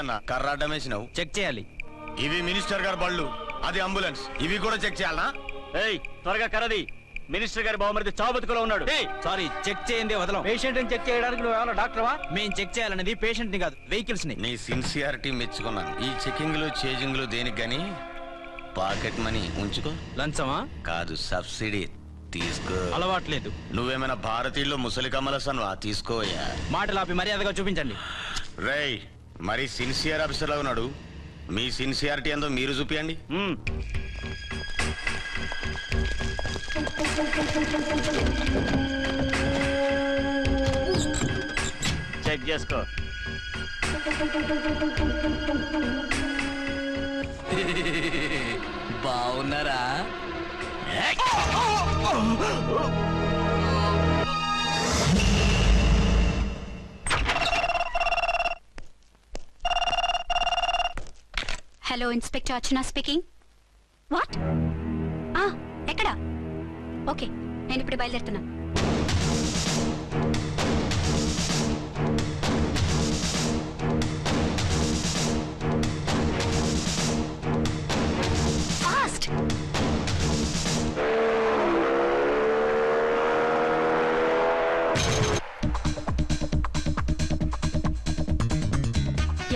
అన్న కర్రాడ్డం వేసినావు. చెక్ చేయాలి. ఇవి మినిస్టర్ గారి బళ్ళు, అది అంబులెన్స్. ఇవి కూడా చెక్ చేయాలనా? త్వరగా కరది. మినిస్టర్ గారి బావమరిది చావు బతుకులో ఉన్నాడు. సారీ, చెక్ చేయండి వదలం. పేషెంట్ ని చెక్ చేయడానికి నువ్వు ఏమన్నా డాక్టర్వా? మేము చెక్ చేయాలనేది పేషెంట్ ని కాదు, వెహికల్స్ ని. నీ సిన్సియారిటీ మెచ్చుకున్నాను. ఈ చెకింగ్ లో చేజింగ్ లో దేనికి గానీ పాకెట్ మనీ ఉంచుకో. లంచమా? కాదు, సబ్సిడీ తీసుకో. అలవాట్లేదు. నువ్వేమైనా భారతీయుల్లో ముసలి కమలసన్వా? తీసుకోయా. మాటలు ఆపి మర్యాదగా చూపించండి. రేయ్, మరి సిన్సియర్ ఆఫీసర్ లాగా ఉన్నాడు. మీ సిన్సియారిటీ ఏందో మీరు చూపియండి. చెక్ చేసుకో. బాగున్నారా? Hello, inspector Archana speaking. What? ఎక్కడా? ఓకే, నేను ఇప్పుడు బయలుదేరుతున్నా. ఫాస్ట్!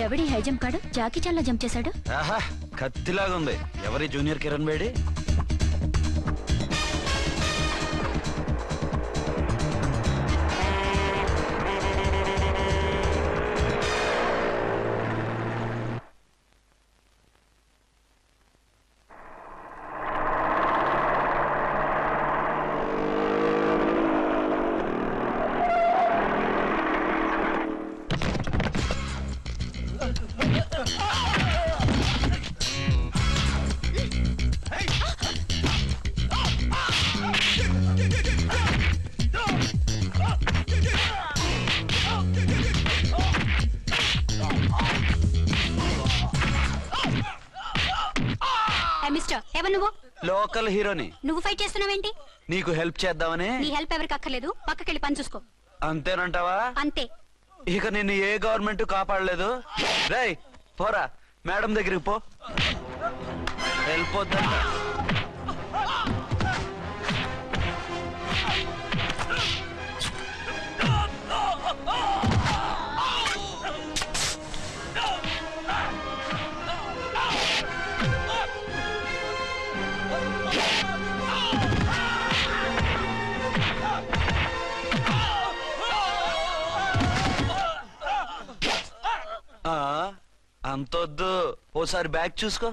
ఎవడి హై జంప్ కాడు? జాకీ చాన్ లో జంప్ చేశాడు. ఆహా, కత్తిలాగా ఉంది. ఎవరి జూనియర్ కిరణ్ బేడి? లోకల్ హీరోని. నువ్వు ఫైట్ చేస్తున్నావేంటి? నీకు హెల్ప్ చేద్దామని. నీ హెల్ప్ ఎవరికి అక్కర్లేదు, పక్కకెళ్ళి పని చూసుకో. అంతేనంటావా? అంతే. ఇక నిన్ను ఏ గవర్నమెంట్ కాపాడలేదు. రేయ్, పోరా మేడం దగ్గరికి పో. వెళ్ళిపోద్దా? అంతొద్దు, ఓసారి బ్యాగ్ చూసుకో.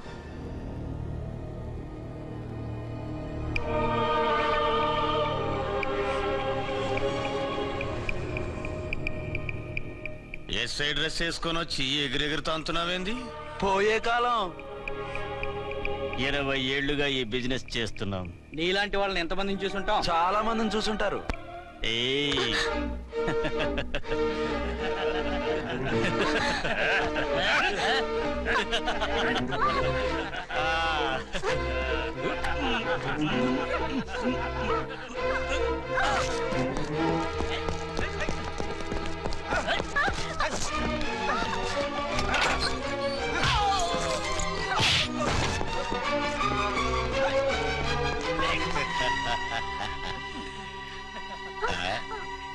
ఎస్ఐ డ్రెస్ వేసుకొని వచ్చి ఎగిరెగురుతా అంటున్నావేంది? పోయే కాలం. 20 ఏళ్లుగా ఈ బిజినెస్ చేస్తున్నాం. నీలాంటి వాళ్ళని ఎంతమందిని చూసుంటాం? చాలా మందిని చూసుంటారు.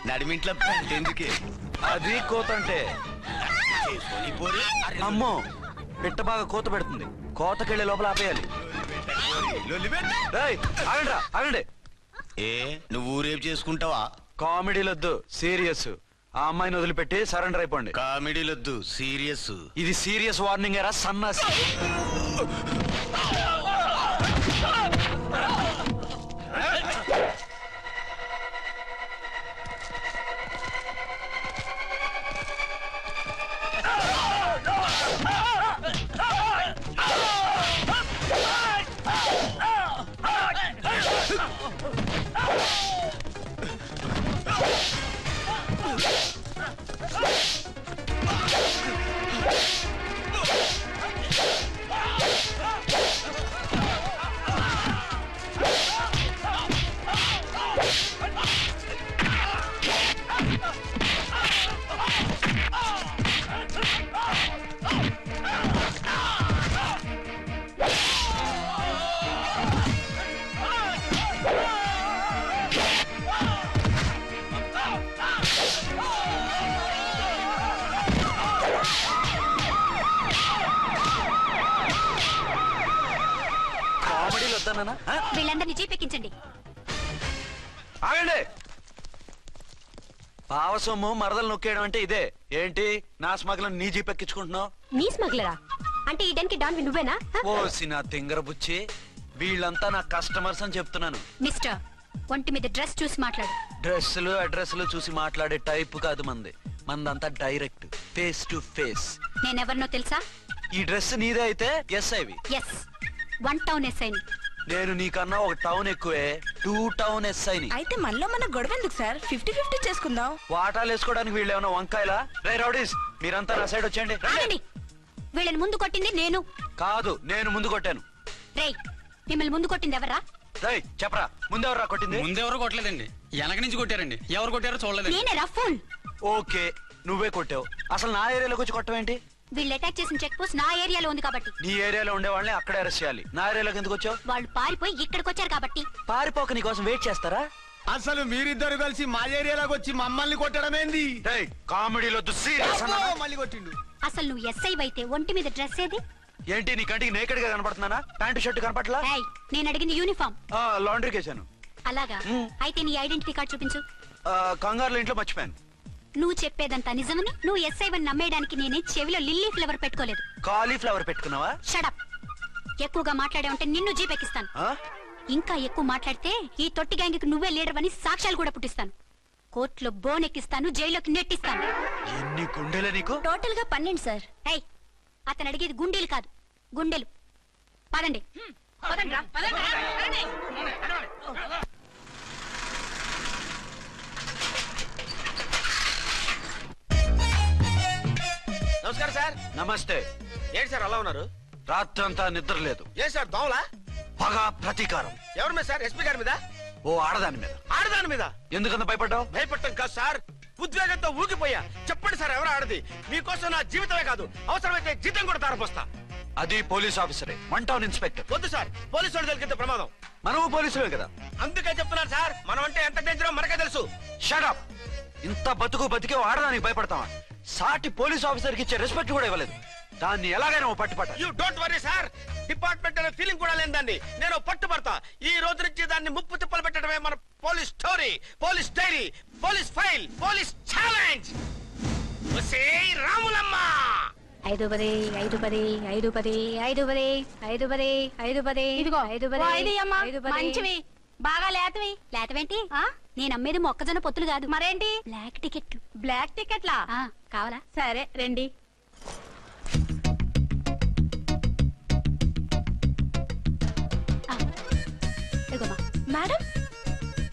నడిమింట్లో ఎందుకే? అది కోతంటే. అమ్మో, పిట్ట బాగా కోత పెడుతుంది. కోతకెళ్ళే లోపల ఆపేయాలి. ఆగండి. ఏ, నువ్వు రేపు చేసుకుంటావా? కామెడీలొద్దు, సీరియస్. ఆ అమ్మాయిని వదిలిపెట్టి సరెండర్ అయిపోండి. కామెడీలొద్దు, సీరియస్. ఇది సీరియస్ వార్నింగ్ ఎరా సన్నాసి. చెప్తానా? వీళ్ళందరినీ జీప్ ఎక్కించండి. ఆగండి. పావసొమ్ము మరదలు నొక్కేయడం అంటే ఇదే. ఏంటి నా స్మగ్లం నీ జీప్ ఎక్కించుకుంటున్నావు? నీ స్మగ్లరా అంటే ఈ డెన్కి డాన్ నువ్వేనా? ఓసి నా తింగర బుచ్చి, వీళ్ళంతా నా కస్టమర్స్ అని చెప్తున్నాను. మిస్టర్, ఒంటి మీద డ్రెస్ చూసి మాట్లాడు. డ్రెస్సులు అడ్రస్లు చూసి మాట్లాడే టైప్ కాదు మంది. మందంతా డైరెక్ట్, ఫేస్ టు ఫేస్. నేనెవరినో తెలుసా? ఈ డ్రెస్ నీదే అయితే ఎస్ఐవి. ఎస్, 1 టౌన్ ఎస్ఐని. నేను నీకన్నా ఒక టౌన్ ఎక్కువే, 2 టౌన్ ఎస్ఐని. అయితే మనలో మన గొడవ ఎందుకు సార్? 50-50 చేసుకుందాం. వాటాలు వేసుకోవడానికి వీళ్ళు ఏమైనా వంకాయలా? రే రౌడీస్, మీరంతా నా సైడ్ వచ్చేయండి. ఆగండి. వీళ్ళని ముందు కొట్టింది నేను కాదు, నేను ముందు కొట్టాను. రేయ్, మిమ్మల్ని ముందు కొట్టింది ఎవరా? రేయ్ చెప్పరా, ముందెవర్రా కొట్టింది? ముందెవరు కొట్టలేదండి, వెనక నుంచి కొట్టారండి. ఎవరు కొట్టారో చూడలేదు. నేనే రఫూల్. ఓకే, నువ్వే కొట్టావు. అసలు నా ఏరియాలోకి వచ్చి కొట్టవేంటి? వీళ్ళు అటాక్ చేసిన చెక్ పోస్ట్ నా ఏరియాలో ఉంది కాబట్టి. నీ ఏరియాలో ఉండే వాళ్ళని అక్కడే అరెస్ట్ చేయాలి. నా ఏరియాలోకి ఎందుకు వచ్చావు? వాళ్ళు పారిపోయి ఇక్కడికి వచ్చారు కాబట్టి. పారిపోక నీ కోసం వెయిట్ చేస్తారా? అసలు మీరిద్దరు కలిసి మా ఏరియాలోకి వచ్చి మమ్మల్ని కొట్టడమేంది? కామెడీలో మళ్ళీ కొట్టిండు. అసలు నువ్వు ఎస్ఐ అయితే ఒంటి మీద డ్రెస్ ఏది? ఏంటి నీ కంటికి నేకెడ్ గా కనపడుతున్నానా? Pant shirt కనపట్లా? ఏయ్, నేను అడిగింది యూనిఫామ్. లాండ్రీకి వేసాను. అలాగా? అయితే నీ ఐడెంటిటీ కార్డ్ చూపించు. కంగారులో ఇంట్లో మర్చిపోయాను. నువ్వు చెప్పేదంతా నిజమని నువ్వు ఎస్ఐ వన్ నమ్మేయడానికి నేనే చెవిలో లిల్లీ ఫ్లవర్ పెట్టుకోలేదు. కాలీఫ్లవర్ పెట్టుకున్నావా? షడప్. ఎక్కువగా మాట్లాడే ఉంటే నిన్ను జీప్ ఎక్కిస్తాను. ఇంకా ఎక్కువ మాట్లాడితే ఈ తొట్టి గ్యాంగ్కి నువ్వే లీడర్ అని సాక్ష్యాలు కూడా పుట్టిస్తాను. కోర్టులో బోన్ ఎక్కిస్తాను, జైల్లోకి నెట్టిస్తాను. ఎన్ని గుండెలు నీకు? టోటల్ గా 12 సార్. ఏయ్, అతను అడిగేది గుండెలు కాదు, గుండెలు. పదండి. నమస్కారం సార్. నమస్తే. ఏంటి సార్ అలా ఉన్నారు? రాత్రంతా నిద్ర లేదు. ఏ సార్ దోమలా? పగ ప్రతీకారం. ఎవరి మీద సార్? ఎస్పీ గారి మీద? ఓ ఆడదాని మీద. ఆడదాని మీద? ఎందుకంత భయపడ్డావు? భయపడటం కాదు సార్, ఉద్వేగంతో ఊగిపోయా. చెప్పండి సార్, ఎవరు ఆడది? మీకోసం నా జీవితమే కాదు, అవసరమైతే జీతం కూడా తారపోస్తా. అది పోలీస్ ఆఫీసరే, 1 టౌన్ ఇన్స్పెక్టర్. వద్దు సార్, పోలీసు వాడు దొరికితే ప్రమాదం. మనము పోలీసులే కదా. అందుకే చెప్తున్నాను సార్, మనం అంటే ఎంత డేంజరో మనకే తెలుసు. షటప్. ఇంత బతికే ఆడదానికి భయపడతావా? సాటి పోలీస్ ఆఫీసర్ కి ఇచ్చే రెస్పెక్ట్ కూడా ఇవ్వలేదు. దాన్ని ఎలాగైనా పట్టుపట్ట. You don't worry sir, department అనే ఫీలింగ్ కూడా లేని దాన్ని నేను పట్టుపడతా. ఈ రోజు నుంచి దాన్ని ముప్పు తిప్పలు పెట్టడమే మన police story, police diary, police file, police challenge. Ramulamma 5-10 5-10 5-10 5-10 5-10 5-10 ఇదిగో 5-10 ఐదయ్యమ్మా, 5-10. మంచివి, బాగా లేతవి. లేతవేంటి? నేను అమ్మేది మొక్కజొన్న పొత్తులు కాదు. మరేంటి? బ్లాక్ టికెట్లు. బ్లాక్ టికెట్లా? కావాలా? సరే రండి. ఇదిగోమా. మేడం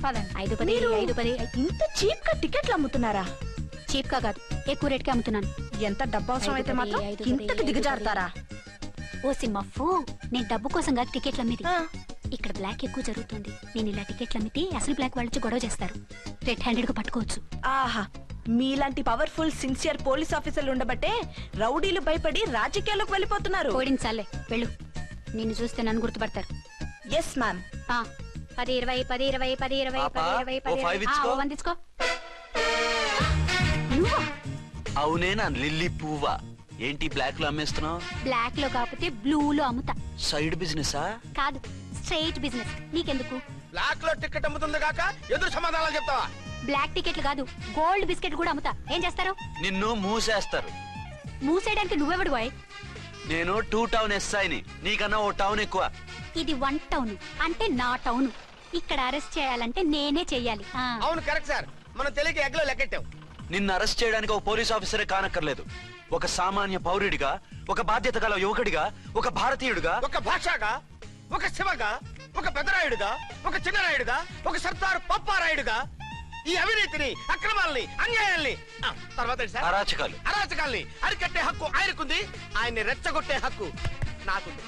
పదండి. 5-10 మీరు 5-10. ఇంత చీప్ గా టికెట్లు అమ్ముతున్నారా? చీప్ గా కాదు, ఎక్కువ రేట్కి అమ్ముతున్నాను. ఎంత డబ్బు అవసరం అయితే మాత్రం 5-10 ఇంతకు దిగజారుతారా? ఓ సింహఫు, నేను డబ్బు కోసం కాదు టికెట్లు అమ్మేది. ఆ, ఇక్కడ బ్లాక్ ఎక్కువ జరుగుతుంది. నేను ఇలా టికెట్లు అమ్మితే అసలు బ్లాక్ వాళ్ళు వచ్చి గొడవ చేస్తారు. రెడ్ హ్యాండెడ్ గా పట్టుకోవచ్చు. ఆహా, మీలాంటి పవర్ఫుల్ సిన్సియర్ పోలీస్ ఆఫీసర్లు ఉండబట్టే రౌడీలు భయపడి రాజకీయాల్లోకి వెళ్ళిపోతున్నారు. ఓడించాలే, వెళ్ళు. నిన్ను చూస్తే నన్ను గుర్తుపడతారు. Yes ma'am. 10-20 10-20 10-20 పాపా, 10-20 ఓ 5 ఇచ్చుకో. 1 తీసుకో. నువ్వా? అవునే నా లిల్లీ పువ్వా. ఏంటి బ్లాక్ లో అమ్మేస్తున్నావు? బ్లాక్ లో కాకపోతే బ్లూ లో అమ్ముతా. సైడ్ బిజినెసా? కాదు, స్ట్రైట్ బిజినెస్. నీకెందుకు? బ్లాక్ లో టికెట్ అమ్ముతుంది కాక ఎదురు సమాధానాలు చెప్తావా? బ్లాక్ టికెట్లు కాదు, గోల్డ్ బిస్కెట్ కూడా అమ్ముతా. ఏం చేస్తారు? నిన్ను మూసేస్తారు. మూసేయడానికి నువ్వెవడు బాయ్? నేను 2 టౌన్ ఎస్ఐని, నీకన్నా ఓ టౌన్ ఎక్కువ. ఇది 1 టౌన్ అంటే నా టౌన్. ఇక్కడ అరెస్ట్ చేయాలంటే నేనే చెయ్యాలి. అవును కరెక్ట్ సార్, మనం తెలియక ఎగ్లో లెక్కెట్టాం. నిన్ను అరెస్ట్ చేయడానికి ఒక పోలీస్ ఆఫీసరే కానక్కర్లేదు. ఒక సామాన్య పౌరుడిగా, ఒక బాధ్యత గల యువకుడిగా, ఒక భారతీయుడిగా, ఒక భాషగా, ఒక శివగా, ఒక పెద్దరాయుడుగా, ఒక చిన్నరాయుడుగా, ఒక సర్దార్ పప్పారాయుడుగా ఈ అవినీతిని, అక్రమాలని, అన్యాయాల్ని, తర్వాత ఏంటి సార్? అరాచకాల్ని అరికట్టే హక్కు ఆయనకుంది. ఆయన్ని రెచ్చగొట్టే హక్కు నాకుంది.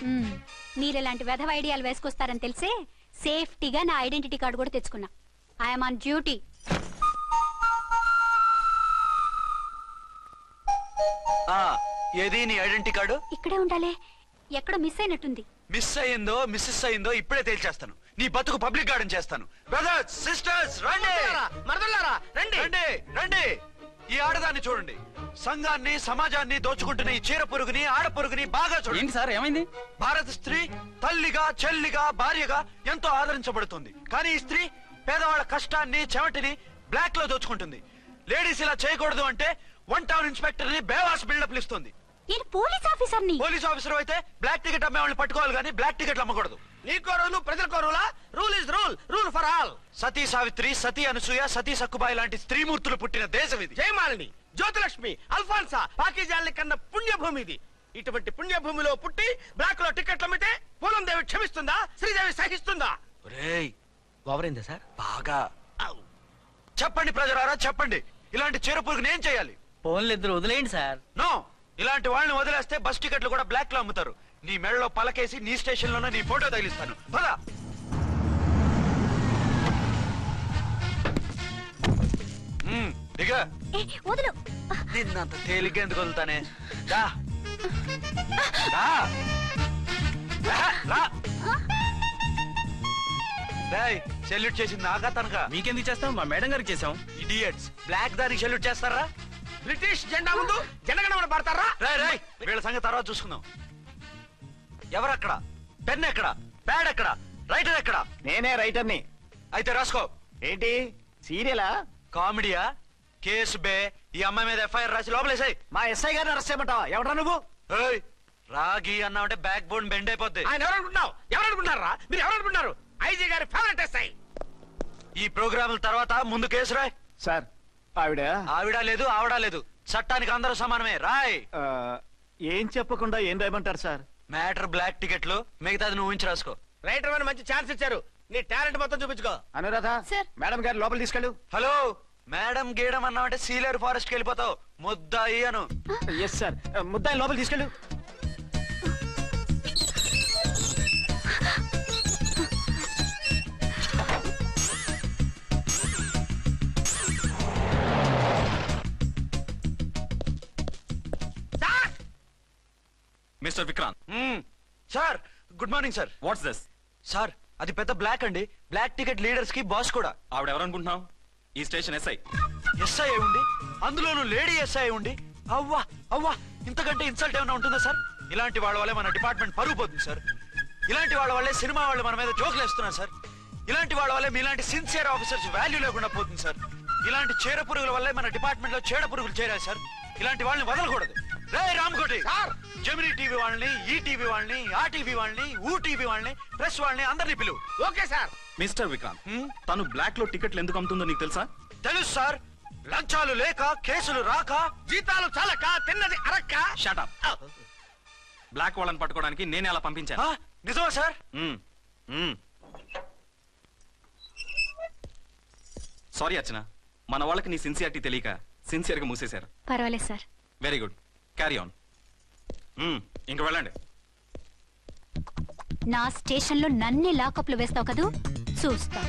మీరు ఇలాంటి వెధవ ఐడియాలు వేసుకొస్తారని తెలిసే సేఫ్టీగా నా ఐడెంటిటీ కార్డు కూడా తెచ్చుకున్నా. I'm on duty. ఏది నీ ఐడెంటిటీ కార్డు? ఇక్కడే ఉండాలి. ఎక్కడో మిస్ అయినట్టుంది. మిస్ అయిందో మిస్సెస్ అయిందో ఇప్పుడే తేల్చేస్తాను. నీ బతుకు పబ్లిక్ గార్డెన్ చేస్తాను. బ్రదర్స్ సిస్టర్స్ రండి, మరదలారా రండి. రండి రండి. ఈ ఆడదాన్ని చూడండి. సంఘాన్ని సమాజాన్ని దోచుకుంటున్న ఈ చీర పురుగుని ఆడ పురుగుని బాగా చూడండి. సార్ ఏమైంది? భారత స్త్రీ తల్లిగా చెల్లిగా భార్యగా ఎంతో ఆదరించబడుతుంది. కానీ ఈ స్త్రీ పేదవాళ్ళ కష్టాన్ని చెమటిని బ్లాక్ లో దోచుకుంటుంది. లేడీస్ ఇలా చేయకూడదు అంటే 1 టౌన్ ఇన్స్పెక్టర్ ని బేవాస్ బిల్డప్ ఇస్తుంది. నేను పోలీస్ ఆఫీసర్ని. పోలీస్ ఆఫీసర్ అయితే బ్లాక్ టికెట్ అమ్మే వాళ్ళని పట్టుకోవాలి కానీ బ్లాక్ టికెట్లు అమ్మకూడదు. నీకో రూలు ప్రజలకో రూలా? Rule is rule, rule for all. Sati Savitri, Sati Anasuya, Sati Sakkubai లాంటి స్త్రీమూర్తులు పుట్టిన దేశం ఇది. జయమాలిని, జ్యోతిలక్ష్మి, అల్ఫాన్సా, పాకిజాల్ని కన్న పుణ్యభూమి ఇది. ఇటువంటి పుణ్యభూమిలో పుట్టి బ్లాక్ లో టికెట్లు అమ్మితే పూలందేవి క్షమిస్తుందా? శ్రీదేవి సహిస్తుందా? ఒరేయ్, ఓవరైందా సార్? బాగా చెప్పండి ప్రజలారా, చెప్పండి. ఇలాంటి చీర పురుగు నేను చేయాలి? ఫోన్లు ఇద్దరు వదిలేయండి సార్. నో, ఇలాంటి వాళ్ళని వదిలేస్తే బస్ టికెట్లు కూడా బ్లాక్ లో అమ్ముతారు. నీ మెడలో పలకేసి నీ స్టేషన్ లోనే నీ ఫోటో తగిలిస్తాను. పద. దిగా. వదులు. నిన్నంత తేలిగ్గా ఎందుకు వదులుతానే? రా. రా. రా. రేయ్, సెల్యూట్ చేసింది నాకా తనకా? మీకెందుకు చేస్తాం? మా మేడం గారికి చేసాం. ఇడియట్స్, బ్లాక్ దానికి సెల్యూట్ చేస్తారా? బ్రిటిష్ జెండా ముందు జనగణమన పడతారా? రాయ్ రాయ్, వీళ్ళ సంగతి తర్వాత చూసుకుందాం. ఎవరక్కడ? పెన్ ఎక్కడ? ప్యాడ్ ఎక్కడ? రైటర్ ఎక్కడ? నేనే రైటర్ని. అయితే రాసుకో. ఏంటి సీరియలా? కామెడీయా? కేసు బే. ఈ అమ్మాయి మీద ఎఫ్ఐఆర్ రాసి లోపలేసాయి. మా ఎస్ఐ గారిని అరెస్ట్ చేయమంటావా? ఎవడా నువ్వు? ఏయ్, రాగి అన్నావంటే బ్యాక్ బోన్ బెండ్ అయిపోద్ది. ఆయన ఎవరనుకుంటున్నావు? ఎవరనుకుంటున్నారా మీరు? ఎవరనుకుంటున్నారు? ఐజీ గారి ఫేవరెట్ ఎస్ఐ. ఈ ప్రోగ్రాముల తర్వాత ముందు కేసు రాయ్. సార్ ఆవిడ ఆవిడ లేదు ఆవిడ లేదు, చట్టానికి అందరూ సమానమే. రాయ్. ఏం చెప్పకుండా ఏం రాయమంటారు సార్? మ్యాటర్ బ్లాక్ టికెట్లు, మిగతాది నువ్వు ఊహించి రాసుకో. రైటర్ అని మంచి ఛాన్స్ ఇచ్చారు. నీ టాలెంట్ మొత్తం చూపించుకో. అనురాధ సార్. మేడం గారు లోపల తీసుకెళ్ళు. హలో, మేడం గీయడం అన్నావంటే సీలేరు ఫారెస్ట్ కి వెళ్ళిపోతావు. ముద్దాయి అను. Yes sir. ముద్దాయి లోపల తీసుకెళ్ళు. Mister Vikrant. Sir, good morning sir. What's this? Sir, అది పెద్ద బ్లాక్ అండి. బ్లాక్ టికెట్ లీడర్స్ కి బాస్ కూడా. ఆవిడ ఎవరనుకుంటున్నావు? ఈ స్టేషన్ ఎస్ఐ. ఎస్ఐ ఉండి, అందులోనూ లేడీ ఎస్ఐ ఉండి, అవ్వా అవ్వా, ఇంతకంటే ఇన్సల్ట్ ఏమైనా ఉంటుందా సార్? ఇలాంటి వాళ్ళ వల్లే మన డిపార్ట్మెంట్ పరుగు పోతుంది సార్. ఇలాంటి వాళ్ళ వల్లే సినిమా వాళ్ళు మన మీద జోకులు వేస్తున్నారు సార్. ఇలాంటి వాళ్ళ వల్లే మీలాంటి సిన్సియర్ ఆఫీసర్స్ వాల్యూ లేకుండా పోతుంది సార్. ఇలాంటి చీడ పురుగుల వల్లే మన డిపార్ట్మెంట్ లో చీడ పురుగులు చేరాయి సార్. ఇలాంటి వాళ్ళని వదలకూడదు. రే రామ్కోటి సార్, జెమినీ టీవీ వాళ్ళని, ఈ టీవీ వాళ్ళని, ఆ టీవీ వాళ్ళని, ఊ టీవీ వాళ్ళని, ప్రెస్ వాళ్ళని అందరినీ పిలువు. Okay sir. మిస్టర్ విక్రాంత్, తను బ్లాక్ లో టికెట్లు ఎందుకు అమ్ముతుందో నీకు తెలుసా? తెలుసు సార్. లంచాలు లేక, కేసులు రాక, జీతాలు చాలక, తిన్నది అరక్క. Shut up. బ్లాక్ వాళ్ళని పట్టుకోవడానికి నేనే అలా పంపించాను. నిజమా సార్? సారీ అర్చన, మన వాళ్ళకి నీ సిన్సియారిటీ తెలియక సిన్సియర్ గా మూసేశారు. పర్వాలేదు sir. Very good, carry on. ఇంక వెళ్ళండి. నా స్టేషన్ లో నన్నే లాకప్ లో వేస్తావు కదూ? చూస్తా.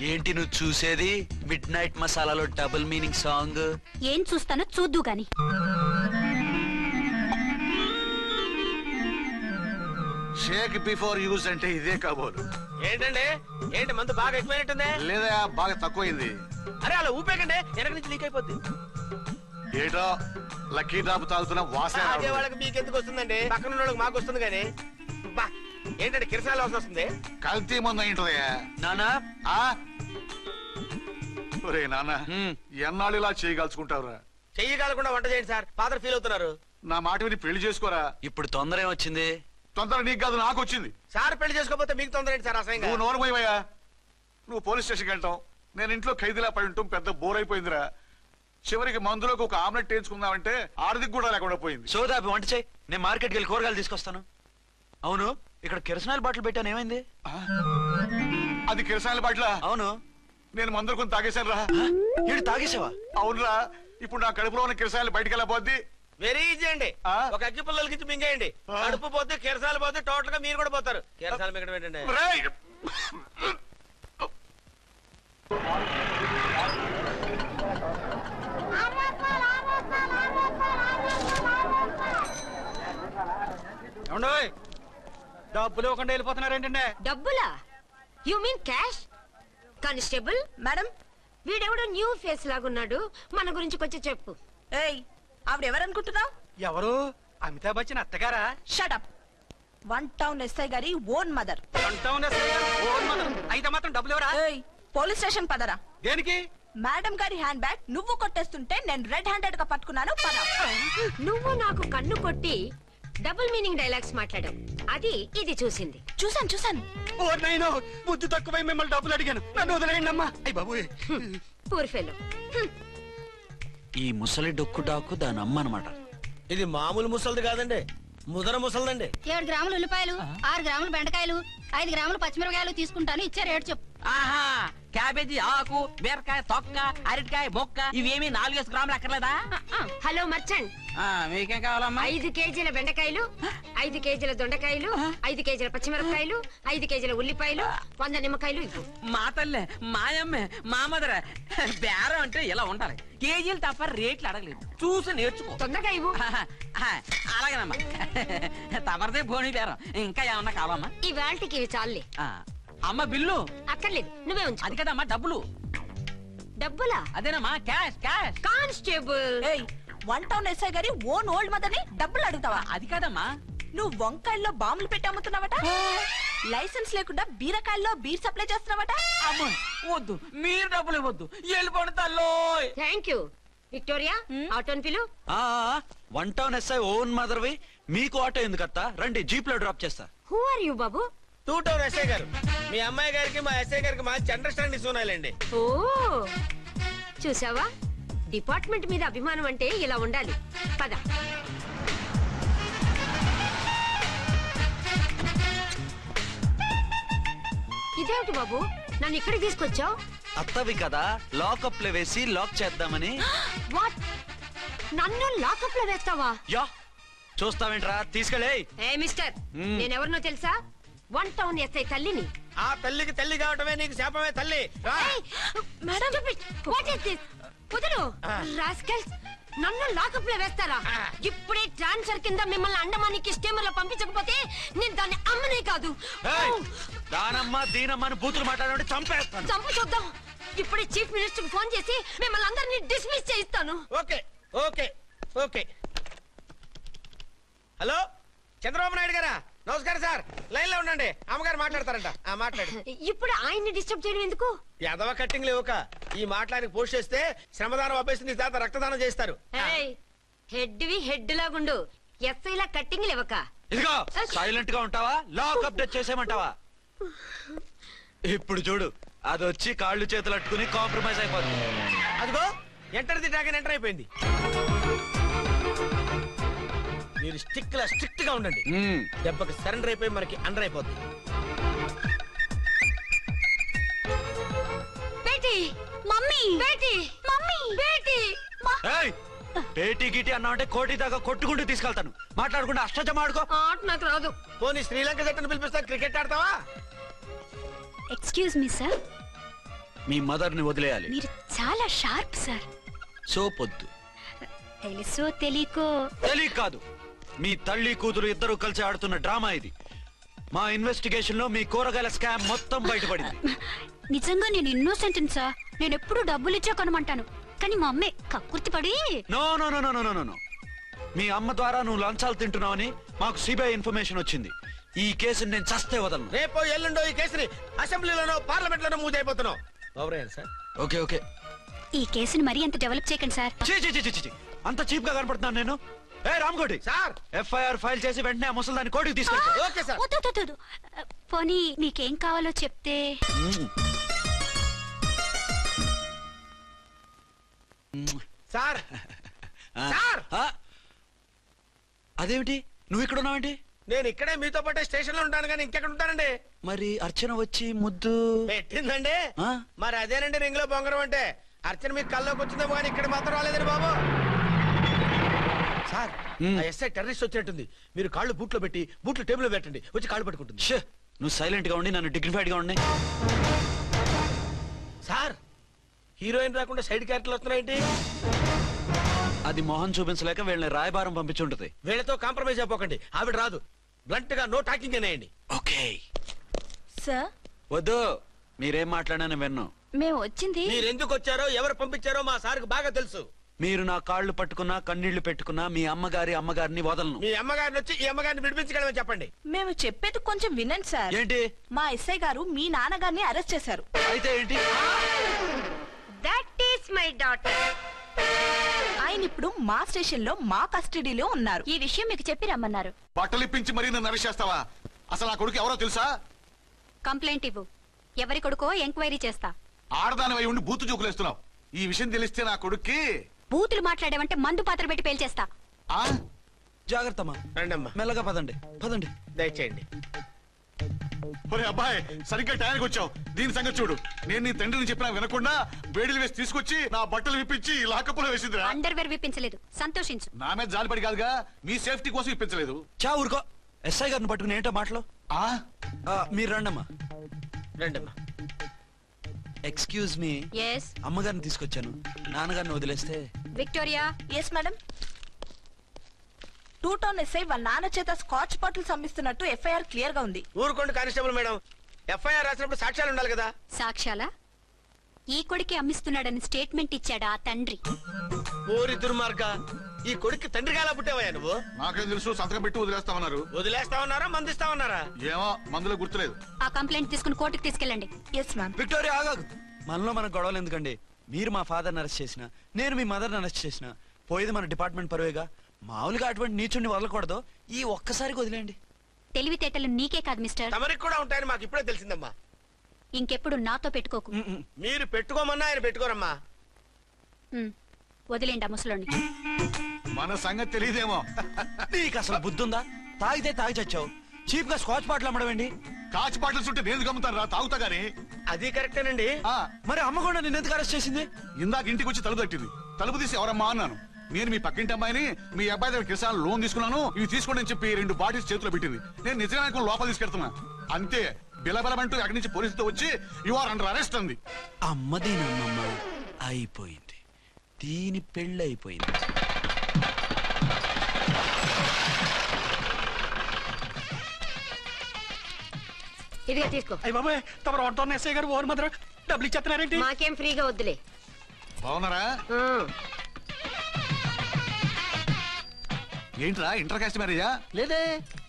ఏంటి నువ్వు చూసేది? మిడ్ నైట్ మసాలాలో డబుల్ మీనింగ్ సాంగ్. ఏం చూస్తానో చూద్దు గాని. షేక్ బిఫోర్ యూజ్ అంటే ఇదే కాబోలు. ఏంటండి, ఏంటి మందు బాగా ఎక్కువైనట్టుంది? లేదా బాగా తక్కువైంది. అరే అలా ఊపేకండి, వెనక నుంచి లీక్ అయిపోద్ది. ఏటో లక్కీ డ్రాప్ తాగుతున్న వాసన. అదే వాళ్ళకి మీకెందుకు వస్తుందండి? పక్కన వాళ్ళకి మాకు వస్తుంది కానీ. బా, ఏంటంటే కిరసాల వాసన వస్తుంది. కల్తీ మందు ఏంటదయ్యా నానా? ఒరే నాన్న, ఎన్నాళ్ళు ఇలా చేయగలుచుకుంటావురా? చెయ్యగలకుండా వంట చేయండి సార్, ఫాదర్ ఫీల్ అవుతున్నారు. నా మాట విని పెళ్లి చేసుకోరా. ఇప్పుడు తొందర ఏమొచ్చింది? తొందర నీకు కాదు, నాకు వచ్చింది. సార్ పెళ్లి చేసుకోకపోతే మీకు తొందర ఏంటి సార్? అసహ్యంగా. నువ్వు నోరుమోయవయ్యా. నువ్వు పోలీస్ స్టేషన్కి వెళ్తాం, నేను ఇంట్లో ఖైదీలా పడి ఉంటాం. పెద్ద బోర్ అయిపోయిందిరా. చివరికి మందులోకి ఒక ఆమ్లెట్ వేయించుకుందామంటే ఆర్థిక కూడా లేకుండా పోయింది. సోదాపి వంట చేయి, నేను మార్కెట్కి వెళ్ళి కూరగాయలు తీసుకొస్తాను. అవును, ఇక్కడ కిరసనాయిల్ బాటిల్ పెట్టాను, ఏమైంది? అది కిరసాయిల బాటిల్. అవును, నేను మందులు కొని తాగేశాను రా. ఏడు తాగేసావా? అవునురా. ఇప్పుడు నా కడుపులో ఉన్న కిరసాయిలు బయటికి వెళ్ళబోద్ది. వెరీ ఈజీ అండి. ఒక అగ్గి పుల్లలకి ఇచ్చి మింగేయండి. కడుపు పోతే కిరసాలు పోతే టోటల్ గా మీరు కూడా పోతారు. కిరసాలు మింగడం ఏంటండి? డబ్బులు ఇవ్వకుండా వెళ్ళిపోతున్నారు ఏంటంటే? డబ్బులా? You mean cash? Constable madam, వీడెవడో న్యూ ఫేస్ లాగున్నాడు, మన గురించి కొంచెం చెప్పు. ఏయ్ ఆవిడెవరనుకుంటున్నావు? ఎవరు? అమితాబ్ బచ్చన్ అత్తగారా? షటప్. 1 టౌన్ ఎస్ఐ గారి ఓన్ మదర్. అయితే మాత్రం డబ్బులు ఎవరా? ఏయ్ పోలీస్ స్టేషన్ పదరా. దేనికి? మేడం గారి హ్యాండ్ బ్యాగ్ నువ్వు కొట్టేస్తుంటే నేను రెడ్ హ్యాండెడ్ గా పట్టుకున్నాను. పద. నువ్వు నాకు కన్ను కొట్టి డబుల్ మీనింగ్ డైలాగ్స్ మాట్లాడావు, అది ఇది చూసింది. చూసాను. ఓ నైనో, బుద్ధి తక్కువై మిమ్మల్ని డబ్బులు అడిగాను, నన్ను వదిలేయండి అమ్మా. అయ్య బాబు, పూర్ ఫెలో. ఈ ముసలి డొక్కు డాకు దాని అమ్మ అనమాట. ఇది మామూలు ముసలిది కాదండి, ముదర ముసలిదండి. 7 గ్రాములు ఉల్లిపాయలు, 6 గ్రాములు బెండకాయలు, 5 గ్రాములు పచ్చిమిరపకాయలు తీసుకుంటాను. ఇచ్చే రేటు చెప్పు. ఆహా, క్యాబేజీ ఆకు, బీరకాయ తొక్క, అరటికాయ బొక్క, ఇవేమి 4 గ్రాములు అక్కర్లేదా? హలో మర్చండ్, మీకేం కావాలమ్మా? 5 కేజీల బెండకాయలు, 5 కేజీల దొండకాయలు, 5 కేజీల పచ్చిమిరపకాయలు, 5 కేజీల ఉల్లిపాయలు, 100 నిమ్మకాయలు ఇవ్వు. మా తల్లే, మాయమ్మే, మా మదర బేరం అంటే ఇలా ఉండాలి. కేజీలు తప్ప రేట్లు అడగలేదు, చూసి నేర్చుకో. తొందరగా ఇవ్వు. అలాగేనమ్మా. తమరిదే భోని బేరం. ఇంకా ఏమన్నా కావాలమ్మా? ఈ వేల్టికి ఇవి చాలే. అమ్మ బిల్లు అక్కర్లేదు, నువ్వే ఉంచు. అది కదమ్మా డబ్బులు. డబ్బులా? అదేనమ్మా, క్యాష్ క్యాష్. కానిస్టేబుల్. ఏయ్ 1 టౌన్ ఎస్ఐ గారి ఓన్ ఓల్డ్ మదర్ ని డబ్బులు అడుగుతావా? అది కాదమ్మా. నువ్వు వంకాయల్లో బాంబులు పెట్టి అమ్ముతున్నావట, లైసెన్స్ లేకుండా బీరకాయల్లో బీర్ సప్లై చేస్తున్నావట. అమ్మ వద్దు, మీరు డబ్బులు ఇవ్వద్దు, వెళ్ళిపోండి తల్లో. Thank you. విక్టోరియా, ఆటోన్ పిలు. 1 టౌన్ ఎస్ఐ ఓన్ మదర్వి, మీకు ఆటో ఎందుకత్తా? రండి, జీప్ లో డ్రాప్ చేస్తా. హూ ఆర్ యూ బాబు? 2 టౌన్ ఎస్ఐ గారు, మీ అమ్మాయి గారికి మా ఎస్ఐ గారికి మంచి అండర్స్టాండింగ్ ఉన్నాయండి. ఓ చూసావా, డిపార్ట్మెంట్ మీద అభిమానం అంటే ఇలా ఉండాలి. పద. ఇదేమిటి బాబు, నన్ను ఇక్కడికి తీసుకొచ్చావు? అత్తవి కదా, లాకప్ లో వేసి లాక్ చేద్దామని. వాట్, నన్ను లాకప్ లో వేస్తావా? యా, చూస్తావేంట్రా, తీసుకెళ్ళే. ఏ మిస్టర్, నేనెవరినో తెలుసా? 1 టౌన్ ఎస్ఐ తల్లిని. ఆ తల్లికి తల్లి కావటమే నీకు శాపమే తల్లి. రా. Madam, what is this? వదలు రాస్కల్స్, నన్ను లాకప్ లో వేస్తారా? ఇప్పుడే ట్రాన్స్ఫర్ కింద మిమ్మల్ని అండమానికి స్టీమర్ లో పంపించకపోతే నేను దాన్ని అమ్మనే కాదు. దానమ్మ దీనమ్మ బూతులు మాట్లాడే చంపేస్తాను. చంపు చూద్దాం. ఇప్పుడే చీఫ్ మినిస్టర్ కి ఫోన్ చేసి మిమ్మల్ని అందరినీ డిస్మిస్ చేయిస్తాను. Okay okay okay. Hello, Chandrababu Naidu గారా? నమస్కారం సార్, లైన్ లో ఉండండి, అమ్మగారు మాట్లాడతారంట. మాట్లాడు. ఇప్పుడు ఆయన్ని డిస్టర్బ్ చేయడం ఎందుకు? యాదవ కట్టింగ్ లేవుక ఈ మాట్లాడికి పోస్ట్ చేస్తే శ్రమదానం అభ్యసి నీ తాత రక్తదానం చేస్తారు. హెడ్ వి హెడ్ లాగుండు, ఎస్ఐ లా కట్టింగ్ లేవక. ఇదిగో సైలెంట్ గా ఉంటావా, లాక్ అప్డేట్ చేసేమంటావా? ఇప్పుడు చూడు, అది వచ్చి కాళ్ళు చేతులు అట్టుకుని కాంప్రమైజ్ అయిపోతుంది. అదిగో ఎంటర్ ది డ్రాగన్ ఎంటర్ అయిపోయింది. మీరు స్ట్రిక్ట్ గా ఉండండి, దెబ్బకి సరెండర్ అయిపోయి మనకి అండర్ అయిపోతుంది. బేటీ, మమ్మీ, బేటీ, మమ్మీ, బేటీ. పేటీ గిటి అన్నావంటే కోటి దాకా కొట్టుకుంటూ తీసుకెళ్తాను. మాట్లాడుకుంటూ అష్టజమ ఆడుకో. ఆట నాకు రాదు. పోనీ శ్రీలంక జట్టును పిలిపిస్తా, క్రికెట్ ఆడతావా? ఎక్స్క్యూజ్ మీ సార్, మీ మదర్ ని వదిలేయాలి. మీరు చాలా షార్ప్ సార్. సోపొద్దు. తెలుసో తెలియకో. తెలియ కాదు, మీ తల్లి కూతురు ఇద్దరు కలిసి ఆడుతున్న డ్రామా ఇది. మా ఇన్వెస్టిగేషన్ లో మీ కూరగాయల స్కామ్ మొత్తం బయటపడింది. నిజంగా నేను ఇన్నోసెంట్ సార్, నేను ఎప్పుడు డబ్బులు ఇచ్చా కొనమంటాను, కానీ మా అమ్మే కక్కుర్తి పడి. No no no no no no, మీ అమ్మ ద్వారా నువ్వు లంచాలు తింటున్నావని మాకు సిబిఐ ఇన్ఫర్మేషన్ వచ్చింది. ఈ కేసుని నేను చస్తే వదలను. రేపో ఎల్లుండో ఈ కేసుని అసెంబ్లీలోనో పార్లమెంట్ లోనో మూవ్ అయిపోతున్నావు. సార్ ఓకే ఓకే, ఈ కేసుని మరీ అంత డెవలప్ చేయకండి సార్. అంత చీప్ గా కనపడుతున్నాను నేను? ఏ రామ్కోటి సార్, ఎఫ్ఐఆర్ ఫైల్ చేసి వెంటనే ఆ ముసలిదాన్ని కోర్టుకి తీసుకెళ్ళి. Okay sir. వద్దు, పోనీ మీకేం కావాలో చెప్తే. సార్ సార్, అదేమిటి నువ్వు ఇక్కడ ఉన్నావేంటి? నేను ఇక్కడే మీతో పాటే స్టేషన్ లో ఉంటాను, కానీ ఇంకెక్కడ ఉంటానండి? మరి అర్చన వచ్చి ముద్దు పెట్టిందండి. మరి అదేనండి రింగ్ లో బొంగరం అంటే. అర్చన మీకు కల్లోకి వచ్చిందేమో కానీ ఇక్కడ మాత్రం రాలేదండి బాబు. సార్, ఎస్ఐ టెర్రరిస్ట్ వచ్చినట్టుంది. మీరు కాళ్ళు బూట్లో పెట్టి బూట్లు టేబుల్ లో పెట్టండి, వచ్చి కాళ్ళు పట్టుకుంటుంది. నువ్వు సైలెంట్ గా ఉండి నన్ను డిగ్నిఫైడ్ గా ఉండి. సార్, హీరోయిన్ రాకుండా సైడ్ క్యారెక్టర్లు వస్తున్నాయేంటి? అది మొహం చూపించలేక వీళ్ళని రాయబారం పంపించుంటది. వీళ్ళతో కాంప్రమైజ్ అయిపోకండి, ఆవిడ రాదు. బ్లంట్ గా నో టాకింగ్ అనేయండి. ఓకే సార్, వద్దు, మీరేం మాట్లాడానని విన్ను. మేము వచ్చింది మీరెందుకు వచ్చారో ఎవరు పంపించారో మా సార్కు బాగా తెలుసు. మీరు నా కాళ్ళు పట్టుకున్నా కన్నీళ్లు పెట్టుకున్నా మీ అమ్మగారిని వదలను. మీ అమ్మగారిని వచ్చి ఈ అమ్మగారిని విడిపించగలమని చెప్పండి. మేము చెప్పేది కొంచెం వినండి సార్. ఏంటి? మా ఎస్ఐ గారు మీ నాన్నగారిని అరెస్ట్ చేశారు. అయితే ఏంటి? That is my daughter. ఆయన ఇప్పుడు మా స్టేషన్ లో మా కస్టడీలో ఉన్నారు. ఈ విషయం మీకు చెప్పి రమ్మన్నారు. బట్టలు ఇప్పించి మరీ నన్ను అరెస్ట్ చేస్తావా? అసలు ఆ కొడుకు ఎవరో తెలుసా? కంప్లైంట్ ఇవ్వు. ఎవరి కొడుకో ఎంక్వైరీ చేస్తా. ఆడదానివై ఉండి బూతు చూకులేస్తున్నావు. ఈ విషయం తెలిస్తే నా కొడుక్కి బూతులు మాట్లాడావంటే మందు పాత్ర పెట్టి పేల్చేస్తా. జాగ్రత్తమ్మా. రండమ్మా, మెల్లగా పదండి. దయచేయండి. ఒరే అబ్బాయి, సరిగ్గా టయానికి వచ్చావు. దీని సంగతి చూడు. నేను నీ తండ్రిని చెప్పినా వినకుండా వేడిలు వేసి తీసుకొచ్చి నా బట్టలు విప్పించి లాకప్పులో వేసిందిరా. అండర్వేర్ విప్పించలేదు, సంతోషించు. నా మీద జాలిపడి కాదుగా, మీ సేఫ్టీ కోసం ఇప్పించలేదు. చా ఊరుకో. ఎస్ఐ గారిని పట్టుకుని ఏంటో మాటలు. మీరు రండమ్మా. రండమ్మా. Excuse me. ఎస్. అమ్మగారిని తీసుకొచ్చాను. నాన్నగారిని వదిలేస్తే. Victoria. Yes madam. 2 town SI వాళ్ళ నాన్న చేత స్కాచ్ బాటిల్స్ అమ్మిస్తున్నట్టు ఎఫ్ఐఆర్ క్లియర్ గా ఉంది. ఊరుకోండి కానిస్టేబుల్ మేడం. ఎఫ్ఐఆర్ రాసినప్పుడు సాక్ష్యాలు ఉండాలి కదా. సాక్ష్యాలా? ఈ కొడుకే అమ్మిస్తున్నాడని స్టేట్మెంట్ ఇచ్చాడా ఆ తండ్రి? ఓరి దుర్మార్గ, ఈ కొడుక్కి తండ్రిగా ఎలా పుట్టావయ్యా నువ్వు? నాకేం తెలుసు, సంతకం పెట్టి వదిలేస్తామన్నారు. వదిలేస్తామన్నారా మందిస్తామన్నారా? ఏమో, మందులో గుర్తులేదు. ఆ కంప్లైంట్ తీసుకుని కోర్టుకు తీసుకెళ్ళండి. Yes ma'am. విక్టోరియా ఆగాగు. మనలో మన గొడవలు ఎందుకండి? మీరు మా ఫాదర్ని అరెస్ట్ చేసిన, నేను మీ మదర్ని అరెస్ట్ చేసిన, పోయేది మన డిపార్ట్మెంట్ పరువేగా. మామూలుగా అటువంటి నీచుడిని వదలకూడదు. ఈ ఒక్కసారికి వదిలేండి. తెలివితేటలు నీకే కాదు మిస్టర్, తమరికి కూడా ఉంటాయని మాకు ఇప్పుడే తెలిసిందమ్మా. ఇంకెప్పుడు నాతో పెట్టుకోకు. మీరు పెట్టుకోమన్నా ఆయన పెట్టుకోరమ్మా. వదిలేండి ఆ ముసలోని. మన సంగతి తెలియదేమో. నీకు అసలు బుద్ధి ఉందా? తాగితే తాగి చచ్చావు. చీప్ గా స్కాచ్ బాటిల్ అమ్మడమేంటి? కాచి బాటిల్స్ ఉంటే నేను గమ్ముతాను రా, తాగుతా గానీ. అది కరెక్టేనండి. మరి అమ్మ కూడా నిన్ను ఎందుకు అరెస్ట్ చేసింది? ఇందాక ఇంటికి వచ్చి తలుపు తట్టింది. తలుపు తీసి ఎవరమ్మా అన్నాను. నేను మీ పక్కింటి అమ్మాయిని, మీ అబ్బాయి దగ్గర కిసాన్ లోన్ తీసుకున్నాను, ఇవి తీసుకోండి అని చెప్పి 2 బాటిల్స్ చేతిలో పెట్టింది. నేను నిజంగా లోపల తీసుకెళ్తున్నా. అంతే, బిలబలమంటూ అక్కడి నుంచి పోలీసుతో వచ్చి యు ఆర్ అండర్ అరెస్ట్ అంది. అమ్మదీనమ్మమ్మ అయిపోయింది. దీని పెళ్ళి అయిపోయింది. ఇదిగా తీసుకో. అయ్య బాబాయ్, తమరు ఆటోన్ ఎస్ఐ గారు ఓవర్ మాత్రం డబ్బులు ఇచ్చేస్తున్నారేంటి? మాకేం ఫ్రీగా వద్దులే. బాగున్నారా? ఏంట్రా ఇంటర్ కాస్ట్ మ్యారేజా? లేదే.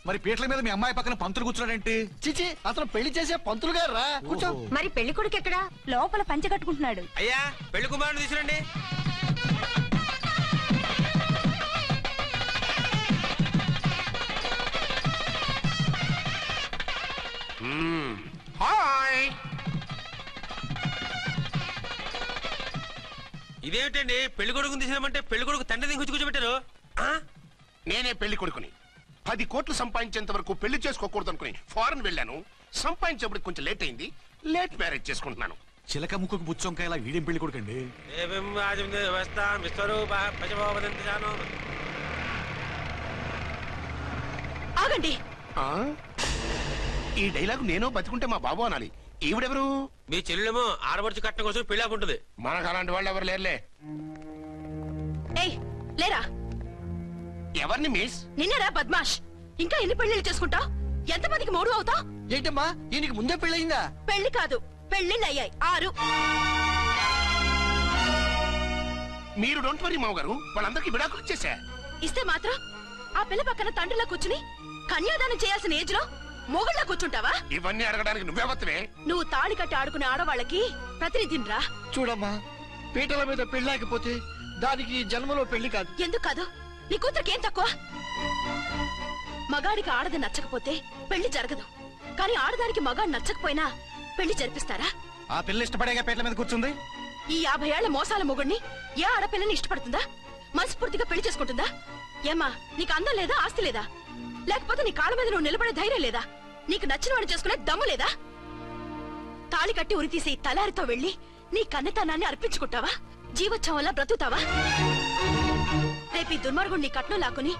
మరి పీటల మీద మీ అమ్మాయి పక్కన పంతులు కూర్చున్నాడేంటి? చిచి, అతను పెళ్లి చేసే పంతులు గారు రా. కూర్చో. మరి పెళ్లి కొడుకు ఎక్కడా? లోపల పంచె కట్టుకుంటున్నాడు. అయ్యా, పెళ్లి కుమారుని తీసుకురండి. హాయ్. ఇదేమిటండి, పెళ్లి కొడుకుని తీసినామంటే పెళ్లి కొడుకు తండ్రి దించి కూర్చోబెట్టారు. నేనే పెళ్లి కొడుకుని. 10 కోట్లు సంపాదించేంత వరకు పెళ్లి చేసుకోకూడదు అనుకుని ఫారెన్ వెళ్ళాను. సంపాదించేప్పుడు కొంచెం లేట్ అయింది. లేట్ మ్యారేజ్ చేసుకుంటున్నాను. చిలక ముక్కుకు బుచ్చొంకాయ ఇలా వీడేం పెళ్లి కొడుకండి? ఆగండి. ఈ డైలాగ్ నేను బతికుంటే మా బాబు అనాలి. ఈవిడెవరు? మీ చెల్లెమో ఆడబడుచు కట్టడం కోసం పెళ్లి ఆకుంటుంది. మనకు అలాంటి వాళ్ళు ఎవరు లేరులే. ఏయ్, లేరా. ఎవరిని మిస్? నిన్నరా బద్మాష్. ఇంకా ఎన్ని పెళ్లిళ్ళు చేసుకుంటావు? ఎంతమందికి మూడు అవుతావు? ఏంటమ్మా, ఈయనకి ముందే పెళ్ళయిందా? పెళ్లి కాదు, పెళ్లిళ్ళు అయ్యాయి 6. మీరు డోంట్ వరీ మామగారు, వాళ్ళందరికీ విడాకులు ఇచ్చేసా. ఇస్తే మాత్రం ఆ పిల్ల పక్కన తండ్రిలా కూర్చుని కన్యాదానం చేయాల్సిన ఏజ్ లో మొగుళ్ళ కూర్చుంటావా? ఇవన్నీ అడగడానికి నువ్వెవత్తవే? నువ్వు తాళి కట్టి ఆడుకునే ఆడవాళ్ళకి ప్రతినిధిరా. చూడమ్మా, పీటల మీద పెళ్ళాకపోతే దానికి జన్మలో పెళ్లి కాదు. ఎందుకు కాదు? నీ కూతురికి ఏం తక్కువ? మగాడికి ఆడది నచ్చకపోతే పెళ్లి జరగదు. కానీ ఆడదానికి మగాడు నచ్చకపోయినా పెళ్లి జరిపిస్తారా? ఆ పిల్ల ఇష్టపడేగా పీటల మీద కూర్చుంది. ఈ 50 ఏళ్ల మోసాల మొగుడిని ఏ ఆడపిల్లని ఇష్టపడుతుందా? మనస్ఫూర్తిగా పెళ్లి చేసుకుంటుందా? ఏమ్మా, నీకు అందం లేదా, ఆస్తి లేదా? లేకపోతే నీ కాళ్ళ మీద నువ్వు నిలబడే ధైర్యం లేదా? నీకు నచ్చిన వాడు చేసుకునే దమ్ము లేదా? తాళి కట్టి ఉరితీసే తలారితో వెళ్లి నీ కన్నెతనాన్ని అర్పించుకుంటావా? జీవోత్సవంలా బ్రతుకుతావా? రేపు ఈ దుర్మార్గుడు నీ కట్నం లాక్కుని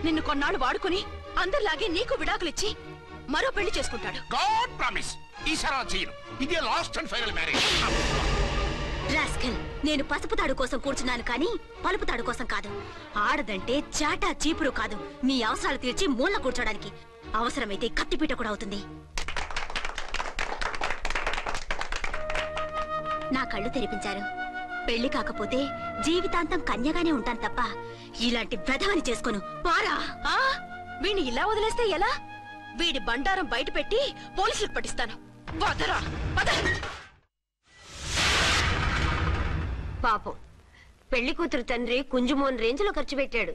నిన్ను కొన్నాళ్ళు వాడుకుని అందరిలాగే నీకు విడాకులిచ్చి మరో పెళ్లి చేసుకుంటాడు. గాడ్ ప్రామిస్, ఈసారి చేయను. ఇదే last and final marriage. Rascal, నేను పసుపు తాడు కోసం కూర్చున్నాను కానీ పలుపు తాడు కోసం కాదు. ఆడదంటే చాటా చీపురు కాదు, మీ అవసరాలు తీర్చి మూల కూర్చోడానికి. అవసరమైతే కత్తిపీట కూడా అవుతుంది. నా కళ్ళు తెరిపించారు. పెళ్లి కాకపోతే జీవితాంతం కన్యగానే ఉంటాను తప్ప ఇలాంటి వెధవని చేసుకోను. పారా వీణ్ణి ఇలా వదిలేస్తే ఎలా? వీడి బండారం బయట పెట్టి పోలీసులకు పట్టిస్తాను. వదరా వద. పాపం పెళ్లి కూతురు తండ్రి కుంజుమోన్ రేంజ్ లో ఖర్చు పెట్టాడు.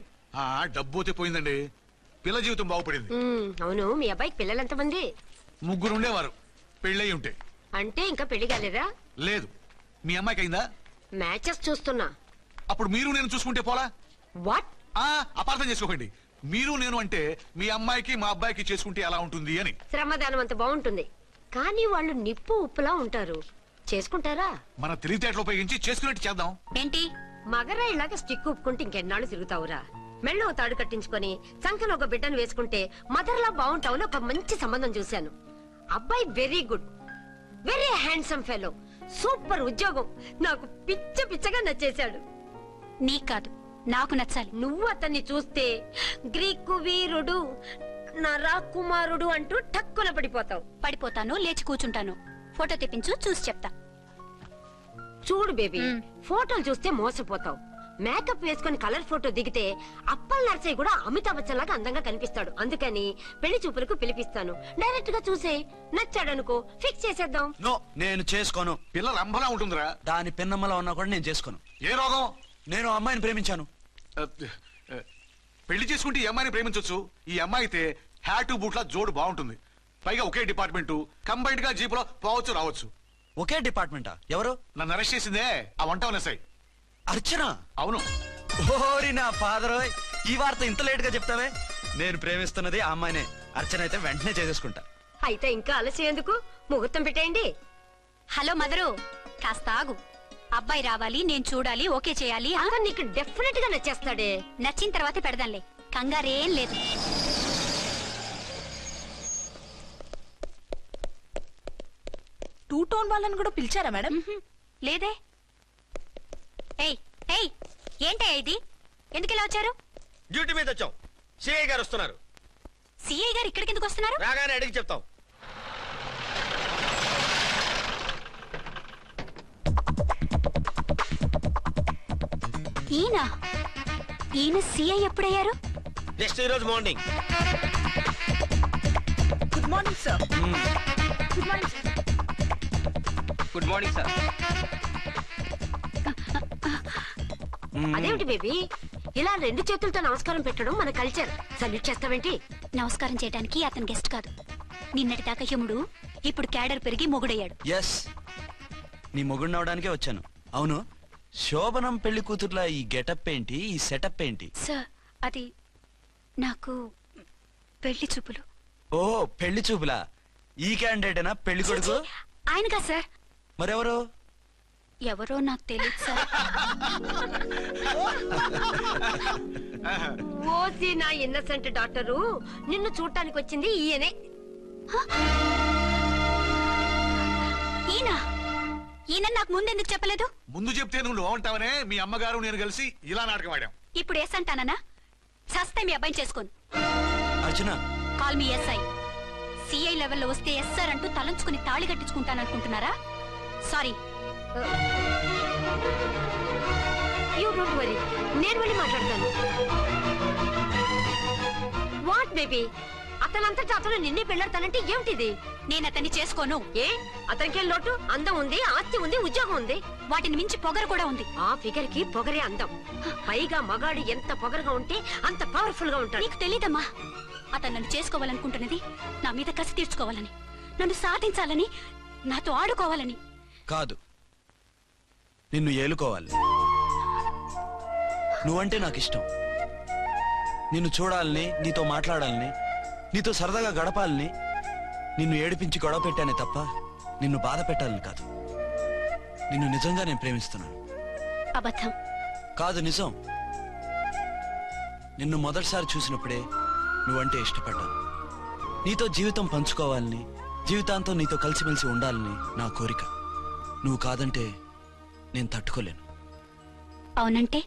డబ్బు పోయిందండి, పిల్ల జీవితం బాగుపడింది. అవును, మీ అబ్బాయికి పిల్లలెంతమంది? 3 ఉండేవారు, పెళ్ళయి ఉంటే. అంటే ఇంకా పెళ్లి కాలేదా? లేదు. మీ అమ్మాయికి అయిందా? మ్యాచెస్ చూస్తున్నా. అప్పుడు మీరు నేను చూసుకుంటే పోలా? వాట్? అపార్థం చేసుకోకండి. మీరు నేను అంటే మీ అమ్మాయికి మా అబ్బాయికి చేసుకుంటే ఎలా ఉంటుంది అని. శ్రమదానం అంత బాగుంటుంది, కానీ వాళ్ళు నిప్పు ఉప్పులా ఉంటారు. చేసుకుంటారా? మన తెలివితేటలు ఉపయోగించి చేసుకున్నట్టు చేద్దాం. ఏంటి మగరా ఇలాగ స్టిక్ ఉప్పుకుంటే ఇంకెన్నాళ్ళు తిరుగుతావురా? మెళ్ళో తాడు కట్టించుకొని చంకలో ఒక బిడ్డను వేసుకుంటే మదర్లా బాగుంటావుని ఒక మంచి సంబంధం చూశాను. అబ్బాయి very good, very handsome fellow, super ఉద్యోగం. నాకు పిచ్చగా నచ్చేశాడు. నీకు కాదు, నాకు నచ్చాలి. నువ్వు అతన్ని చూస్తే గ్రీకు వీరుడు, నా రాకుమారుడు అంటూ టక్కున పడిపోతావు. పడిపోతాను, లేచి కూర్చుంటాను. ఫోటో తెప్పించు, చూసి చెప్తా. చూడు బేబీ, ఫోటోలు చూస్తే మోసపోతావు. మేకప్ వేసుకుని కలర్ ఫోటో దిగితే అప్పల్ నర్సయ్య కూడా అమితాబ్ బచ్చన్ లాగా అందంగా కనిపిస్తాడు. అందుకని పెళ్లి చూపులకు పిలిపిస్తాను. డైరెక్ట్ గా చూసే నచ్చాడనుకో ఫిక్స్ చేసేద్దాం. నో, నేను చేసుకోను. పిల్ల రంభలా ఉంటుందిరా. దాని పిన్నమ్మలా ఉన్నా కూడా నేను చేసుకోను. ఏ రోగం? నేను అమ్మాయిని ప్రేమించాను. పెళ్లి చేసుకుంటే ఈ అమ్మాయిని ప్రేమించొచ్చు. ఈ అమ్మాయి అయితే హ్యాటు బూట్ల జోడు బాగుంటుంది. పైగా ఒకే డిపార్ట్మెంట్, కంబైన్డ్ గా జీపులో పోవచ్చు రావచ్చు. ఒకే డిపార్ట్మెంటా? ఎవరు? నన్ను అరెస్ట్ చేసిందే ఆ వంట ఎస్ఐ అర్చన. అవును. ఓరి నా ఫాదర్, ఈ వార్త ఇంత లేట్ గా చెప్తావే? నేను ప్రేమిస్తున్నది ఆ అమ్మాయినే. అర్చన అయితే వెంటనే చేసేసుకుంటా. అయితే ఇంకా ఆలస్యం ఎందుకు? ముహూర్తం పెట్టేయండి. హలో మదరు, కాస్త ఆగు. అబ్బాయి రావాలి, నేను చూడాలి, ఓకే చేయాలి. అతను నీకు డెఫినెట్ గా నచ్చేస్తాడే. నచ్చిన తర్వాతే పెడదాంలే, కంగారేం లేదు. టూ టోన్ వాళ్ళని కూడా పిలిచారా మేడం? లేదే. ఏయ్ ఏయ్, ఏంటయ్యా ఇది? ఎందుకు ఇలా వచ్చారు? డ్యూటీ మీద వచ్చాం. సిఐ గారు వస్తున్నారు. సిఐ గారు ఇక్కడికి ఎందుకు వస్తున్నారు? రాగానే అడిగి చెప్తాం. ఈయన సిఐ ఎప్పుడయ్యారు? నెక్స్ట్ ఈ రోజు morning. Good morning sir. Good morning sir. Good morning sir. అదేమిటి బేబీ, ఇలా 2 చేతులతో నమస్కారం పెట్టడం మన కల్చర్. సల్యూట్ చేస్తావేంటి? నమస్కారం చేయడానికి అతను గెస్ట్ కాదు. నిన్నటి దాకా యముడు, ఇప్పుడు క్యాడర్ పెరిగి మొగుడయ్యాడు. ఎస్, నీ మొగుడిని అవడానికే వచ్చాను. అవును, శోభనం పెళ్లి కూతుర్లా ఈ గెటప్ ఏంటి, ఈ సెటప్ ఏంటి? సార్, అది నాకు పెళ్లి చూపులు. ఓ, పెళ్లి చూపులా? ఈ క్యాండిడేటేనా పెళ్లి కొడుకు? ఆయనగా సార్. మరెవరు? ఎవరో నాకు తెలియదు సార్. ఓసి నా ఇన్నసెంట్ డాక్టరు, నిన్ను చూడటానికి వచ్చింది ఈయనే. ఈయన నాకు ముందెందుకు చెప్పలేదు? ముందు చెప్తే నువ్వు బాగుంటావనే మీ అమ్మగారు నేను కలిసి ఇలా నాటకం ఆడాం. ఇప్పుడు ఎస్ అంటానా? సస్తే మీ అబ్బాయిని చేసుకోను. అర్చన, కాల్ మీ ఎస్ఐ. సిఐ లెవెల్లో వస్తే ఎస్ఆర్ అంటూ తలంచుకుని తాళి కట్టించుకుంటాననుకుంటున్నారా? సారీ. యూ డోంట్ వరీ, నేను వెళ్ళి మాట్లాడతాను. వాట్ బేబీ, అతనంతటా అతను నిన్నే పెళ్ళాడతానంటే ఏమిటిది? నేను అతన్ని చేసుకోను. ఏ, అతనికేం లోటు? అందం ఉంది, ఆస్తి ఉంది, ఉద్యోగం ఉంది. వాటిని మించి పొగరు కూడా ఉంది. ఆ ఫిగర్ కి పొగరే అందం. పైగా మగాడు ఎంత పొగరుగా ఉంటే అంత పవర్ఫుల్ గా ఉంటాడు. నీకు తెలీదమ్మా, అతను నన్ను చేసుకోవాలనుకుంటున్నది నా మీద కసి తీర్చుకోవాలని, నన్ను సాధించాలని, నాతో ఆడుకోవాలని కాదు, నిన్ను ఏలుకోవాలి. నువ్వంటే నాకు ఇష్టం. నిన్ను చూడాలని, నీతో మాట్లాడాలని, నీతో సరదాగా గడపాలని, నిన్ను ఏడిపించి గొడవ పెట్టానే తప్ప నిన్ను బాధ పెట్టాలని కాదు. నిన్ను నిజంగా నేను ప్రేమిస్తున్నాను. అబద్ధం కాదు, నిజం. నిన్ను మొదటిసారి చూసినప్పుడే నువ్వంటే ఇష్టపడ్డాను. నీతో జీవితం పంచుకోవాలని, జీవితాంతం నీతో కలిసిమెలిసి ఉండాలని నా కోరిక. నువ్వు కాదంటే నేను తట్టుకోలేను. అవునంటే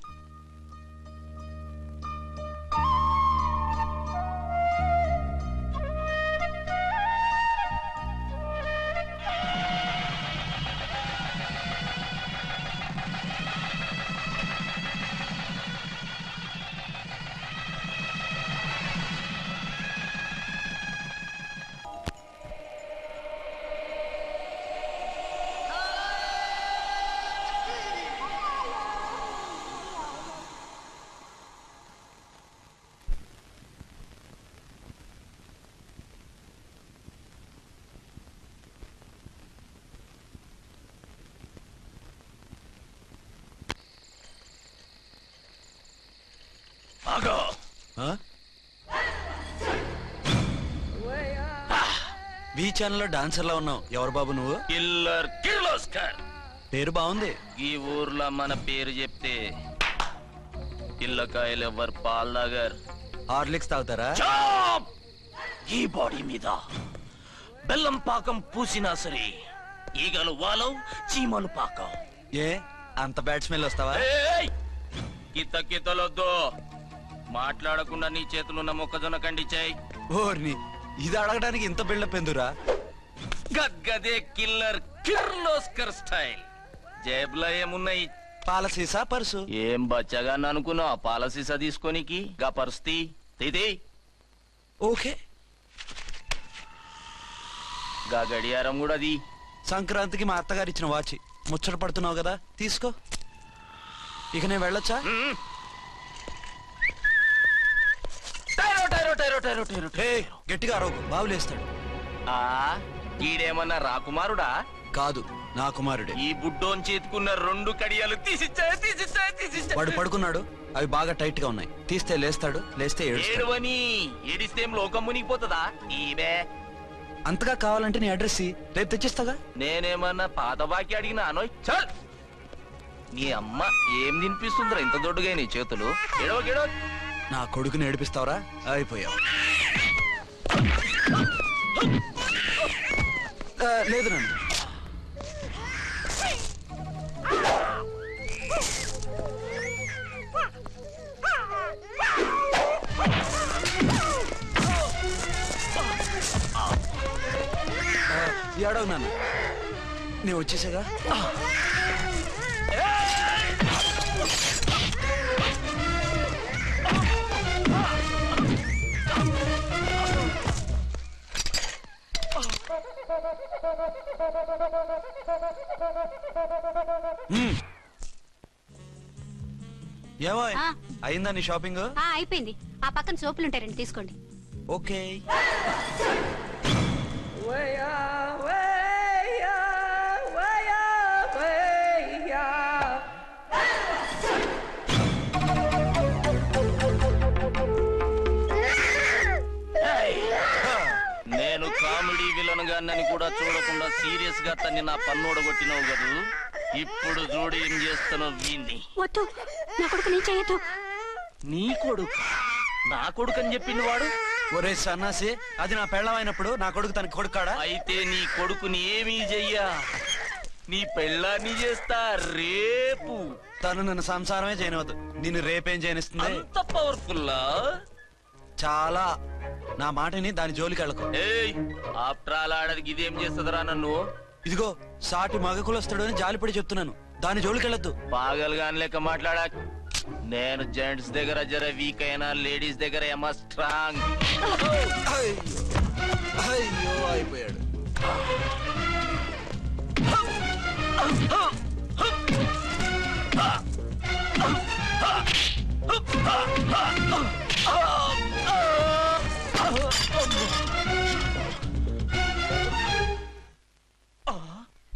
ఆగో బీ ఛానల్ లో డాన్సర్ లా ఉన్నావు. ఎవరు బాబు నువ్వు? కిల్లర్ కిర్లోస్కర్. పేరు బాగుంది. ఈ ఊర్లో మన పేరు చెప్తే పిల్లకాయలు ఎవరు పాల్ తాగర్. హార్లిక్స్ తాగుతారా? ఈ బాడీ మీద బెల్లం పాకం పూసినా సరే ఈగలు వాలవు, చీమలు పాకం. ఏ అంత బ్యాడ్ స్మెల్ వస్తావా? కిత కితలొద్దు. మాట్లాడకుండా నీ చేతులున్న మొక్కజొన్న కండిచాయి. ఓర్ని ఇది అడగడానికి ఇంత బిల్డప్ ఎందురా? గద్గదే కిల్లర్ కిర్లోస్కర్ స్టైల్. జేబులో ఏమున్నాయి? పాల సీసా, పర్సు. ఏం బచ్చగా అనుకున్నావు? పాల సీసా తీసుకోనికి గా పరిస్థితి తీది. ఓకే. గా గడియారం కూడా అది. సంక్రాంతికి మా అత్తగారు ఇచ్చిన వాచి. ముచ్చట పడుతున్నావు కదా, తీసుకో. ఇక నేను వెళ్ళొచ్చా? గట్టిగా అరవకు, బావులేస్తాడు. ఈడేమన్నా రాకుమారుడా? కాదు, నా కుమారుడే. ఈ బుడ్డోన్ చేతుకున్న 2 కడియాలు తీసిచ్చా. వాడు పడుకున్నాడు, అవి బాగా టైట్ గా ఉన్నాయి. తీస్తే లేస్తాడు, లేస్తే ఏడవని. ఏడిస్తే లోకం మునిగిపోతుందా? ఈమె అంతగా కావాలంటే నీ అడ్రస్ రేపు తెచ్చిస్తాగా. నేనేమన్నా పాత బాకి అడిగినా అనోయ్. చల్, నీ అమ్మ ఏం తినిపిస్తుందిరా ఇంత దొడ్డుగా నీ చేతులు? ఎడవ నా కొడుకుని ఏడిపిస్తావరా? అయిపోయావు. లేదు నన్ను. ఏడవు నాన్న, నేను వచ్చేసాగా. ఏమో అయిందా నీ షాపింగ్? అయిపోయింది. ఆ పక్కన సోపులుంటాయి, రండి తీసుకోండి. ఓకే. నేను కామెడీ విలన్ గాన్నని కూడా చూడకుండా సీరియస్ గా తన్ని నా పన్నోడ కొట్టినావు కదూ. ఇప్పుడు చూడు ఏం చేస్తానో వీణ్ణి. వద్దు, నా కొడుకు నీ చేయొద్దు. నీ కొడుకు? నా కొడుకు అని చెప్పింది వాడు. ఒరే సన్నాసి, అది నా పెళ్ళమైనప్పుడు నా కొడుకు తన కొడుకాడా? అయితే నీ కొడుకుని ఏమీ చెయ్యా, నీ పెళ్ళాన్ని చేస్తా రేపు. తను నన్ను సంసారమే చేయనవద్దు, నిన్ను రేపేం చేయనిస్తుంది? అంత పవర్ఫుల్లా? చాలా. నా మాటని దాని జోలికి వెళ్ళకు. ఆఫ్టర్ ఆల్ ఆడది ఇదేం చేస్తుందిరా నన్ను? ఇదిగో సాటి మగకులు వస్తాడు అని జాలిపడి చెప్తున్నాను, దాని జోలికి వెళ్ళొద్దు. పాగలుగాని లెక్క మాట్లాడా. నేను జెంట్స్ దగ్గర జర వీక్ అయినా లేడీస్ దగ్గర ఏమో స్ట్రాంగ్. అయ్యో అయిపోయాడు.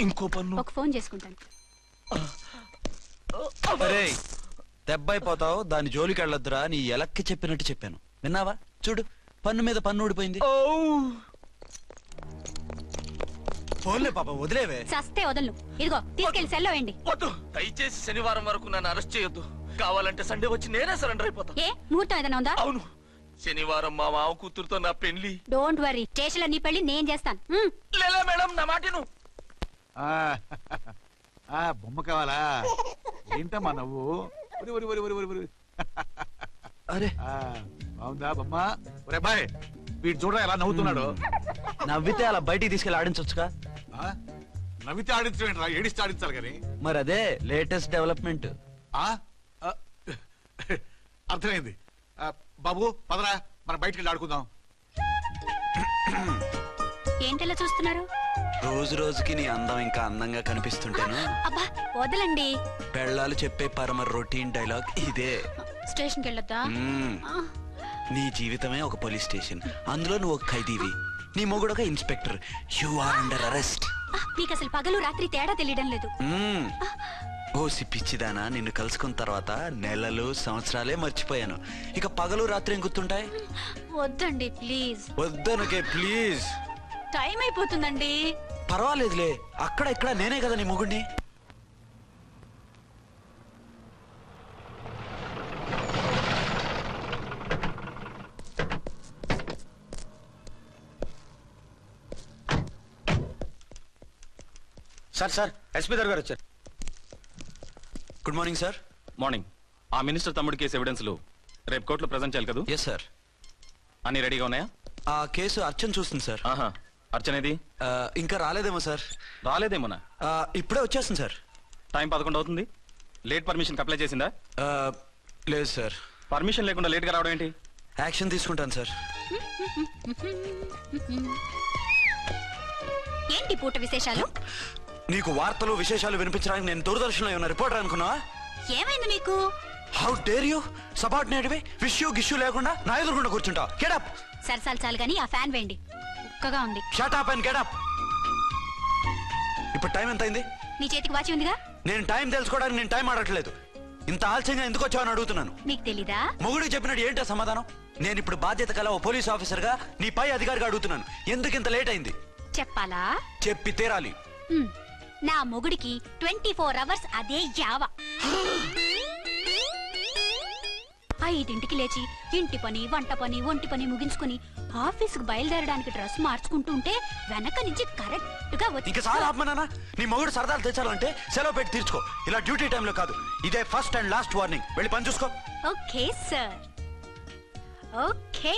ఇంకో పన్ను. ఒక ఫోన్ చేసుకుంటాను. అరే దెబ్బైపోతావు, దాని జోలికి వెళ్ళొద్దురా. నీ ఎలక్కి చెప్పినట్టు చెప్పాను, విన్నావా? చూడు, పన్ను మీద పన్ను ఊడిపోయింది. ఫోన్లే పాప, వదిలేవే. చస్తే వదలను. ఇదిగో తీసుకెళ్లి సెల్లో వేయండి. వద్దు, దయచేసి శనివారం వరకు నన్ను అరెస్ట్ చేయొద్దు. కావాలంటే సండే వచ్చి నేనే సరెండర్ అయిపోతా. ఏ ముహూర్తం ఏదైనా ఉందా? అవును, శనివారం మా మామ కూతురుతో నా పెళ్లి. డోంట్ వరీ, స్టేషన్ లో నీ పెళ్లి నేను చేస్తాను. లేలే మేడం, నా మాటను. బొమ్మ కావాలా? ఏంటమ్మా నవ్వు? అరే బాగుందా బొమ్మ? ఒరే బాయ్, వీడు చూడరా ఎలా నవ్వుతున్నాడు. నవ్వితే అలా బయటికి తీసుకెళ్ళి ఆడించొచ్చుగా. నవ్వితే ఆడించడం, ఏడిస్తే ఆడించాలి కానీ. మరి అదే లేటెస్ట్ డెవలప్మెంట్. అర్థమైంది. బాబు పదరా, మనం బయటికి వెళ్ళి ఆడుకుందాం. ఏంటలా చూస్తున్నారు? రోజు రోజుకి నీ అందం ఇంకా అందంగా కనిపిస్తుంటాను. అబ్బా వదలండి. పెళ్ళాలు చెప్పే పరమ రొటీన్ డైలాగ్ ఇదే. స్టేషన్కి వెళ్ళొద్దా? నీ జీవితమే ఒక పోలీస్ స్టేషన్, అందులో నువ్వు ఒక ఖైదీవి, నీ మొగుడు ఒక inspector. You are under arrest. మీకు అసలు పగలు రాత్రి తేడా తెలియడం లేదు. ఓసి పిచ్చిదానా, నిన్ను కలుసుకున్న తర్వాత నెలలు సంవత్సరాలే మర్చిపోయాను. ఇక పగలు రాత్రి ఏం గుర్తుంటాయి? వద్దండి ప్లీజ్. వద్దనుకే ప్లీజ్. టైం అయిపోతుందండి. పర్వాలేదులే, అక్కడ ఇక్కడ నేనే కదా నీ మొగుడిని. సార్ సార్ ఎస్పీ గారు వచ్చారు. Good morning sir. మార్నింగ్. ఆ మినిస్టర్ తమ్ముడి కేసు ఎవిడెన్స్లు రేపు కోర్టులో ప్రజెంట్ చేయాలి కదా? Yes sir. అన్ని రెడీగా ఉన్నాయా? ఆ కేసు అర్చన చూస్తుంది సార్. ఆహా, అర్చనేది? ఇంకా రాలేదేమో సార్. రాలేదేమోనా? ఇప్పుడే వచ్చేస్తుంది సార్. టైం 11 అవుతుంది. లేట్ పర్మిషన్ అప్లై చేసిందా? లేదు సార్. పర్మిషన్ లేకుండా లేట్గా రావడం ఏంటి? యాక్షన్ తీసుకుంటాను సార్. ఏంటి పూట విశేషాలు? నీకు వార్తలు విశేషాలు వినిపించడానికి నేను దూరదర్శన్లో ఉన్న రిపోర్టర్ అనుకున్నావా? ఏమైంది మీకు? హౌ డేర్ యూ సబార్డినేట్వి విష్యూ గిష్యూ లేకుండా నా ఎదురుకుండా కూర్చుంటా? Get up. సరసాలు చాలు గానీ ఆ ఫ్యాన్ వేయండి, ఉక్కగా ఉంది. Shut up and get up. ఇప్పుడు టైం ఎంత అయింది? నీ చేతికి వాచి ఉందిగా. నేను టైం తెలుసుకోవడానికి నేను టైం ఆడట్లేదు. ఇంత ఆలస్యంగా ఎందుకు వచ్చావని అడుగుతున్నాను. నీకు తెలీదా? మొగుడికి చెప్పినట్టు ఏంటో సమాధానం? నేను ఇప్పుడు బాధ్యత కల ఓ పోలీస్ ఆఫీసర్ గా నీ పై అధికారిగా అడుగుతున్నాను, ఎందుకు ఇంత లేట్ అయింది? చెప్పాలా? చెప్పి తీరాలి. నా మొగుడికి 24 hours అదే యావ. 5ంటికి లేచి ఇంటి పని, వంట పని, ఒంటి పని ముగించుకుని ఆఫీసుకు బయలుదేరడానికి డ్రెస్ మార్చుకుంటూ ఉంటే వెనక నుంచి కరెక్ట్ గా వచ్చి. ఇంకా చాలా ఆత్మనానా, నీ మొగుడు సరదాలు తెచ్చాలంటే సెలవు పెట్టి తీర్చుకో. ఇలా డ్యూటీ టైంలో కాదు. ఇదే ఫస్ట్ అండ్ లాస్ట్ వార్నింగ్. వెళ్ళి పని చూసుకో. Okay sir. Okay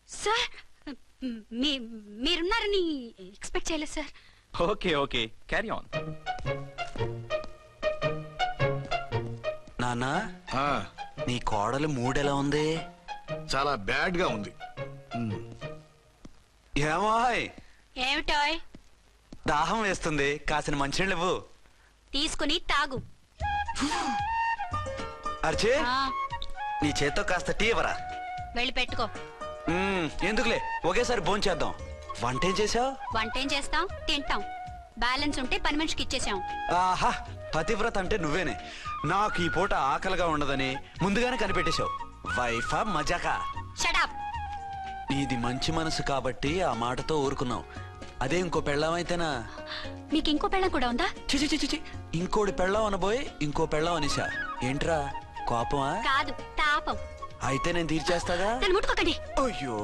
sir. మీరున్నారని ఎక్స్పెక్ట్ చేయలేదు sir. Okay okay, carry on. నానా, నీ కోడలు మూడెలా ఉంది? చాలా బ్యాడ్ గా ఉంది. ఏమాయ్? ఏమిటాయ్? దాహం వేస్తుంది, కాసిన మంచినీళ్ళు ఇవ్వు. తీసుకుని తాగు. అర్చే, నీ చేత్తో కాస్త టీ ఇవ్వరా. వెళ్ళి పెట్టుకో. ఎందుకులే, ఒకేసారి భోంచేద్దాం. వంటేం చేసావు? వంటేం చేస్తాం, తింటాం. బ్యాలెన్స్ ఉంటే పని మనిషికి ఇచ్చేసాం. ఆహా, పతివ్రత అంటే నువ్వేనే. నాకు ఈ పూట ఆకలిగా ఉండదని ముందుగానే కనిపెట్టేశావు. వైఫా మజాకా? Shut up. నీది మంచి మనసు కాబట్టి ఆ మాటతో ఊరుకున్నావు. అదే ఇంకో పెళ్ళం అయితేనా? మీకు ఇంకో పెళ్ళం కూడా ఉందా? చిచి చిచి, ఇంకోటి పెళ్ళం అనబోయి ఇంకో పెళ్ళం అనిసా. ఏంట్రా, కోపమా? కాదు, తాపం. అయితే నేను తీర్చేస్తాగా. నన్ను ముట్టుకోకండి. అయ్యో,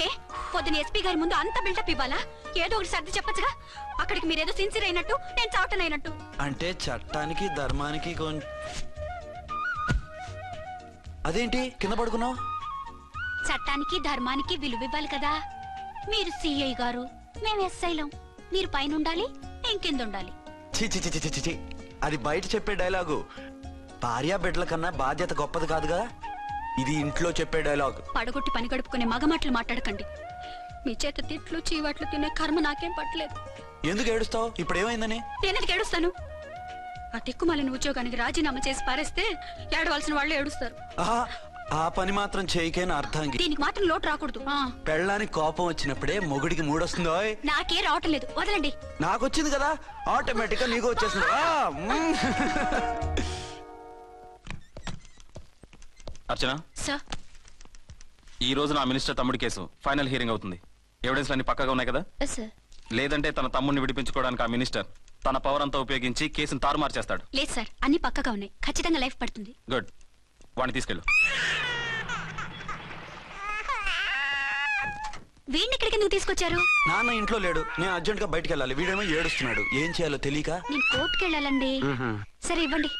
ఏ పొద్దున ఎస్పీ గారి ముందు అంత బిల్డప్ ఇవ్వాలా? ఏదో ఒకటి సర్ది చెప్పచ్చుగా. అక్కడికి మీరేదో సిన్సియర్ అయినట్టు, నేను చావటం అయినట్టు. అంటే చట్టానికి ధర్మానికి అదేంటి కింద పడుకున్నావు? చట్టానికి ధర్మానికి విలువ ఇవ్వాలి కదా. మీరు సిఐ గారు, మేము ఎస్ఐలం. మీరు పైన ఉండాలి, నేను కింద ఉండాలి. చిచి చిచి చిచి, అది బయట చెప్పే డైలాగు. భార్యా బిడ్డల కన్నా బాధ్యత గొప్పది కాదుగా. ఇది ఇంట్లో చెప్పే డైలాగ్. పడగొట్టి పని గడుపుకునే మగమాటలు మాట్లాడకండి. మీ చేత తిట్లు చీవాట్లు తినే కర్మ నాకేం పట్టలేదు. ఎందుకు ఏడుస్తావు? ఇప్పుడు ఏమైందని? నేనెందుకు ఏడుస్తాను? ఆ తిక్కుమాలిన ఉద్యోగానికి రాజీనామా చేసి పారేస్తే ఏడవలసిన వాళ్ళు ఏడుస్తారు. ఆ పని మాత్రం చేయకేన అర్థంకి. దీనికి మాత్రం లోటు రాకూడదు. పెళ్ళానికి కోపం వచ్చినప్పుడే మొగుడికి మూడొస్తుందో. నాకే రావటం లేదు, వదలండి. నాకొచ్చింది కదా, ఆటోమేటిక్ గా నీకు వచ్చేసింది. అర్చన సార్, ఈ రోజు నా మినిస్టర్ తమ్ముడి కేసు ఫైనల్ హియరింగ్ అవుతుంది. ఎవిడెన్స్ అన్ని పక్కగా ఉన్నాయి కదా? సార్. లేదంటే తన తమ్ముడిని విడిపించుకోవడానికి ఆ మినిస్టర్ తన పవర్ అంతా ఉపయోగించి కేసును తారుమారు చేస్తాడు. లేదు సార్, అన్ని పక్కగా ఉన్నాయి. ఖచ్చితంగా లైఫ్ పడుతుంది. గుడ్, వాడిని తీసుకెళ్ళు. వీడిని ఇక్కడికి ఎందుకు తీసుకొచ్చారు? నాన్న ఇంట్లో లేడు, నేను అర్జెంట్ గా బయటకు వెళ్ళాలి. వీడేమో ఏడుస్తున్నాడు, ఏం చేయాలో తెలియక. నేను కోర్టుకు వెళ్ళాలండి. సరే ఇవ్వండి.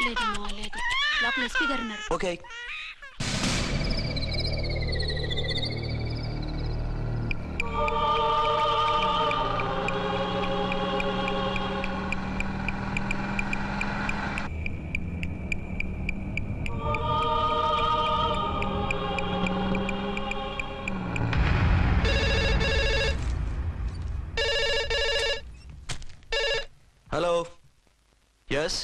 లేదు లేదు, లోపల ఎస్పీ గారు ఉన్నారు. ఓకే. హలో. ఎస్.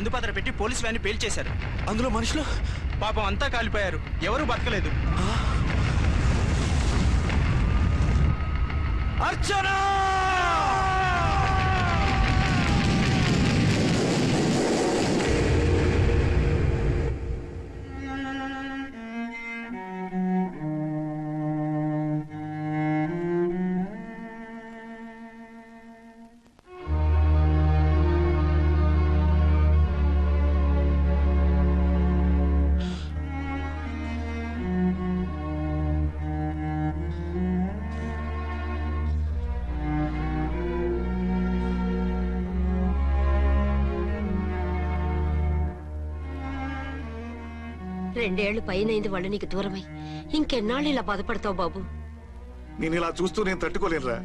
మందుపాత్ర పెట్టి పోలీస్ వ్యాన్ పేల్చేశారు. అందులో మనుషులు పాపం అంతా కాలిపోయారు, ఎవరూ బతకలేదు. అర్చనా! రెండేళ్లు పైనైంది వాళ్ళు నీకు దూరమై. ఇంకెన్నాళ్ళు ఇలా బాధపడతావు బాబు? నేను ఇలా చూస్తూ నేను తట్టుకోలేనురా.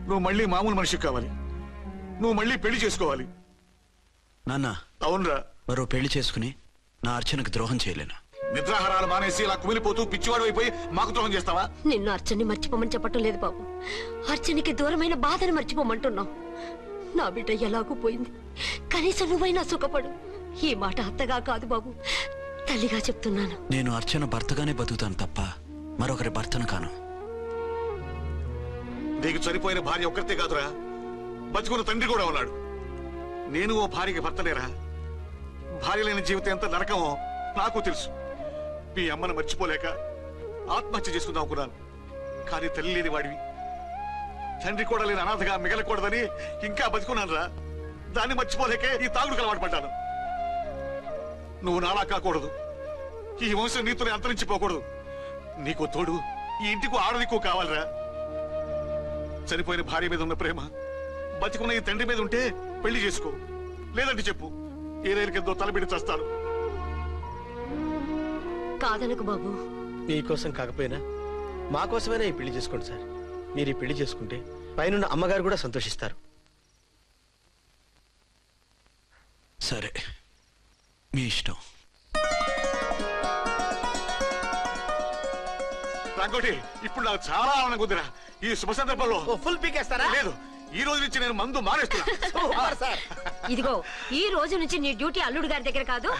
నువ్వు మళ్ళీ మామూలు మనిషి కావాలి, నువ్వు మళ్ళీ పెళ్లి చేసుకోవాలి. నాన్న, అవునరా, మరో పెళ్లి చేసుకుని నా అర్చనకు ద్రోహం చేయలేను. నిద్రాహారాలు మానేసి ఇలా కుమిలిపోతూ పిచ్చివాడు అయిపోయి మాకు ద్రోహం చేస్తావా? నిన్ను అర్చన్ని మర్చిపోమని చెప్పటం లేదు బాబు, అర్చనికి దూరమైన బాధను మర్చిపోమంటున్నావు. నా బిడ్డ ఎలాగూ పోయింది, కనీసం నువ్వైనా సుఖపడు. ఈ మాట అత్తగా కాదు బాబు, తల్లిగా చెప్తున్నాను. నేను అర్చన భర్తగానే బతుకుతాను తప్ప మరొకరి భర్తను కాను. నీకు చనిపోయిన భార్య ఒక్కరితే కాదురా, బతుకున్న తండ్రి కూడా ఉన్నాడు. నేను ఓ భార్యకి భర్తలేరా? భార్య లేని జీవితం ఎంత నరకమో నాకు తెలుసు. మీ అమ్మను మర్చిపోలేక ఆత్మహత్య చేసుకుందాం అనుకున్నాను. కానీ తల్లి లేని వాడివి, తండ్రి కూడా లేని అనాథగా మిగలకూడదని ఇంకా బతుకున్నాను రా. దాన్ని మర్చిపోలేకే ఈ తాగుడుకు అలవాటు పడ్డాను. నువ్వు నాలా కాకూడదు, ఈ వంశం నీతోనే అంతరించిపోకూడదు. నీకు తోడు ఈ ఇంటికి ఆడదిక్కు కావాలిరా. చనిపోయిన భార్య మీద ఉన్న ప్రేమ బతికున్న ఈ తండ్రి మీద ఉంటే పెళ్లి చేసుకో, లేదంటే చెప్పు, ఏ రైలుకెంతో తలబిడి చేస్తాను. కాదనకు బాబు. మీకోసం కాకపోయినా మా కోసమైనా ఈ పెళ్లి చేసుకోండి సార్. మీరు ఈ పెళ్లి చేసుకుంటే పైన అమ్మగారు కూడా సంతోషిస్తారు. సరే, మీ ఇష్టం. రంగోటి, ఇప్పుడు నాకు చాలా ఆనందంగా ఉందిరా. ఈ శుభ సందర్భంలో ఫుల్ పీకేస్తారా? లేదు, ఈ రోజు నుంచి నేను మందు మానేస్తున్నా. ఇదిగో, ఈ రోజు నుంచి నీ డ్యూటీ అల్లుడు గారి దగ్గర కాదు,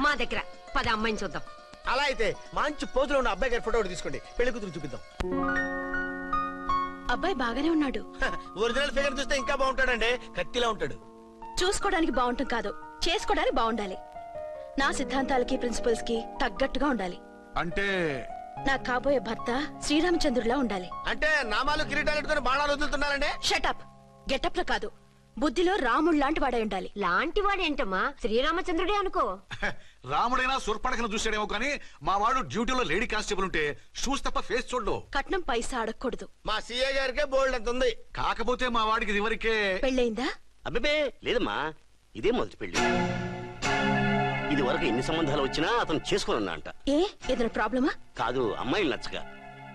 మా దగ్గర. పద అమ్మాయిని చూద్దాం. అలా అయితే మంచి పోజులో ఉన్న అబ్బాయి గారి ఫోటో ఒకటి తీసుకోండి, పెళ్లి కూతురు చూపిద్దాం. అబ్బాయి బాగానే ఉన్నాడు. ఒరిజినల్ ఫిగర్ చూస్తే ఇంకా బాగుంటాడండి, కత్తిలా ఉంటాడు. చూసుకోవడానికి బాగుంటుంది కాదు, చేసుకోవడానికి బాగుండాలి. నా సిద్ధాంతాలకి ప్రిన్సిపల్స్ కి తగ్గట్టుగా ఉండాలి. అంటే నా కాబోయే భర్త శ్రీరామచంద్రుడిలా ఉండాలి. అంటే నామాలు కిరీటాలు ఎట్టుకుని బాణాలు వదులుతున్నారండి. షటప్. గెటప్ లో కాదు, బుద్ధిలో రాముడు లాంటి వాడే ఉండాలి. లాంటి వాడేంటమ్మా, శ్రీరామచంద్రుడే అనుకో. రాముడైనా సుర్పడకను చూసాడేమో కానీ మా వాడు డ్యూటీలో లేడీ కానిస్టేబుల్ ఉంటే షూస్ తప్ప ఫేస్ చూడడు. కట్నం పైసా అడగకూడదు. మా సీఏ గారికే బోల్డ్ అంత ఉంది. కాకపోతే మా వాడికి ఇదివరకే పెళ్ళయిందా? అబ్బే లేదమ్మా, ఇదే మొదటి పెళ్లి. ఇది వరకు ఎన్ని సంబంధాలు వచ్చినా అతను చేసుకోనన్నా అంట. ఏ ఏదైనా ప్రాబ్లమా? కాదు, అమ్మాయిలు నచ్చగా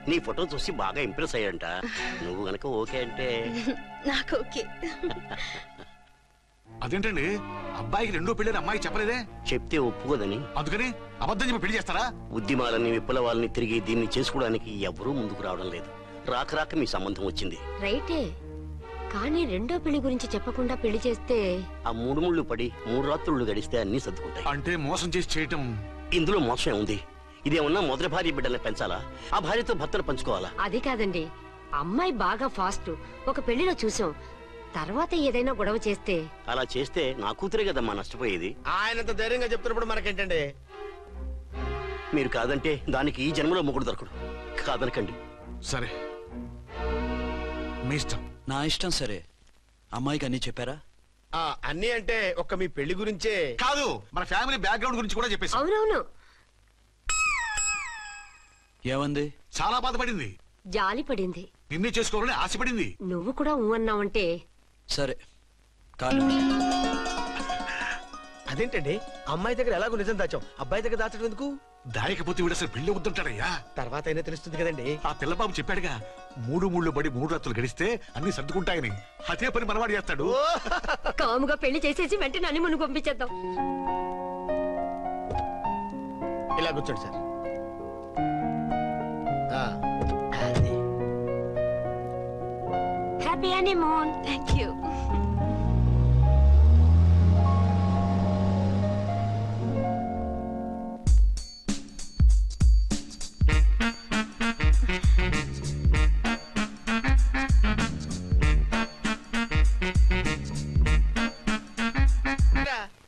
నీ ఫోటో చూసి బాగా ఇంప్రెస్ అయ్యాడంట. నువ్వు గనక ఓకే అంటే నాకు ఓకే. అదేంటండి, అబ్బాయికి రెండో పెళ్లి అమ్మాయి చెప్పలేదే? చెప్తే ఒప్పుకోదని. అందుకని అబద్ధం చెప్పి పెళ్లి చేస్తారా? ఉద్యమాలని విప్లవాలని తిరిగి దీన్ని చేసుకోవడానికి ఎవరూ ముందుకు రావడం లేదు. రాక రాక మీ సంబంధం వచ్చింది. రైటే, కానీ రెండో పెళ్లి గురించి చెప్పకుండా పెళ్లి చేస్తే ఆ 3 ముళ్ళు పడి 3 రాత్రులు గడిస్తే అన్ని సర్దుకుంటాయి. అంటే మోసం చేసి చేయటం. ఇందులో మోసం ఉంది. ఇదేమన్నా మొదటి భార్య బిడ్డల్ని పెంచాలా, ఆ భార్యతో భర్తలు పంచుకోవాలా? అది కాదండి, అమ్మాయి బాగా ఫాస్ట్. ఒక పెళ్లిలో చూసాం, తర్వాత ఏదైనా గొడవ చేస్తే. అలా చేస్తే నా కూతురే కదమ్మా నష్టపోయేది. ఆయనంత ధైర్యంగా చెప్తున్నప్పుడు మనకేంటండి? మీరు కాదంటే దానికి ఈ జన్మలో మొగుడు దొరకడు. కాదనకండి. సరే, మీ ఇష్టం. నా ఇష్టం. సరే, అమ్మాయికి అన్ని చెప్పారా? అన్ని అంటే ఒక్క మీ పెళ్లి గురించే కాదు, మన ఫ్యామిలీ బ్యాక్గ్రౌండ్ గురించి కూడా చెప్పేసి. అవునవును. ఏమంది? చాలా బాధపడింది, జాలి పడింది, నిన్నే చేసుకోవాలని ఆశపడింది. నువ్వు కూడా అన్నావంటే. సరే, కాదు. అదేంటండి, అమ్మాయి దగ్గర ఎలాగో నిజం దాచాం, అబ్బాయి దగ్గర దాచడం ఎందుకు? దాయకపోతే వీడు అసలు పెళ్లి వద్దంటాడయ్యా. తర్వాత అయినా తెలుస్తుంది కదండి. ఆ పిల్లబాబు చెప్పాడుగా, 3 ముళ్ళు పడి 3 రాత్రులు గడిస్తే అన్ని సర్దుకుంటాయని. అదే పని మనవాడు చేస్తాడు. కాముగా పెళ్లి చేసేసి వెంటనే అన్ని మును పంపించేద్దాం. ఇలా కూర్చోండి sir. Happy honeymoon. Thank you.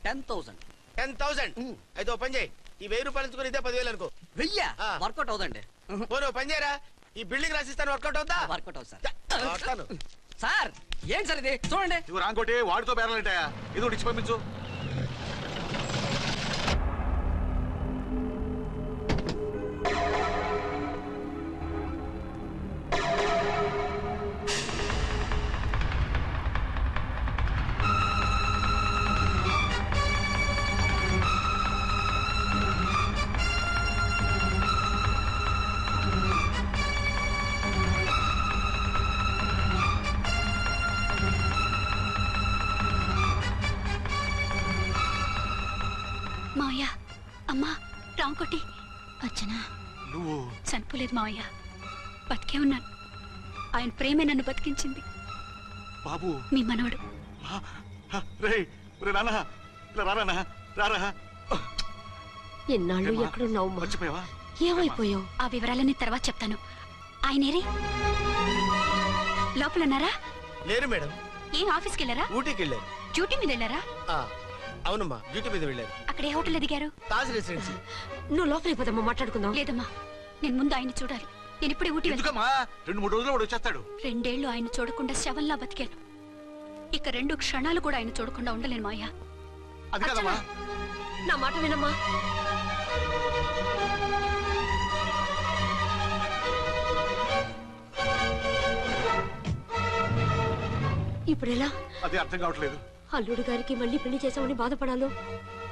10,000. 10,000. అయితే ఓ పని చేయి, ఈ 1000 రూపాయలు ఎంచుకుని ఇదే 10,000 అనుకో. 1000 వర్కౌట్ అవుదండి. పోను పని చేయరా, ఈ బిల్డింగ్ రాసిస్తాను, వర్కౌట్ అవుతా? వర్కౌట్ అవుతుంది సార్. వస్తాను. సార్ ఏంటి సార్ ఇది చూడండి. ఇవి రాంకోటి వాడితో బేరాలంటాయా? ఇది ఇచ్చి పంపించు. మావయ్య, అమ్మా, రాంకోటి, అర్చనా నువ్వు చనిపోలేదు మావయ్య, బతికే ఉన్నాను. ఆయన ప్రేమే నన్ను బతికించింది. బాబు మీ మనవడు. రే నాన్న, రారా రారా. ఎన్నాళ్ళు ఎక్కడున్నావు? మర్చిపోయావా? ఏమైపోయావు? ఆ వివరాలన్నీ తర్వాత చెప్తాను. ఆయనేరి లోపల ఉన్నారా? లేరు మేడం. ఏం ఆఫీస్కి వెళ్ళారా? ఊటీకి వెళ్ళారు. డ్యూటీ మీద వెళ్ళారా? అవునమ్మా, డ్యూటీ మీద వెళ్ళారు. అక్కడ ఏ హోటల్ ఎదిగారు? తాజ్ రెసిడెన్సీ. నువ్వు లోపలికి పోదమ్మా, మాట్లాడుకుందాం. లేదమ్మా, నేను ముందు ఆయన చూడాలి. నేను ఇప్పుడే ఊటీ వెళ్తాను. 2-3 రోజులు వాడు వచ్చేస్తాడు. 2 ఏళ్లు ఆయన చూడకుండా శవంలా బతికాను. ఇక 2 క్షణాలు కూడా ఆయన చూడకుండా ఉండలేను మాయా. అది కదమ్మా, నా మాట వినమ్మా. ఇప్పుడెలా? అదే అర్థం కావట్లేదు. అల్లుడు గారికి మళ్ళీ పెళ్లి చేసామని బాధపడాలో,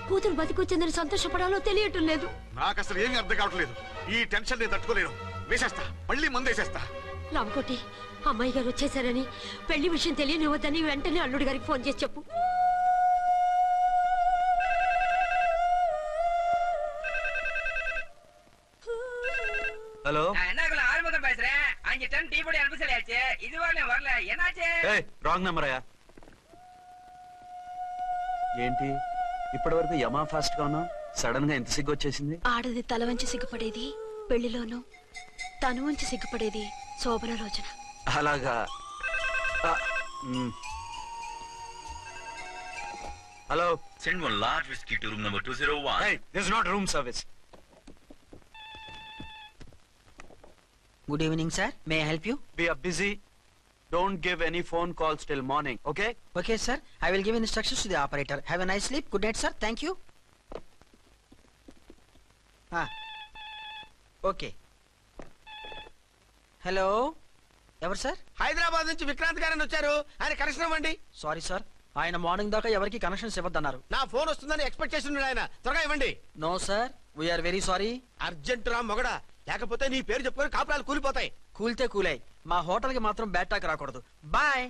కూతురు బతికొచ్చిందని సంతోషపడాలో తెలియటం లేదు. నాకు అసలు ఏమీ అర్థం కావట్లేదు. ఈ టెన్షన్ నేను తట్టుకోలేను. వేసేస్తా, మళ్ళీ మందేసేస్తా. రామకోటి, అమ్మాయి గారు వచ్చేసారని, పెళ్లి విషయం తెలియనివ్వద్దని వెంటనే అల్లుడు గారికి ఫోన్ చేసి చెప్పు. ஹலோ என்ன ஆரம்பம் பேசுறேன். 5 டன் டீ பொடி அனுப்ப சொல்லியாச்சு. இதுவரை வரல. என்னாச்சு? ఏయ్ రాంగ్ నెంబర్ అయ్యా. ఏంటి ఇప్పటి వరకు యమా ఫాస్ట్ గా ఉన్నావు, సడన్ గా ఎంత సిగ్గు వచ్చేసింది? ఆడది తల వంచి సిగ్గుపడేది పెళ్లిలోను, తను వంచి సిగ్గుపడేది శోభన రోజున. అలాగా. Hello, send one large whiskey to room number 201. hey, this is not room service. Good evening, sir. May I help you? We are busy. Don't give any phone calls till morning, okay? Okay, sir. I will give instructions to the operator. Have a nice sleep. Good night, sir. Thank you. Okay. Hello. ఎవరు sir? Hyderabad నుంచి విక్రాంత్ గారని వచ్చారు. ఆయన connection ఇవ్వండి. Sorry sir, ఆయన morning దాకా ఎవరికి connections ఇవ్వద్దన్నారు. నా ఫోన్ వస్తుందని ఎక్స్పెక్ట్ చేసి ఉన్నాడు ఆయన. త్వరగా ఇవ్వండి. No sir, we are very sorry. Urgent రా మొగడా, లేకపోతే నీ పేరు చెప్పుకొని కాపురాలు కూలిపోతాయి. కూల్తే కూలాయి, మా హోటల్ కి మాత్రం బ్యాడ్ టాక్ రాకూడదు. Bye.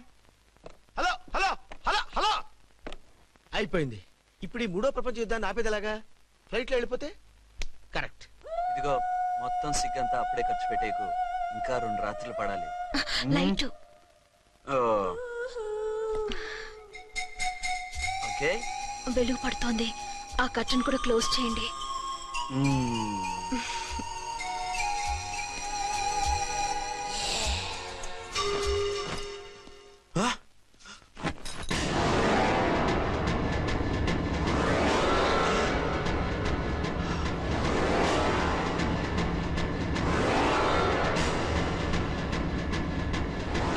Hello hello hello hello. అయిపోయింది. ఇప్పుడు ఈ 3వ ప్రపంచ యుద్ధాన్ని ఆపేదలాగా? ఫ్లైట్ లో వెళ్ళిపోతే కరెక్ట్. ఇదిగో మొత్తం సిగ్గంతా అప్పుడే ఖర్చు పెట్టేకు, ఇంకా 2 రాత్రులు పడాలి. లైట్. ఓకే, వెలుగు పడుతోంది. ఆ కర్టన్ కూడా క్లోజ్ చేయండి.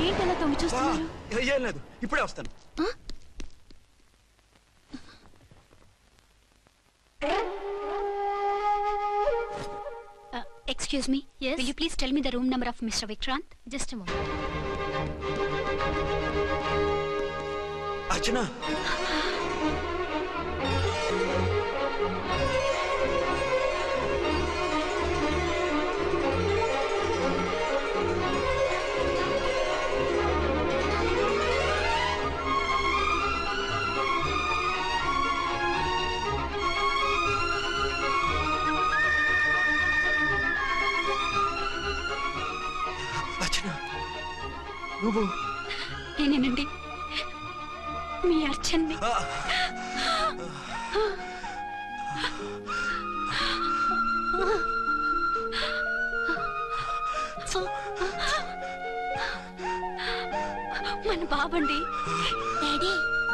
ఏంటలా తొంగి చూస్తున్నారు? ఏం లేదు, ఇప్పుడే వస్తాను. Excuse me. Yes. Will you please tell me the room number of Mr. Vikrant? Just a moment. అర్చన, నువ్వు? నేనేనండి, మీ అర్చన్ని. మన బాబండి. డాడీ.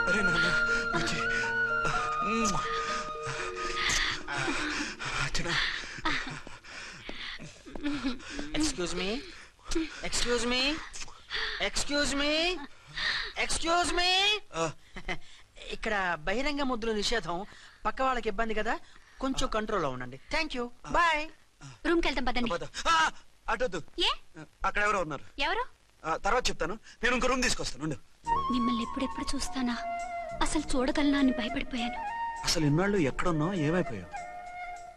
అరే నాన్న, excuse me excuse me excuse me excuse me ఇక్కడ బహిరంగ ముద్దుల నిషేధం, పక్క వాళ్ళకి ఇబ్బంది కదా, కొంచెం కంట్రోల్లో ఉండండి. Thank you, bye. రూమ్కి వెళ్తాం పదండి. అటొద్దు, ఏ అక్కడ ఎవరో ఉన్నారు. ఎవరు? తర్వాత చెప్తాను, నేను ఇంకో రూమ్ తీసుకొస్తాను. మిమ్మల్ని ఎప్పుడెప్పుడు చూస్తానా, అసలు చూడగలనా అని భయపడిపోయాను. అసలు ఇన్నాళ్ళు ఎక్కడున్నావు, ఏమైపోయావు?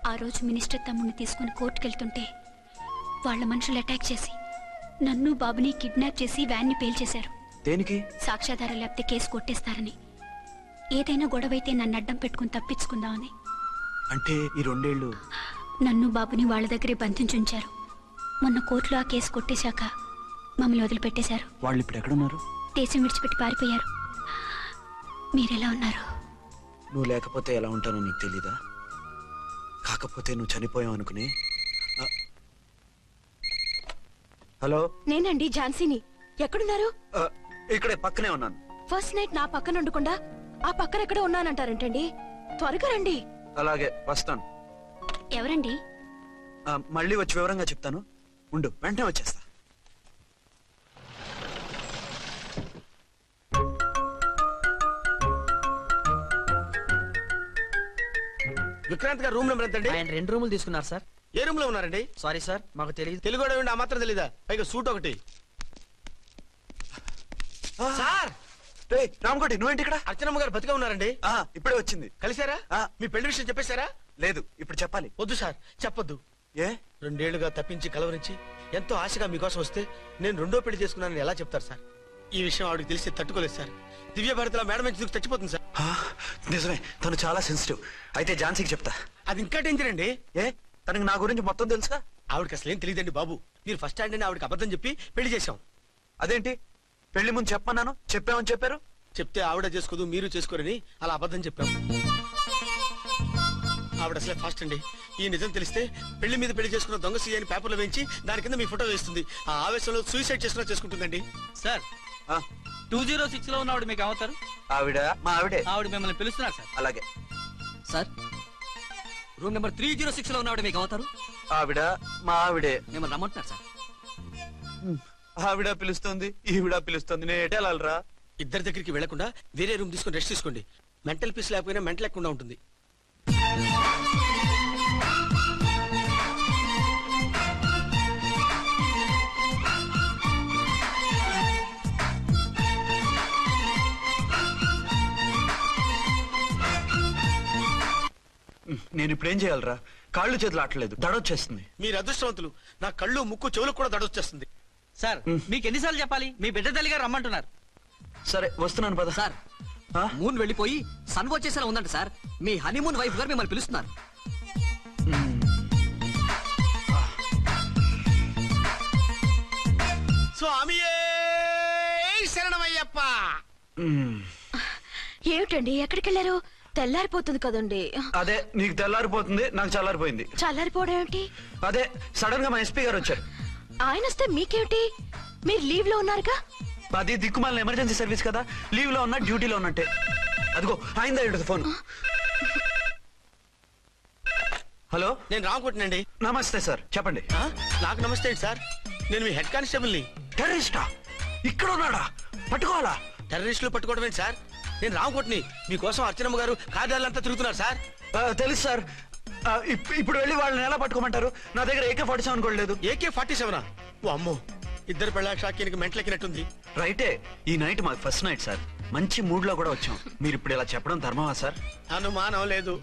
ఆ రోజు మినిస్టర్ తమ్ముడిని తీసుకుని కోర్టుకెళ్తుంటే వాళ్ళ మనుషులు అటాక్ చేసి నన్ను బాబుని కిడ్నాప్ చేసి వ్యాన్ని పేల్చేశారు. దేనికి? సాక్ష్యాధారాలు లేకపోతే కేసు కొట్టేస్తారని. ఏదైనా గొడవైతే నన్ను అడ్డం పెట్టుకుని తప్పించుకుందామని. అంటే ఈ 2 ఏళ్ళు నన్ను బాబుని వాళ్ళ దగ్గరే బంధించుంచారు. మొన్న కోర్టులో ఆ కేసు కొట్టేశాక మమ్మల్ని వదిలిపెట్టేశారు. వాళ్ళు ఇప్పుడు ఎక్కడున్నారు? దేశం విడిచిపెట్టి పారిపోయారు. మీరెలా ఉన్నారు? నువ్వు లేకపోతే ఎలా ఉంటానో నీకు తెలీదా? కాకపోతే నువ్వు చనిపోయావు అనుకుని. హలో, నేనండి ఝాన్సీని. ఎక్కడున్నారు? ఇక్కడే పక్కనే ఉన్నాను. ఫస్ట్ నైట్ నా పక్కన ఉండకుండా ఆ పక్కన ఎక్కడ ఉన్నానంటారంటండి. త్వరగా రండి. అలాగే వస్తాను. ఎవరండి? మళ్ళీ వచ్చి వివరంగా చెప్తాను. ఉండు, వెంటనే వచ్చేస్తా. విక్రాంత్ గారు రూమ్ నెంబర్ ఎంతండి? ఆయన 2 రూములు తీసుకున్నారు సార్. ఏ రూమ్ లో ఉన్నారండి? సారీ సార్, మాకు తెలియదు. తెలుగు ఆ మాత్రం తెలీదా? పైగా సూట్ ఒకటి. సార్, రామకోటి నువ్వేంటి ఇక్కడ? అర్చనమ్మ గారు బతిగా ఉన్నారండి. ఇప్పుడే వచ్చింది. కలిసారా? మీ పెళ్లి విషయం చెప్పేశారా? లేదు, ఇప్పుడు చెప్పాలి. వద్దు సార్, చెప్పొద్దు. ఏ? 2 ఏళ్లుగా తప్పించి కలవరించి ఎంతో ఆశగా మీకోసం వస్తే నేను 2వ పెళ్లి చేసుకున్నానని ఎలా చెప్తారు సార్? ఈ విషయం ఆవిడకి తెలిసి తట్టుకోలేదు సార్. దివ్య భారతిలో మేడం నుంచి చచ్చిపోతుంది సార్. నిజమే, తను చాలా సెన్సిటివ్. అయితే ఝాన్సీకి చెప్తా. అది ఇంకా డేంజర్ అండి. ఏ? తనకి నా గురించి మొత్తం తెలుసా? ఆవిడకి అసలు ఏం తెలియదండి బాబు. మీరు ఫస్ట్ హ్యాండ్ అని ఆవిడకి అబద్ధం చెప్పి పెళ్లి చేశాం. అదేంటి? పెళ్లి ముందు చెప్పన్నాను, చెప్పామని చెప్పారు. చెప్తే ఆవిడ చేసుకోదు, మీరు చేసుకోరని అలా అబద్ధం చెప్పాం. ఆవిడ అసలే ఫాస్ట్ అండి. ఈ నిజం తెలిస్తే పెళ్లి మీద పెళ్లి చేసుకున్న దొంగ సీ అని పేపర్లో వేయించి దాని కింద మీ ఫోటో వేస్తుంది. ఆ ఆవేశంలో సూసైడ్ చేసుకున్నా చేసుకుంటుందండి. సార్, 206 లో ఉన్నవాడు మీకు అవుతారు? ఆవిడ మా ఆవిడే. ఆవిడ మిమ్మల్ని పిలుస్తున్నారు సార్. అలాగే సార్. రూమ్ నెంబర్ 306 లో ఉన్నవాడు మీకు అవుతారు? ఆవిడ మా ఆవిడే. మిమ్మల్ని రమ్మంటున్నారు సార్. ఆవిడ పిలుస్తుంది, ఈవిడ పిలుస్తుంది. నేను ఎటెళ్ళాలరా? ఇద్దరి దగ్గరికి వెళ్లకుండా వేరే రూమ్ తీసుకుని రెస్ట్ తీసుకోండి. మెంటల్ పీస్ లేకపోయినా మెంటల్ లేకుండా ఉంటుంది. నేను ఇప్పుడు ఏం చేయాలరా? కాళ్ళు చేతులు ఆటలేదు, దడొచ్చేస్తుంది. మీరు అదృష్టవంతులు. నా కళ్ళు ముక్కు చెవులకు కూడా దడొచ్చేస్తుంది. సార్, మీకు ఎన్నిసార్లు చెప్పాలి? మీ బిడ్డ తల్లి గారు రమ్మంటున్నారు. సరే వస్తున్నాను పద. సార్, మూన్ వెళ్ళిపోయి సన్ వచ్చేసేలా ఉందంట సార్. మీ హనీమూన్ వైఫ్ గారు మిమ్మల్ని పిలుస్తున్నారు. స్వామియే శరణమయ్యప్ప. ఏమిటండి, ఎక్కడికి వెళ్ళారు? తెల్లారిపోతుంది కదండి. అదే, నీకు తెల్లారిపోతుంది, నాకు చల్లారిపోయింది. చల్లారిపోవడం ఏమిటి? అదే, సడన్ గా మా ఎస్పీ గారు వచ్చారు. ఆయన వస్తే మీకేమిటి? మీరు లీవ్ లో ఉన్నారుగా. అది దిక్కుమాలిన ఎమర్జెన్సీ సర్వీస్ కదా, లీవ్ లో ఉన్నా డ్యూటీలో ఉన్నట్టే. అదిగో అయిందా ఇటు ఫోన్. హలో, నేను రామకోటినండి. నమస్తే సార్, చెప్పండి. నాకు నమస్తే అండి సార్. నేను మీ హెడ్ కానిస్టేబుల్ ని. టెర్రరిస్టా? ఇక్కడ ఉన్నాడా? పట్టుకోవాలా? టెర్రరిస్టులు పట్టుకోవడం ఏంటి సార్? నేను రామకోటిని. మీకోసం అర్చనమ్మ గారు కార్యాలంతా తిరుగుతున్నారు సార్. తెలుసు సార్. ఇప్పుడు వెళ్ళి వాళ్ళని ఎలా పట్టుకోమంటారు? నా దగ్గర AK-47 కూడా లేదు. AK-47? ఓ అమ్మో, ఇద్దరు పెళ్ళాక్షాకి మెంటలెక్కినట్టుంది. రైటే, ఈ నైట్ మాకు ఫస్ట్ నైట్ సార్. మంచి మూడ్ లో కూడా వచ్చాం. మీరు ఇప్పుడు ఇలా చెప్పడం ధర్మమా సార్? అనుమానం లేదు,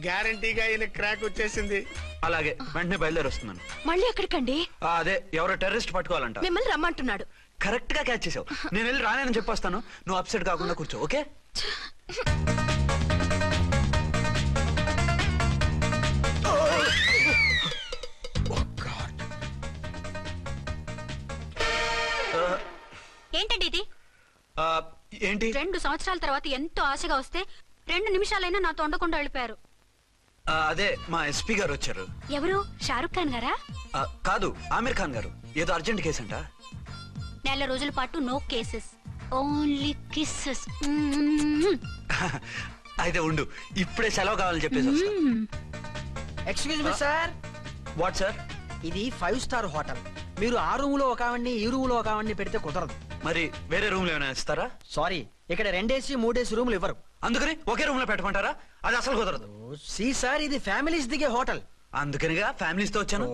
గ్యారంటీగా ఈయన క్రాక్ వచ్చేసింది. అలాగే, వెంటనే బయలుదేరి వస్తున్నాను. మళ్ళీ ఎక్కడికండి? అదే, ఎవరో టెర్రరిస్ట్ పట్టుకోవాలంట. మిమ్మల్ని రమ్మంటున్నాడు. కరెక్ట్ గా క్యాచ్ చేసావు. నేను వెళ్ళి రానని చెప్పొస్తాను, నువ్వు అప్సెట్ కాకుండా కూర్చో. ఓకే? ఏంటండి ఇది? ఏంటి? 2 సంవత్సరాల తర్వాత ఎంతో ఆశగా వస్తే 2 నిమిషాలైనా నాతో ఉండకుండా వెళ్ళిపోయారు. అదే, మా ఎస్పీ గారు వచ్చారు. ఎవరు? షారుఖ్ ఖాన్ గారా? కాదు, ఆమిర్ ఖాన్ గారు. ఏదో అర్జెంట్ కేసు అంట. 4 రోజుల పాటు నో కేసెస్, ఓన్లీ కిస్సెస్. అయితే ఉండు, ఇప్పుడే సెలవు కావాలని చెప్పేసి. Excuse me sir. What sir? ఇది 5 స్టార్ హోటల్. మీరు ఆ రూమ్ లో ఒక ఆవిడ్ని ఈ రూమ్ లో ఒక ఆవిడ్ని పెడితే కుదరదు. మరి వేరే రూమ్ లో ఏమైనా ఇస్తారా? సారీ, ఇక్కడ 2 3 రూములు ఇవ్వరు. అందుకని ఒకే రూమ్ లో పెట్టమంటారా? అది అసలు కుదరదు. సార్ ఇది ఫ్యామిలీస్ దిగే హోటల్, అందుకనిగా ఫ్యామిలీస్ తో వచ్చాను.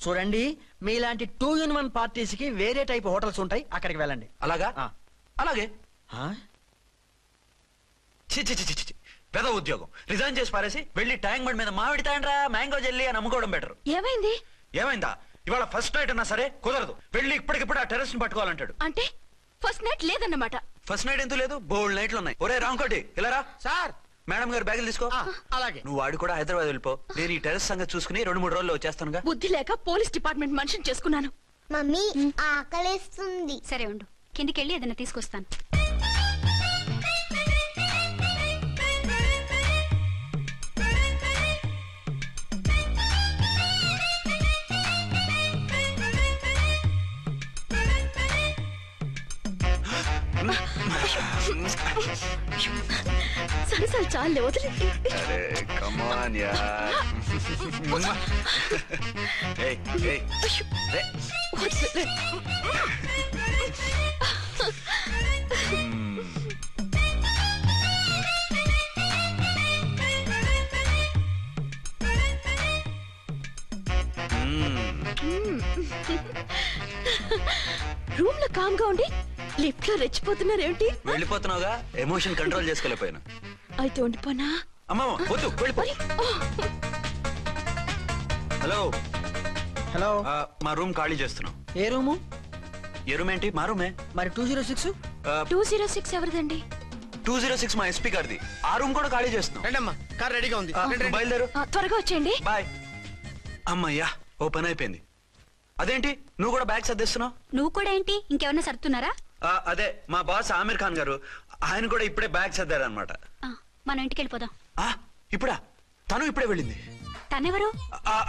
చూడండి, మీలాంటి 2 in 1 పార్టీస్ కి వేరే టైప్ హోటల్స్ ఉంటాయి, అక్కడికి వెళ్ళండి. అలాగా? అలాగే. పెద్ద ఉద్యోగం రిజైన్ చేసి పారేసి వెళ్ళి ట్యాంక్ బండ్ మీద మామిడి తాండ్రా మ్యాంగో జెల్లీ అని అమ్ముకోవడం బెటర్. ఏమైంది? ఏమైందా? ఇవాళ ఫస్ట్ నైట్ అన్నా సరే కుదరదు. వెళ్ళి ఇప్పటికిప్పుడు ఆ టెర్రస్ ని పట్టుకోవాలంటాడు. అంటే ఫస్ట్ నైట్ లేదన్నమాట. ఫస్ట్ నైట్ ఎందుకు లేదు? బోల్డ్ నైట్లు ఉన్నాయి. ఒరే రాంకోటి ఇలారా. సార్ మేడం గారు బ్యాగులు తీసుకో. అలాగే. నువ్వు వాడు కూడా హైదరాబాద్ వెళ్ళిపో. నేను ఈ టెర్రస్ సంగతి చూసుకుని 2-3 రోజుల్లో వచ్చేస్తానుగా. బుద్ధి లేక పోలీస్ డిపార్ట్మెంట్ మనిషిని చేసుకున్నాను. మమ్మీ ఆకలేస్తుంది. సరే ఉండు, కిందికెళ్ళి ఏదైనా తీసుకొస్తాను. సరసాలు చాలే, వదిలే. రూమ్ లో కామ్ గా ఉండి లిఫ్ట్ లో రెచ్చిపోతున్నారేంటి? వెళ్ళిపోతున్నావుగా, ఎమోషన్ కంట్రోల్ చేసుకోలేకపోయాను. అయితే ఉండిపోనా? అమ్మా వద్దు, వెళ్ళిపో. హలో హలో, మా రూమ్ ఖాళీ చేస్తున్నాం. ఏ రూము? ఏ రూమ్ ఏంటి? మా రూమే. మరి 206? 206 ఎవరిదండి? 206 మా ఎస్పీ గారిది. ఆ రూమ్ కూడా ఖాళీ చేస్తున్నాం. రండమ్మా, కార్ రెడీగా ఉంది. బయలుదేరు. త్వరగా వచ్చేయండి. బాయ్. అమ్మయ్యా, ఓ పని అయిపోయింది. అదేంటి నువ్వు కూడా బ్యాగ్ సర్దిస్తున్నావు? నువ్వు కూడా ఏంటి, ఇంకెవరన్నా సర్దుతున్నారా? అదే మా బాస్ ఆమీర్ ఖాన్ గారు, ఆయన కూడా ఇప్పుడే బ్యాగ్ సర్దారనమాట. మనం ఇంటికి వెళ్ళిపోదాం. ఇప్పుడా? తను ఇప్పుడే వెళ్ళింది. తనెవరు?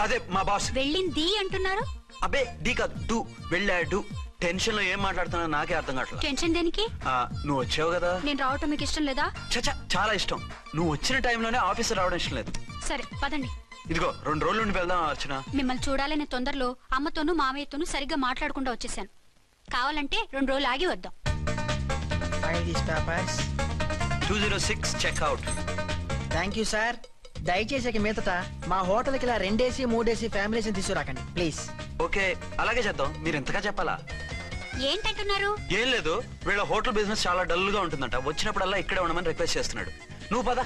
అదే మా బాస్. వెళ్ళింది అంటున్నారు. అబ్బే డీ కాదు, డూ. వెళ్ళాడు. టెన్షన్ లో ఏం మాట్లాడుతున్నా నాకే అర్థం కావట్లేదు. టెన్షన్ దేనికి? నువ్వు వచ్చావు కదా. నేను రావటం మీకు ఇష్టం లేదా? చచ్చా, చాలా ఇష్టం. నువ్వు వచ్చిన టైంలోనే ఆఫీస్ రావడం ఇష్టం లేదు. సరే పదండి. ఇదిగో 2 రోజుల నుండి వెళ్దాం అర్చన. మిమ్మల్ని చూడాలనే తొందరలో అమ్మతోనూ మామయ్యతోనూ సరిగ్గా మాట్లాడకుండా వచ్చేసాను. కావాలంటే 2 రోజులు ఆగి వద్దాం. 206 చెక్అవుట్. Thank you sir. దయచేసి మీదట మా హోటల్కి ఇలా 2 AC 3 AC ఫ్యామిలీస్ తీసుకురాకండి ప్లీజ్. ఓకే, అలాగే చేద్దాం. మీరు ఎంతగా చెప్పాలా? ఏంటంటున్నారు? ఏం లేదు, వీళ్ళ హోటల్ బిజినెస్ చాలా డల్ గా ఉంటుందంట. వచ్చినప్పుడల్లా ఇక్కడే ఉండమని రిక్వెస్ట్ చేస్తున్నాడు. నువ్వు పద.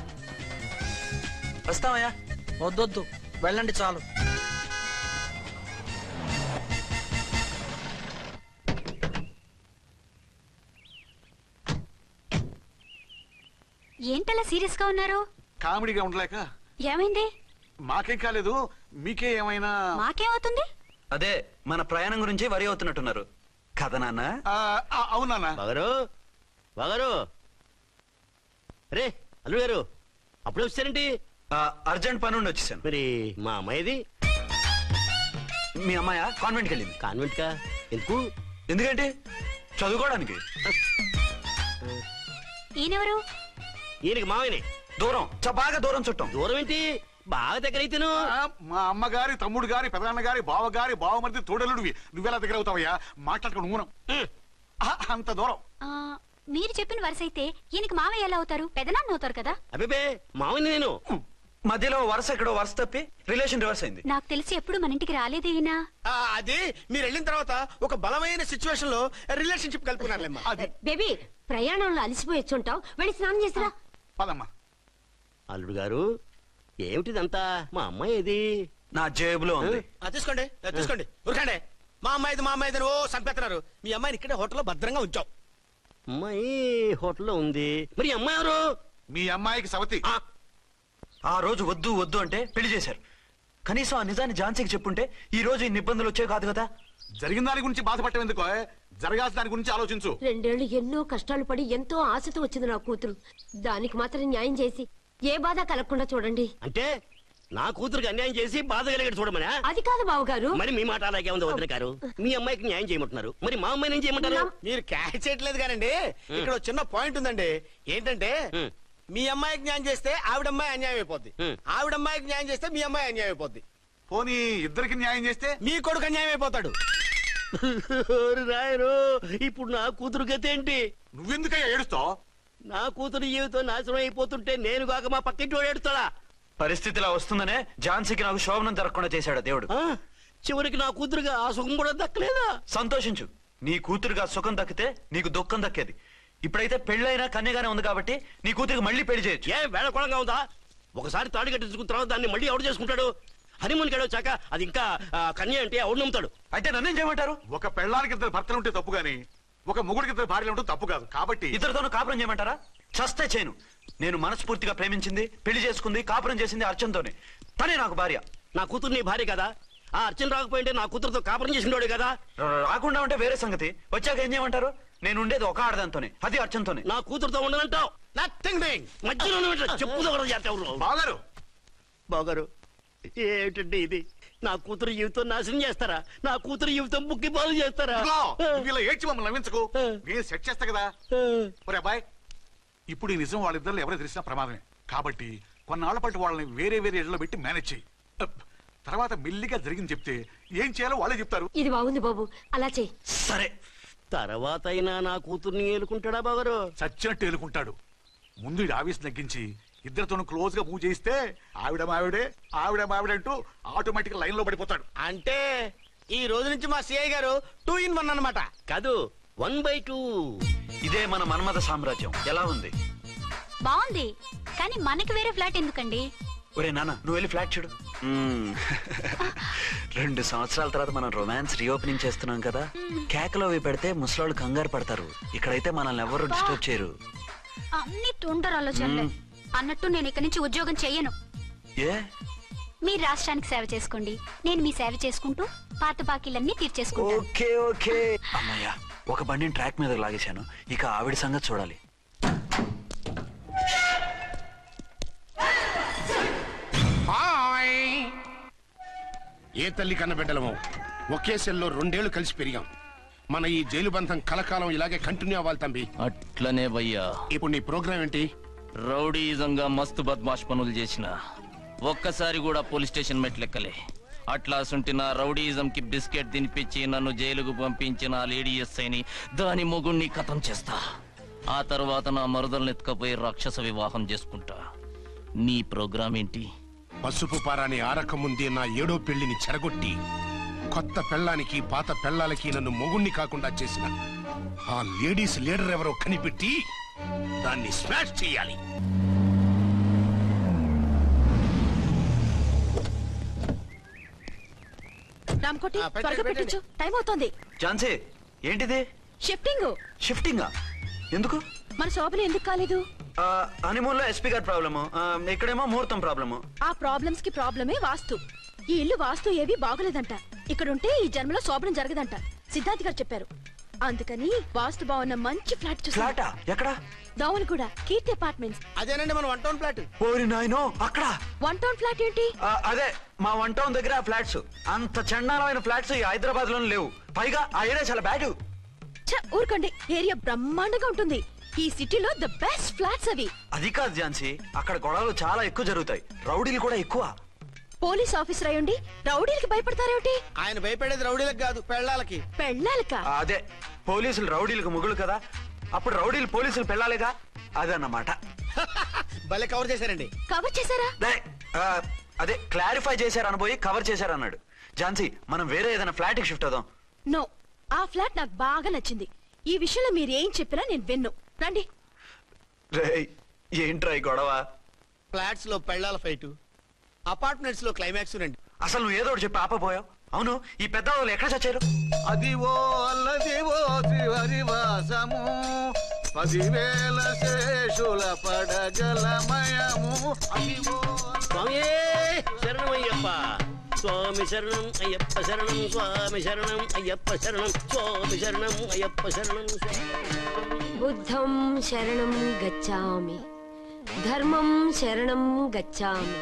వస్తావయ్యా? వద్దొద్దు, వెళ్ళండి చాలు. ఏంటలా సీరియస్ గా ఉన్నారు? కామెడీగా ఉండలేక. ఏమైంది? మాకేం కాలేదు, మీకే ఏమైనా? మాకేమవుతుంది? అదే మన ప్రయాణం గురించి వరి అవుతున్నట్టున్నారు కదా నాన్న? అవునా? బాగారు రే అల్లు గారు, అప్పుడు వచ్చారేంటి? అర్జెంట్ పని ఉండి వచ్చేసాను. మరి మా అమ్మాయిది? మీ అమ్మాయ కాన్వెంట్కి వెళ్ళింది. కాన్వెంట్ కా? ఎందుకు? ఎందుకంటే చదువుకోవడానికి. ఈయనెవరు? ఈయనకి మామయ్యనే. దూరం, బాగా దూరం చుట్టాం. దూరం ఏంటి, బాగా దగ్గర అయితేను. మా అమ్మగారి, తమ్ముడు గారి, పెదనాన్న గారి, బావ గారి, బావమరిది, తోడలుడివి. నువ్వెలా దగ్గర అవుతావయ్యా? మాట్లాడుకుని ఊనం అంత దూరం. మీరు చెప్పిన వరుస అయితే ఈయనకి మావయ్య ఎలా అవుతారు? పెదనాన్న అవుతారు కదా. అబ్బే మామయ్య నేను. మధ్యలో వరుస ఎక్కడో వరుస తప్పి రిలేషన్ రివర్స్ అయింది. నాకు తెలిసి ఎప్పుడు మన ఇంటికి రాలేదు ఈయన. అది మీరు వెళ్ళిన తర్వాత ఒక బలమైన సిచ్యువేషన్ లో రిలేషన్షిప్ కలుపుకున్నారులేమ్మా. బేబీ, ప్రయాణంలో అలసిపోయి వచ్చుంటావు, వెళ్ళి స్నానం చేసిరా. పదమ్మా. అల్లుడు గారు, ఏమిటిదంతా? మా అమ్మాయి ఏది? నా జేబులో ఉంది. తీసుకోండి తీసుకోండి, ఉరకండి. మా అమ్మాయిది ఓ సంపేస్తున్నారు. మీ అమ్మాయిని ఇక్కడే హోటల్లో భద్రంగా ఉంచాం. అమ్మాయి హోటల్లో ఉంది. మరి అమ్మాయి ఎవరు? మీ అమ్మాయికి సవతి. ఆ రోజు వద్దు వద్దు అంటే పెళ్లి చేశారు. కనీసం ఆ నిజాన్ని ఝాన్సీకి చెప్పుంటే ఈ రోజు ఇన్ని ఇబ్బందులు వచ్చే కాదు కదా. జరిగిన దాని గురించి బాధపడటం ఎందుకో, జరగాల్సిన దాని గురించి ఆలోచించు. 2 ఏళ్లు ఎన్నో కష్టాలు పడి ఎంతో ఆశతో వచ్చింది నా కూతురు. దానికి మాత్రం న్యాయం చేసి ఏ బాధ కలగకుండా చూడండి. అంటే నా కూతురికి అన్యాయం చేసి బాధ కలిగేది చూడమనా? అది కాదు బావగారు. మరి మీ మాట అలాగే ఉంది వదిన గారు. మీ అమ్మాయికి న్యాయం చేయమంటున్నారు, మరి మా అమ్మాయిని ఏం చేయమంటారు? మీరు క్యాచ్ చేయట్లేదు కానండి, ఇక్కడ చిన్న పాయింట్ ఉందండి. ఏంటంటే మీ అమ్మాయికి న్యాయం చేస్తే ఆవిడమ్మాయి అన్యాయం అయిపోద్ది, ఆవిడమ్మాయికి న్యాయం చేస్తే మీ అమ్మాయి అన్యాయం అయిపోద్ది. పోనీ ఇద్దరికి న్యాయం చేస్తే మీ కొడుకు అన్యాయం అయిపోతాడు. రాయరు ఇప్పుడు నా కూతురు గతి ఏంటి? నువ్వెందుకయ్యా ఏడుస్తావు? నా కూతురు జీవితం నాశనం అయిపోతుంటే నేను కాక మా పక్కింటి వాడు ఏడుస్తాడా? పరిస్థితిలా వస్తుందనే ఝాన్సీకి నాకు శోభనం జరగకుండా చేశాడు దేవుడు. చివరికి నా కూతురుగా ఆ సుఖం కూడా దక్కలేదా? సంతోషించు, నీ కూతురుగా సుఖం దక్కితే నీకు దుఃఖం దక్కేది. ఇప్పుడైతే పెళ్ళైనా కన్యగానే ఉంది కాబట్టి నీ కూతురికి మళ్ళీ పెళ్లి చేయొచ్చు. ఏ వేళకోళంగా ఉందా? ఒకసారి తాడి కట్టించుకున్న తర్వాత దాన్ని మళ్ళీ ఎవడు చేసుకుంటాడు? హనీమూన్కి వచ్చాక అది ఇంకా కన్య అంటే ఎవడు నమ్ముతాడు? అయితే నన్నేం చేయమంటారు? ఒక పెళ్ళానికి ఇద్దరు భర్తలు ఉంటే తప్పు గాని ఒక మొగుడికి ఇద్దరు భార్యలు ఉంటే తప్పు కాదు. కాబట్టి ఇద్దరితోనూ కాపురం చేయమంటారా? చస్తే చేయను. నేను మనస్ఫూర్తిగా ప్రేమించింది, పెళ్లి చేసుకుంది, కాపురం చేసింది అర్చనతోనే. తనే నాకు భార్య. నా కూతురు నీ భార్య కదా? ఆ అర్చన రాకపోయింటే నా కూతురుతో కాపురం చేసినోడే కదా? రాకుండా ఉంటే వేరే సంగతి. వచ్చాక ఏం చేయమంటారు? నేను ఉండేది ఒక ఆడదాంతోనే, అది అర్చనతోనే. నా కూతురుతో ఉండనంటావు? మధ్యలో చెప్పుతో కూడా చేస్తావు. బాగారు బాగారు ఏమిటండి ఇది? నా కూతురు జీవితం నాశనం చేస్తారా? నా కూతురు జీవితం బుక్కి బాలు చేస్తారా? ఇలా ఏడ్చి మమ్మల్ని నవ్వించకు, నేను సెట్ చేస్తా కదా. ఒరే అబ్బాయి, ఇప్పుడు ఈ నిజం వాళ్ళిద్దరు ఎవరో తెలిసినా ప్రమాదమే. కాబట్టి కొన్నాళ్ల పాటు వాళ్ళని వేరే వేరే ఇళ్లలో పెట్టి మేనేజ్ చేయి. తర్వాత మెల్లిగా జరిగింది చెప్తే ఏం చేయాలో వాళ్ళే చెప్తారు. ఇది బాగుంది బాబు, అలా చెయ్యి. సరే, తర్వాత అయినా నా కూతుర్ని ఏలుకుంటాడా బాగారు? చచ్చినట్టు ఏలుకుంటాడు. ముందు ఈ ఆవేశం తగ్గించి ఇద్దరితోనూ క్లోజ్ గా పూజ చేయిస్తే ఆవిడ మావిడే ఆవిడ మావిడే అంటూ ఆటోమేటిక్ లైన్ లో పడిపోతాడు. అంటే ఈ రోజు నుంచి మా సిఐ గారు 2 in 1 అన్నమాట. కాదు, 1/2. ఇదే మన మన్మథ సామ్రాజ్యం. ఎలా ఉంది? బాగుంది, కానీ మనకి వేరే ఫ్లాట్ ఎందుకండి? ఒరే నాన్న, నువ్వు వెళ్ళి ఫ్లాట్ చూడు. 2 సంవత్సరాల తర్వాత మనం రొమాన్స్ రీఓపెనింగ్ చేస్తున్నాం కదా. కేకలో అవి పెడితే ముసలాళ్ళు కంగారు పడతారు. ఇక్కడైతే మనల్ని ఎవరు డిస్టర్బ్ చేయరు. అన్ని తొందర ఆలోచనలే. అన్నట్టు నేను ఇక్కడి నుంచి ఉద్యోగం చెయ్యను. ఏ? మీ రాష్ట్రానికి సేవ చేసుకోండి, నేను మీ సేవ చేసుకుంటూ పాత బాకీలన్నీ తీర్చేసుకుంటాను. Okay okay. అమ్మయ్యా, ఒక బండిని ట్రాక్ మీద లాగేశాను. ఇక ఆవిడ సంగతి చూడాలి. ఏ తల్లి కన్న బిడ్డలమో ఒకే సెల్లో 2 ఏళ్లు కలిసి పెరిగాం. మన ఈ జైలు బంధం కలకాలం ఇలాగే కంటిన్యూ అవ్వాలి తంబి. అట్లనే భయ్యా. ఇప్పుడు నీ ప్రోగ్రామ్ ఏంటి? రౌడీజంగా మస్తు బద్మాష్ పనులు చేసిన ఒక్కసారి కూడా పోలీస్ స్టేషన్ మెట్లెక్కలే. అట్లా సుంటి నా రౌడీజం కి బిస్కెట్ తినిపించి నన్ను జైలుకు పంపించిన లేడీ ఎస్ఐని దాని మొగుణ్ణి ఖతం చేస్తా. ఆ తర్వాత నా మరుదలను ఎత్తుకపోయి రాక్షస వివాహం చేసుకుంటా. నీ ప్రోగ్రామ్ ఏంటి? పసుపు పారాని ఆరక ముందే నా 7వ పెళ్లిని చెరగొట్టి కొత్త పెళ్ళానికి పాత పెళ్ళాలకి నన్ను మొగుణ్ణి కాకుండా చేసిన ఆ లేడీస్ లీడర్ ఎవరో కనిపెట్టి దాన్ని స్మాష్ చేయాలి. రామ్కోటి, త్వరగా పెట్టించు, టైం అవుతోంది. ఝాన్సీ, ఏంటిది? షిఫ్టింగ్. షిఫ్టింగా? ఎందుకు? మన శోభన ఎందుకు కాలేదు? హనీమూన్ లో ఎస్పీ గారి ప్రాబ్లము, ఇక్కడేమో ముహూర్తం ప్రాబ్లము. ఆ ప్రాబ్లమ్స్ కి ప్రాబ్లమే వాస్తు. ఈ ఇల్లు వాస్తు ఏవి బాగోలేదంట. ఇక్కడుంటే ఈ జన్మలో శోభనం జరగదంట సిద్ధాంత్ గారు చెప్పారు. అందుకని వాస్తు బాగున్న మంచి ఫ్లాట్ చూసి. ఫ్లాటా? ఎక్కడ? దోవలు కూడా కీర్తి అపార్ట్మెంట్స్. అదేనండి మన 1 town ఫ్లాట్. ఓరి నాయనో, అక్కడ 1 town ఫ్లాట్ ఏంటి? అదే మా 1 town దగ్గర ఫ్లాట్స్. అంత చండాలమైన ఫ్లాట్స్ ఈ హైదరాబాద్ లో లేవు. పైగా ఆ ఏరియా చాలా బ్యాడ్. ఊరుకోండి, ఏరియా బ్రహ్మాండంగా ఉంటుంది. ఈ సిటీలో ద బెస్ట్ ఫ్లాట్స్ అవి. అది కాదు ఝాన్సీ, అక్కడ గొడవలు చాలా ఎక్కువ జరుగుతాయి, రౌడీలు కూడా ఎక్కువ. పోలీస్ ఆఫీసర్ అయ్యుండి రౌడీలకి భయపడతారేమిటి? ఆయన భయపడేది రౌడీలకు కాదు, పెళ్ళాలకి. పెళ్ళాలకా? అదే, పోలీసులు రౌడీలకు ముగులు కదా, అప్పుడు రౌడీలు పోలీసులు పెళ్ళాలిగా, అదన్నమాట. భలే కవర్ చేశారండి. కవర్ చేశారా? అదే క్లారిఫై చేశారనబోయి కవర్ చేశారన్నాడు. ఝాన్సీ, మనం వేరే ఏదైనా ఫ్లాట్ కి షిఫ్ట్ అవుదాం. నో, ఆ ఫ్లాట్ నాకు బాగా నచ్చింది. ఈ విషయంలో మీరు ఏం చెప్పినా నేను విన్ను. రండి. ఏంట్రా ఈ గొడవ? ఫ్లాట్స్ లో పెళ్ళాల ఫైట్, అపార్ట్మెంట్స్ లో క్లైమాక్స్ రండి. అసలు నువ్వు ఏదో ఒకటి చెప్పి ఆపపోయావు. అవును, ఈ పెద్ద వాళ్ళు ఎక్కడ చచ్చారు? అదివో అల్లదివో శ్రీహరివాసము 10,000 శేషుల పడగలమయము. అదివో స్వామి శరణమయ్యప్ప, స్వామి శరణం అయ్యప్ప శరణం, స్వామి శరణం అయ్యప్ప శరణం, స్వామి శరణం అయ్యప్ప శరణం. బుద్ధం శరణం గచ్చామి, ధర్మం శరణం గచ్చామి.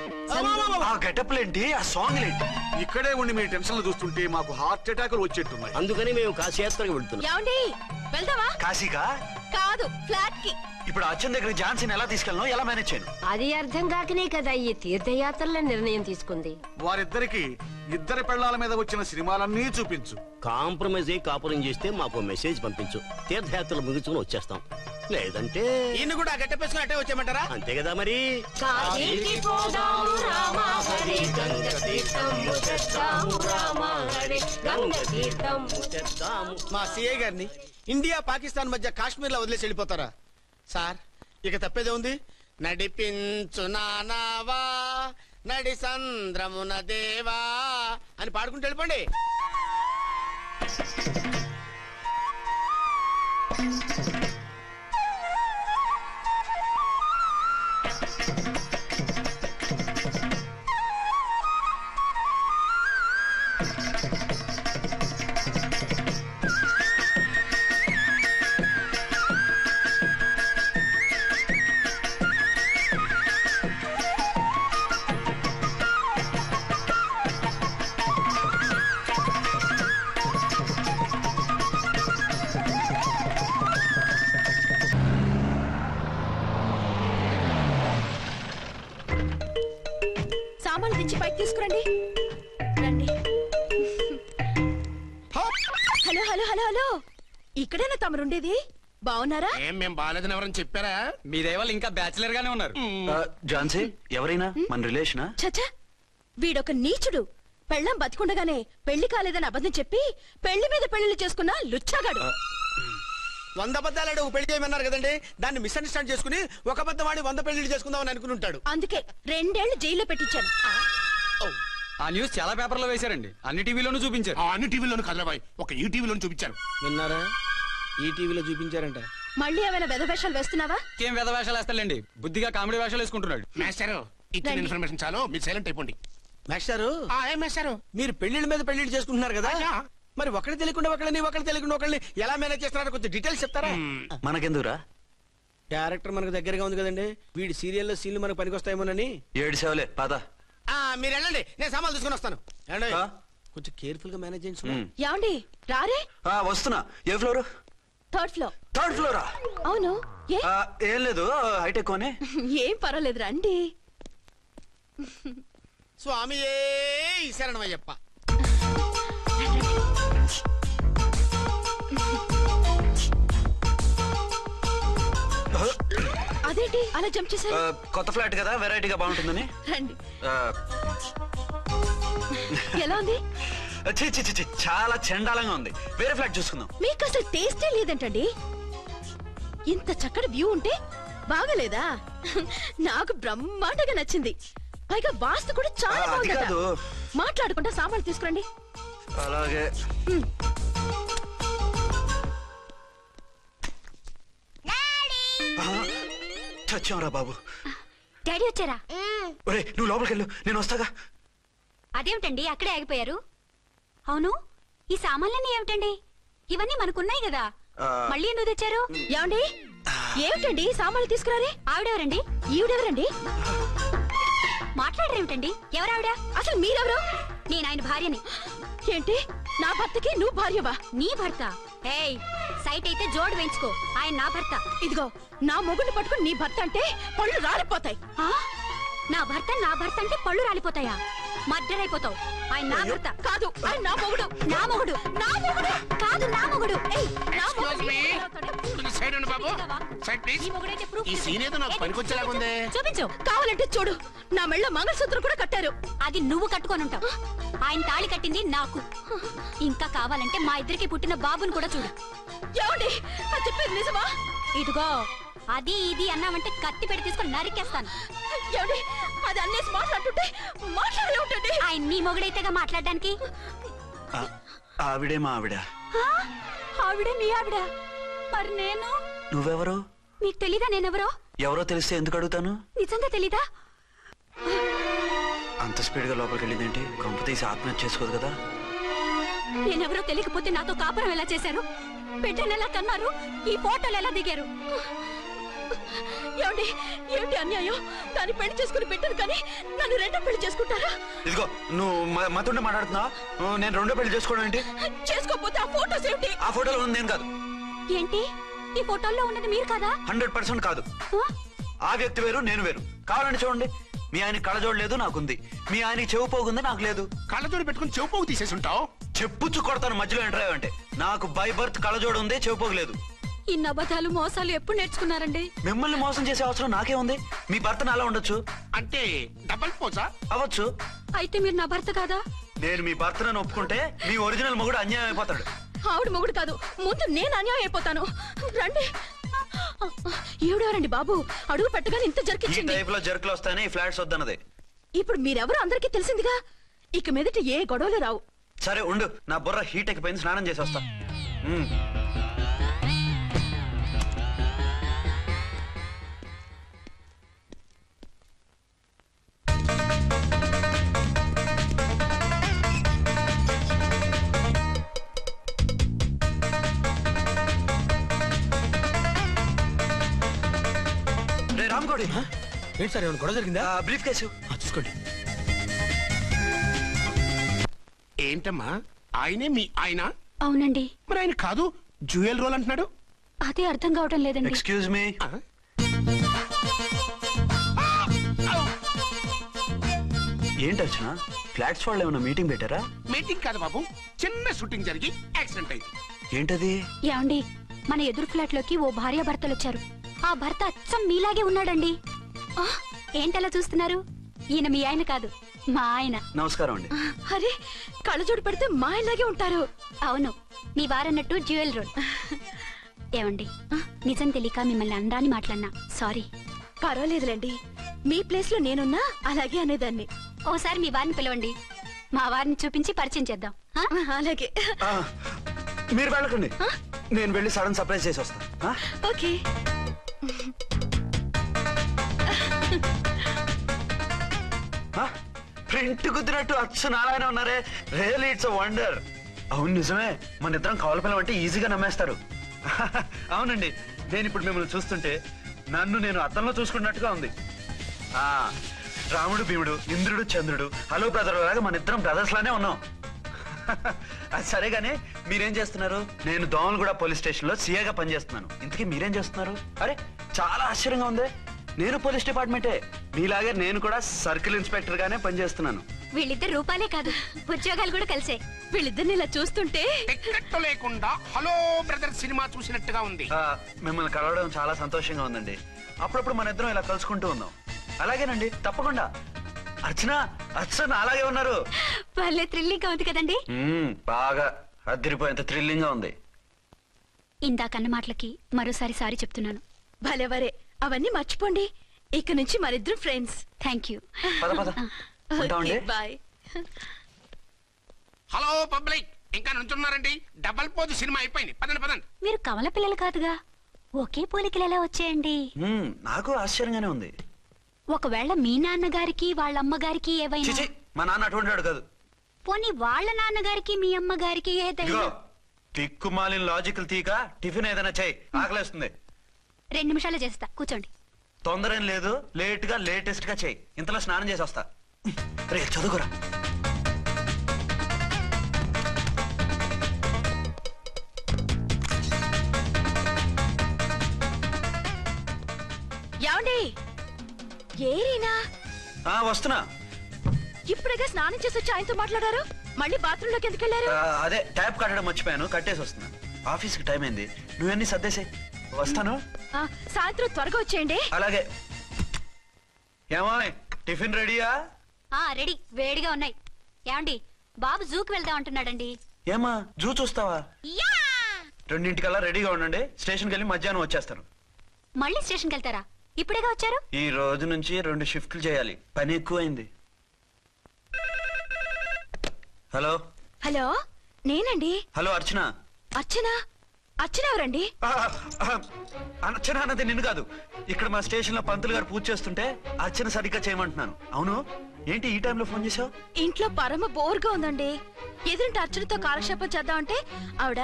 ఆ గెటప్లేంటి, ఆ సాంగ్ ఏంటి? ఇక్కడే ఉండి మీ టెన్షన్లు చూస్తుంటే మాకు హార్ట్ అటాకులు వచ్చేట్టున్నాయి. అందుకని మేము కాశీయాత్రకు వెళ్తున్నాం. ఏమండి, వెళ్దామా? కాశీగా? కాదు ఫ్లాట్ కి. ఇప్పుడు అచ్చన్ దగ్గర ఝాన్సీని ఎలా తీసుకెళ్ళను, ఎలా మేనేజ్ చేయను? అది అర్థం కాకనే కదా ఈ తీర్థయాత్రల నిర్ణయం తీసుకుంది. వారిద్దరికి ఇద్దరి పెళ్లాల మీద వచ్చిన సినిమాలన్నీ చూపించు. కాంప్రమైజ్ అయ్యి కాపురం చేస్తే మాకు మెసేజ్ పంపించు, తీర్థయాత్రలు ముగించుకుని వచ్చేస్తాం. లేదంటే ఈయన కూడా గట్టెప్పేసుకుని అట్టే వచ్చేయమంటారా? అంతే కదా మరి. కాశీకి పోదాము రామా హరి, గంగ తీర్థము తెద్దాము రామా హరి, గంగ తీర్థము తెద్దాము. మా సిఐ గారిని ఇండియా పాకిస్తాన్ మధ్య కాశ్మీర్ లో వదిలేసి వెళ్ళిపోతారా సార్? ఇక తప్పేదే ఉంది. నడిపించు నానావా నడి సంద్రమున దేవా అని పాడుకుంటూ వెళ్ళిపోండి. సామాన్లు తెచ్చి పైకి తీసుకురండి. రండి. హలో హలో హలో హలో, ఇక్కడేనా తమరుండేది? బాగున్నారా? ఏం మేము బాగాలేదని ఎవరని చెప్పారా? మీ దయవల్ల ఇంకా బ్యాచిలర్ గానే ఉన్నారు. ఝాన్సీ ఎవరైనా మన రిలేషనా? చచ్చా, వీడొక నీచుడు. పెళ్ళం బతికుండగానే పెళ్లి కాలేదని అబద్ధం చెప్పి పెళ్లి మీద పెళ్లిళ్ళు చేసుకున్న లుచ్చాగాడు. 100 అబద్ధాలు పెళ్లి చేయమన్నారు కదండి, దాన్ని మిస్అండర్స్టాండ్ చేసుకుని ఒక అబద్ధం వాడి 100 పెళ్లిళ్ళు చేసుకుందామని అనుకుని ఉంటాడు. అందుకే 2 ఏళ్లు జైల్లో పెట్టించాను. ఆ న్యూస్ చాలా పేపర్లో వేశారండి, అన్ని టీవీలోనూ చూపించారు. అన్ని టీవీలోను కదలబాయ్, ఒక ఈ టీవీలోను చూపించారు. విన్నారా? ఈ టీవీలో చూపించారంట. మళ్ళీ ఏమైనా వెధవేషాలు వేస్తున్నావా? ఏం వెధ వేషాలు వేస్తాడండి, బుద్ధిగా కామెడీ వేషాలు వేసుకుంటున్నాడు. మాస్టారు ఇచ్చిన ఇన్ఫర్మేషన్ చాలు, మీరు సైలెంట్ అయిపోండి. మాస్టారు మీరు పెళ్లిళ్ళ మీద పెళ్లిళ్ళు చేసుకుంటున్నారు కదా, మరి ఒకటి తెలియకుండా ఒకళ్ళని ఒకళ్ళు తెలియకుండా ఒకళ్ళని ఎలా మేనేజ్ చేస్తున్నారో కొంచెం డీటెయిల్స్ చెప్తారా? మనకెందుకురా, క్యారెక్టర్ మనకు దగ్గరగా ఉంది కదండి, వీడి సీరియల్లో సీన్లు మనకు పనికొస్తాయేమోనని. 7 సేవలే పద. మీరు వెళ్ళండి, నేను సామాన్లు తీసుకుని వస్తాను. కొంచెం కేర్ఫుల్ గా మేనేజ్ చేయండి. ఏమండి రారే? వస్తున్నా. ఏ ఫ్లోర్? 3rd floor. 3rd ఫ్లోరా? అవును. ఏం లేదు, హైటెక్ కోనే. ఏం పర్వాలేదు రండి. స్వామియే శరణమయ్యప్ప. అదేంటి అలా జంప్ చేశారు? కొత్త ఫ్లాట్ కదా, వెరైటీగా బాగుంటుందని. రండి. ఎలా ఉంది? చాలా చండాలంగా ఉంది, వేరే ఫ్లాట్ చూసుకుందాం. మీకు అసలు టేస్టే లేదంటండి. ఇంత చక్కటి వ్యూ ఉంటే బాగలేదా? నాకు బ్రహ్మాండంగా నచ్చింది. పైగా వాస్తు కూడా చాలా బాగుంది. మాట్లాడుకుంటా సామాన్లు తీసుకురండి. అలాగే. చచ్చాంరా బాబు. డాడీ వచ్చారా? ఒరే నువ్వు లోపలికి వెళ్ళు, నేను వస్తాగా. అదేమిటండి అక్కడే ఆగిపోయారు? అవును, ఈ సామాన్లన్నీ ఏమిటండి? ఇవన్నీ మనకున్నాయి కదా, మళ్ళీ ఎందుకు తెచ్చారు? ఏమండి ఏమిటండి సామాన్లు తీసుకురారే? ఆవిడెవరండి? ఈవిడెవరండి? మాట్లాడరేమిటండి? ఎవరావిడ? అసలు మీరెవరు? నేను ఆయన భార్యని. ఏంటి నా భర్తకి నువ్వు భార్యవా? నీ భర్త? ఏయ్, సైట్ అయితే జోడు వేయించుకో, ఆయన నా భర్త. ఇదిగో నా మొగుడిని పట్టుకుని నీ భర్త అంటే పళ్ళు రాలిపోతాయి. నా భర్త అంటే పళ్ళు రాలిపోతాయా? మర్డర్ అయిపోతావు. ఆయన నా భర్త కాదు, ఆయన నా మొగుడు. నా మొగుడు? నా మొగుడు కాదు, నా మొగుడు. చూపించు. కావాలంటే చూడు, నా మెళ్ళ మంగళసూత్రం కూడా కట్టారు. అది నువ్వు కట్టుకొని ఉంటావు, ఆయన తాళి కట్టింది నాకు. ఇంకా కావాలంటే మా ఇద్దరికి పుట్టిన బాబుని కూడా చూడు. ఏమండి అది చెప్పేది నిజమా? ఇదిగో అది ఇది అన్నావంటే కత్తి పెట్టి తీసుకొని నరికేస్తాను. ఏమండి అది అన్నేసి మాట్లాడుతుంటే మాట్లాడే ఉంటుంది. ఆయన నీ మొగుడైతేగా మాట్లాడడానికి. ఆవిడే మా ఆవిడ. ఆవిడే మీ ఆవిడ? మరి నేను? నువ్వెవరో నీకు తెలీదా నేనెవరో? ఎవరో తెలిస్తే ఎందుకు అడుగుతాను? నిజంగా తెలీదా? అంత స్పీడ్ గా లోపలికి వెళ్ళిందేంటి? కొంప తీసి ఆత్మహత్య చేసుకోదు కదా? నేనెవరో తెలియకపోతే నాతో కాపురం ఎలా చేశారు? బిడ్డను ఎలా కన్నారు? ఈ ఫోటోలు ఎలా దిగారు? ఏమండి ఏమిటి అన్యాయం? దాన్ని పెళ్లి చేసుకుని బిడ్డను కానీ నన్ను రెండో పెళ్లి చేసుకుంటారా? ఇదిగో నువ్వు మతుండే మాట్లాడుతున్నా. నేను రెండో పెళ్లి చేసుకోవడం ఏంటి? చేసుకోకపోతే ఆ ఫోటోస్ ఏమిటి? ఆ ఫోటోలో ఉంది నేను కాదు. ఏంటి ఈ ఫోటోల్లో ఉన్నది మీరు కదా? 100% కాదు. ఆ వ్యక్తి వేరు, నేను వేరు. కావాలంటే చూడండి, మీ ఆయన కళ్ళజోడు లేదు, నాకుంది. మీ ఆయనకి చెవు పోగుంది, నాకు లేదు. కళ్ళజోడు పెట్టుకుని చెవు పోగు తీసేసి ఉంటావు. చెప్పుచ్చు కొడతాను మధ్యలో ఎంటర్ అంటే. నాకు బై బర్త్ కళ్ళజోడు ఉంది, చెవు పోగు లేదు. ఈ అబద్ధాలు మోసాలు ఎప్పుడు నేర్చుకున్నారండి? మిమ్మల్ని మోసం చేసే అవసరం నాకే ఉంది. మీ భర్త నాలా ఉండొచ్చు. అంటే డబల్ పోజా? అవ్వచ్చు. అయితే మీరు నా భర్త కాదా? నేను మీ భర్తను ఒప్పుకుంటే మీ ఒరిజినల్ మొగుడు అన్యాయం అయిపోతాడు. ఆవిడ మొగుడు కాదు, ముందు నేను అన్యాయం అయిపోతాను. రండి. ఈవిడెవరండి బాబు? అడుగు పెట్టగానే ఇంత ఈ జరికిచ్చింది. టైప్ లో జర్కులు వస్తాయని ఈ ఫ్లాట్స్ వద్దన్నది. ఇప్పుడు మీరెవరు అందరికీ తెలిసిందిగా. ఇక మీదట ఏ గొడవలు రావు. సరే ఉండు, నా బుర్ర హీట్ ఎక్కిపోయింది, స్నానం చేసి వస్తా. రామ్కోడి, ఏంటి సార్, ఏమైనా గొడవ జరిగిందా? బ్రీఫ్ కేసు చూసుకోండి. ఏంటమ్మా, ఆయనే మీ ఆయన? అవునండి. మరి ఆయన కాదు, జ్యూయల్ రోల్ అంటున్నాడు. అదే అర్థం కావటం లేదండి. Excuse me. ఏంటి అర్చన, ఫ్లాట్స్ వాళ్ళు ఏమైనా మీటింగ్ పెట్టారా? మీటింగ్ కాదు బాబు, చిన్న షూటింగ్ జరిగి యాక్సిడెంట్ అయింది. ఏంటది? ఏమండి, మన ఎదురు ఫ్లాట్ లోకి ఓ భార్య భర్తలు వచ్చారు. ఆ భర్త అచ్చం మీలాగే ఉన్నాడండి. ఏంటలా చూస్తున్నారు? ఈయన మీ ఆయన కాదు, మా ఆయన. నమస్కారం అండి. అరే, కళ్ళజోడు పెడితే మా ఇలాగే ఉంటారు. అవును, మీ వారన్నట్టు జ్యువెల్ రోడ్. ఏమండి, నిజం తెలియక మిమ్మల్ని అందాన్ని మాట్లాడినా సారీ. పర్వాలేదులేండి, మీ ప్లేస్ లో నేనున్నా అలాగే అనేదాన్ని. ఓసారి మీ వారిని పిలవండి, మా వారిని చూపించి పరిచయం చేద్దాం. అలాగే. మీరు వెళ్ళకండి, నేను వెళ్ళి సడన్ సర్ప్రైజ్ చేసి వస్తా. ఓకే. ప్రింట్ కుదిరినట్టు అచ్చు నారాయణ ఉన్నారే. Really it's a wonder. అవును నిజమే, మన ఇద్దరం కవల పిల్లం అంటే ఈజీగా నమ్మేస్తారు. అవునండి, నేను ఇప్పుడు మిమ్మల్ని చూస్తుంటే నన్ను నేను అద్దంలో చూసుకున్నట్టుగా ఉంది. రాముడు భీముడు, ఇంద్రుడు చంద్రుడు, హలో బ్రదర్ లాగా మన ఇద్దరం బ్రదర్స్ లానే ఉన్నాం. అది సరేగానే మీరేం చేస్తున్నారు? నేను దోమలగూడ పోలీస్ స్టేషన్ లో సీఏగా పనిచేస్తున్నాను. ఇంతకీ మీరేం చేస్తున్నారు? అరే, చాలా ఆశ్చర్యంగా ఉంది. నేను పోలీస్ డిపార్ట్మెంటే, మీలాగే నేను కూడా సర్కిల్ ఇన్స్పెక్టర్ గానే పనిచేస్తున్నాను. వీళ్ళిద్దరు రూపాలే కాదు, ఉద్యోగాలు కూడా కలిసే. వీళ్ళిద్దరిని ఇలా చూస్తుంటే టికెట్ లేకుండా హలో బ్రదర్ సినిమా చూసినట్టుగా ఉంది. మిమ్మల్ని కలవడం చాలా సంతోషంగా ఉందండి. అప్పుడప్పుడు మన ఇద్దరం ఇలా కలుసుకుంటూ ఉందాం. అలాగేనండి, తప్పకుండా. అర్చన, అర్చన అలాగే ఉన్నారు. వాళ్ళే థ్రిల్లింగ్ గా ఉంది కదండి. బాగా అదిరిపోయేంత థ్రిల్లింగ్ గా ఉంది. ఇందాకన్న మాటలకి మరోసారి సారీ చెప్తున్నాను. భలేవరే, అవన్నీ మర్చిపోండి. ఇక నుంచి మరిద్దరు friends. Thank you. Bye. Hello public, ఇంకా నుంచున్నారండి? డబల్ పోజ్ సినిమా అయిపోయింది, పదండి పదండి. మీరు కమల పిల్లలు కాదుగా, ఒకే పోలికలు ఎలా వచ్చాయండి? నాకు ఆశ్చర్యంగానే ఉంది. ఒకవేళ మీ నాన్నగారికి వాళ్ళ అమ్మగారికి ఏవైనా? మా నాన్న అటువంటి వాడు కాదు. పోనీ వాళ్ళ నాన్నగారికి మీ అమ్మగారికి ఏదైనా? తిక్కుమాలిన లాజికల్ తీక టిఫిన్ ఏదైనా చేయి, ఆకలేస్తుంది. 2 నిమిషాలు చేస్తా, కూర్చోండి. తొందర ఏం లేదు, లేట్ గా లేటెస్ట్ గా చేయి. ఇంతలో స్నానం చేసి వస్తా. రే చదువుకురా. ఏమండి, ఏరీనా? వస్తున్నా. ఇప్పుడేగా స్నానం చేసి వచ్చి ఆయనతో మాట్లాడారు, మళ్ళీ బాత్రూమ్ లోకి ఎందుకు వెళ్ళారు? అదే ట్యాప్ కట్టడం మర్చిపోయాను, కట్టేసి వస్తున్నాను. ఆఫీస్ కి టైం అయింది, నువ్వన్నీ సర్దేసే. వస్తాను. సాయంత్రం త్వరగా వచ్చేయండి. అలాగే. ఏమో టిఫిన్ రెడీయా? రెడీ, వేడిగా ఉన్నాయి. ఏమండి, బాబు జూకి వెళ్దాం అంటున్నాడండి. ఏమా జూ చూస్తావా? 2:00కల్లా రెడీగా ఉండండి, స్టేషన్కి వెళ్ళి మధ్యాహ్నం వచ్చేస్తాను. మళ్ళీ స్టేషన్కి వెళ్తారా? ఇప్పుడేగా వచ్చారు. ఈ రోజు నుంచి 2 షిఫ్ట్లు చేయాలి, పని ఎక్కువైంది. హలో. హలో, నేనండి. హలో అర్చన. అర్చన? అర్చన ఎవరండి? అర్చన అన్నది నిన్ను కాదు. ఇక్కడ మా స్టేషన్ లో పంతులు గారు పూజ చేస్తుంటే అర్చన సరిగ్గా చేయమంటున్నాను. అవును, ఏంటి ఈ టైంలో ఫోన్ చేసావు? ఇంట్లో పరమ బోర్గా ఉందండి. ఎదురింటి అర్చనతో కాలక్షేపం చేద్దామంటే ఆవిడ